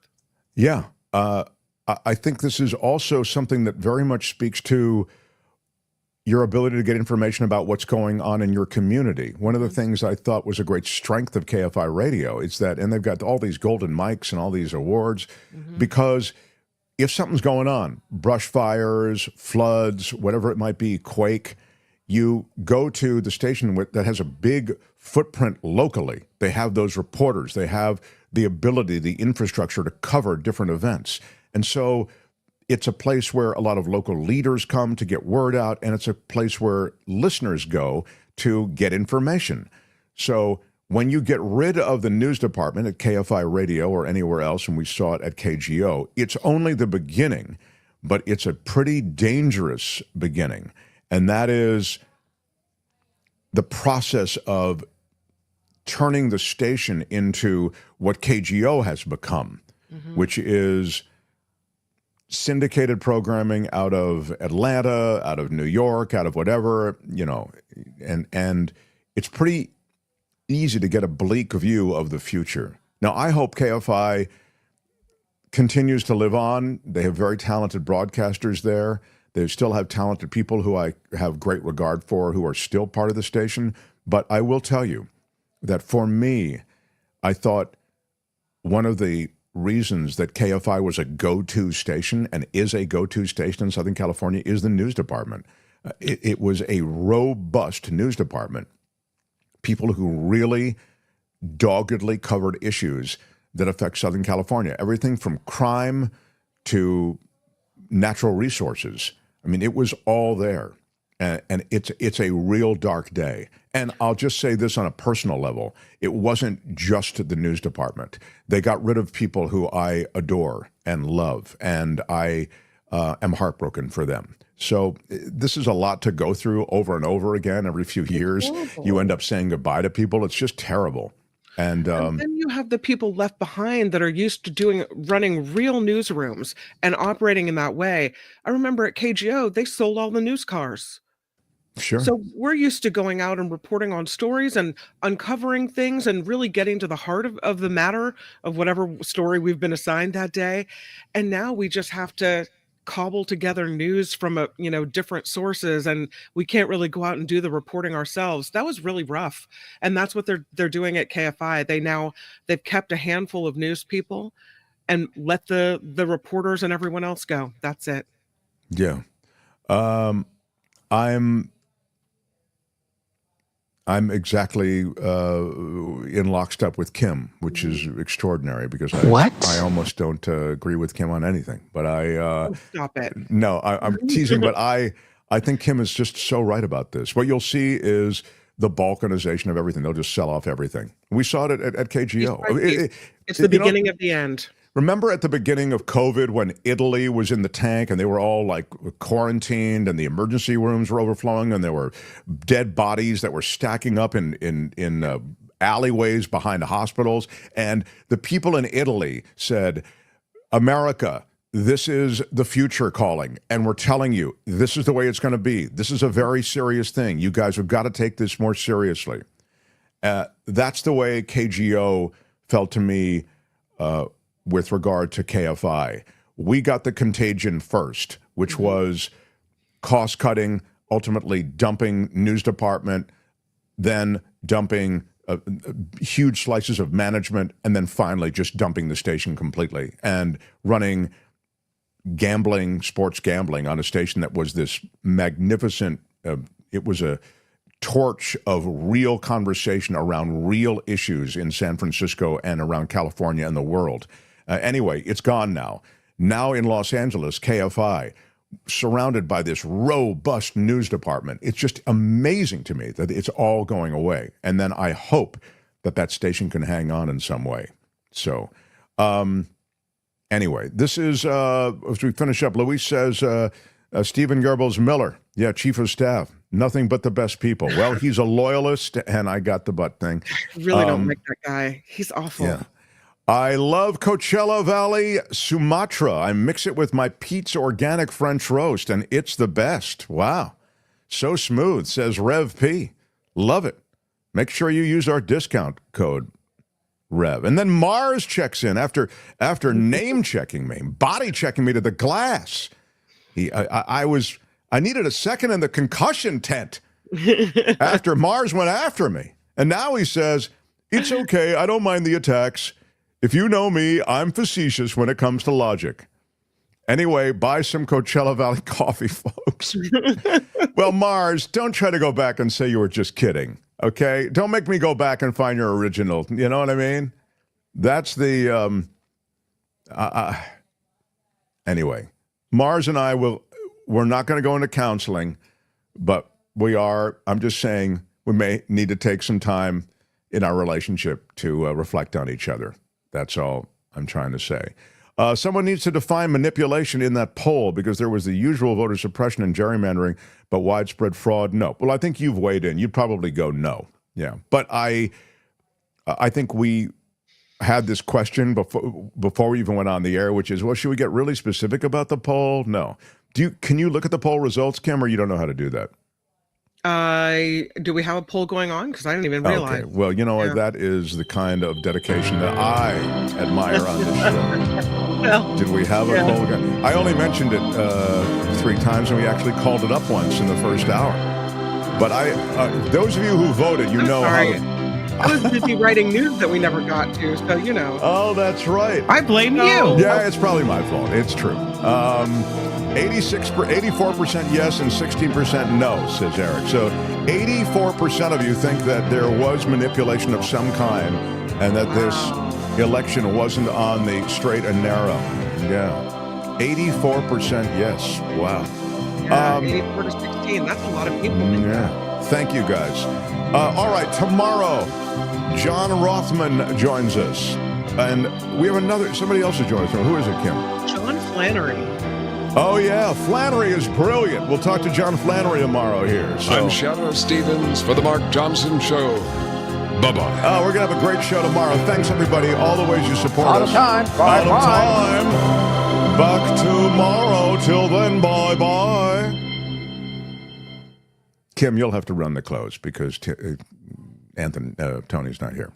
Yeah. I think this is also something that very much speaks to your ability to get information about what's going on in your community. One of the things I thought was a great strength of KFI Radio is that, and they've got all these golden mics and all these awards, because if something's going on, brush fires, floods, whatever it might be, quake, you go to the station that has a big footprint locally. They have those reporters. They have the ability, the infrastructure to cover different events. And so it's a place where a lot of local leaders come to get word out, and it's a place where listeners go to get information. So when you get rid of the news department at KFI Radio or anywhere else, and we saw it at KGO, it's only the beginning, but it's a pretty dangerous beginning. And that is the process of turning the station into what KGO has become, which is syndicated programming out of Atlanta, out of New York, out of whatever, and it's pretty easy to get a bleak view of the future. Now, I hope KFI continues to live on. They have very talented broadcasters there. They still have talented people who I have great regard for, who are still part of the station. But I will tell you that for me, I thought one of the reasons that KFI was a go-to station and is a go-to station in Southern California is the news department. It was a robust news department. People who really doggedly covered issues that affect Southern California. Everything from crime to natural resources. I mean, it was all there. And it's a real dark day. And I'll just say this on a personal level. It wasn't just the news department. They got rid of people who I adore and love, and I am heartbroken for them. So this is a lot to go through over and over again. Every few years, you end up saying goodbye to people. It's just terrible. And then you have the people left behind that are used to running real newsrooms and operating in that way. I remember at KGO, they sold all the news cars. Sure. So we're used to going out and reporting on stories and uncovering things and really getting to the heart of the matter of whatever story we've been assigned that day. And now we just have to cobble together news from different sources, and we can't really go out and do the reporting ourselves. That was really rough. And that's what they're doing at KFI. They've kept a handful of news people and let the reporters and everyone else go. That's it. Yeah. I'm exactly in lockstep with Kim, which is extraordinary because I almost don't agree with Kim on anything. But stop it. No, I'm teasing, but I think Kim is just so right about this. What you'll see is the balkanization of everything. They'll just sell off everything. We saw it at KGO. It's the beginning of the end. Remember at the beginning of COVID when Italy was in the tank and they were all like quarantined and the emergency rooms were overflowing and there were dead bodies that were stacking up in alleyways behind hospitals. And the people in Italy said, America, this is the future calling. And we're telling you, this is the way it's going to be. This is a very serious thing. You guys have got to take this more seriously. That's the way KGO felt to me with regard to KFI. We got the contagion first, which was cost-cutting, ultimately dumping news department, then dumping huge slices of management, and then finally just dumping the station completely and running gambling, sports gambling on a station that was this magnificent, it was a torch of real conversation around real issues in San Francisco and around California and the world. Anyway, it's gone now. Now in Los Angeles, KFI, surrounded by this robust news department. It's just amazing to me that it's all going away. And then I hope that station can hang on in some way. So anyway, this is, as we finish up, Luis says, Stephen Goebbels Miller, chief of staff, nothing but the best people. Well, he's a loyalist, and I got the butt thing. I really don't like that guy. He's awful. Yeah. I love Coachella Valley, Sumatra. I mix it with my Pete's Organic French Roast, and it's the best. Wow. So smooth, says Rev P. Love it. Make sure you use our discount code, Rev. And then Mars checks in after name checking me, body checking me to the glass. I needed a second in the concussion tent after Mars went after me. And now he says, it's okay, I don't mind the attacks. If you know me, I'm facetious when it comes to logic. Anyway, buy some Coachella Valley coffee, folks. Well, Mars, don't try to go back and say you were just kidding, okay? Don't make me go back and find your original. You know what I mean? That's the... Anyway, Mars and I we're not going to go into counseling, but we are. I'm just saying we may need to take some time in our relationship to reflect on each other. That's all I'm trying to say. Someone needs to define manipulation in that poll because there was the usual voter suppression and gerrymandering, but widespread fraud, no. Well, I think you've weighed in. You'd probably go no. Yeah. But I think we had this question before we even went on the air, which is, well, should we get really specific about the poll? No. Can you look at the poll results, Kim, or you don't know how to do that? Do we have a poll going on? Because I didn't even realize. Okay. Well, that is the kind of dedication that I admire on this show. Well, did we have a poll going? I only mentioned it 3 times, and we actually called it up once in the first hour. But those of you who voted, I'm know sorry. how. I was busy writing news that we never got to, so Oh, that's right. I blame you. Yeah, it's probably my fault. It's true. 84% yes and 16% no, says Eric. So 84% of you think that there was manipulation of some kind and that this election wasn't on the straight and narrow. Yeah. 84% yes. Wow. Yeah, 84 to 16. That's a lot of people. Yeah. Thank you, guys. All right, tomorrow, John Rothman joins us. And we have somebody else to join us. Who is it, Kim? John Flannery. Oh, yeah. Flannery is brilliant. We'll talk to John Flannery tomorrow here. So. I'm Shadow Stevens for The Mark Thompson Show. Bye-bye. We're going to have a great show tomorrow. Thanks, everybody. All the ways you support us. Out of time. Bye. Out of time. Back tomorrow. Till then, bye-bye. Kim, you'll have to run the close because Tony's not here.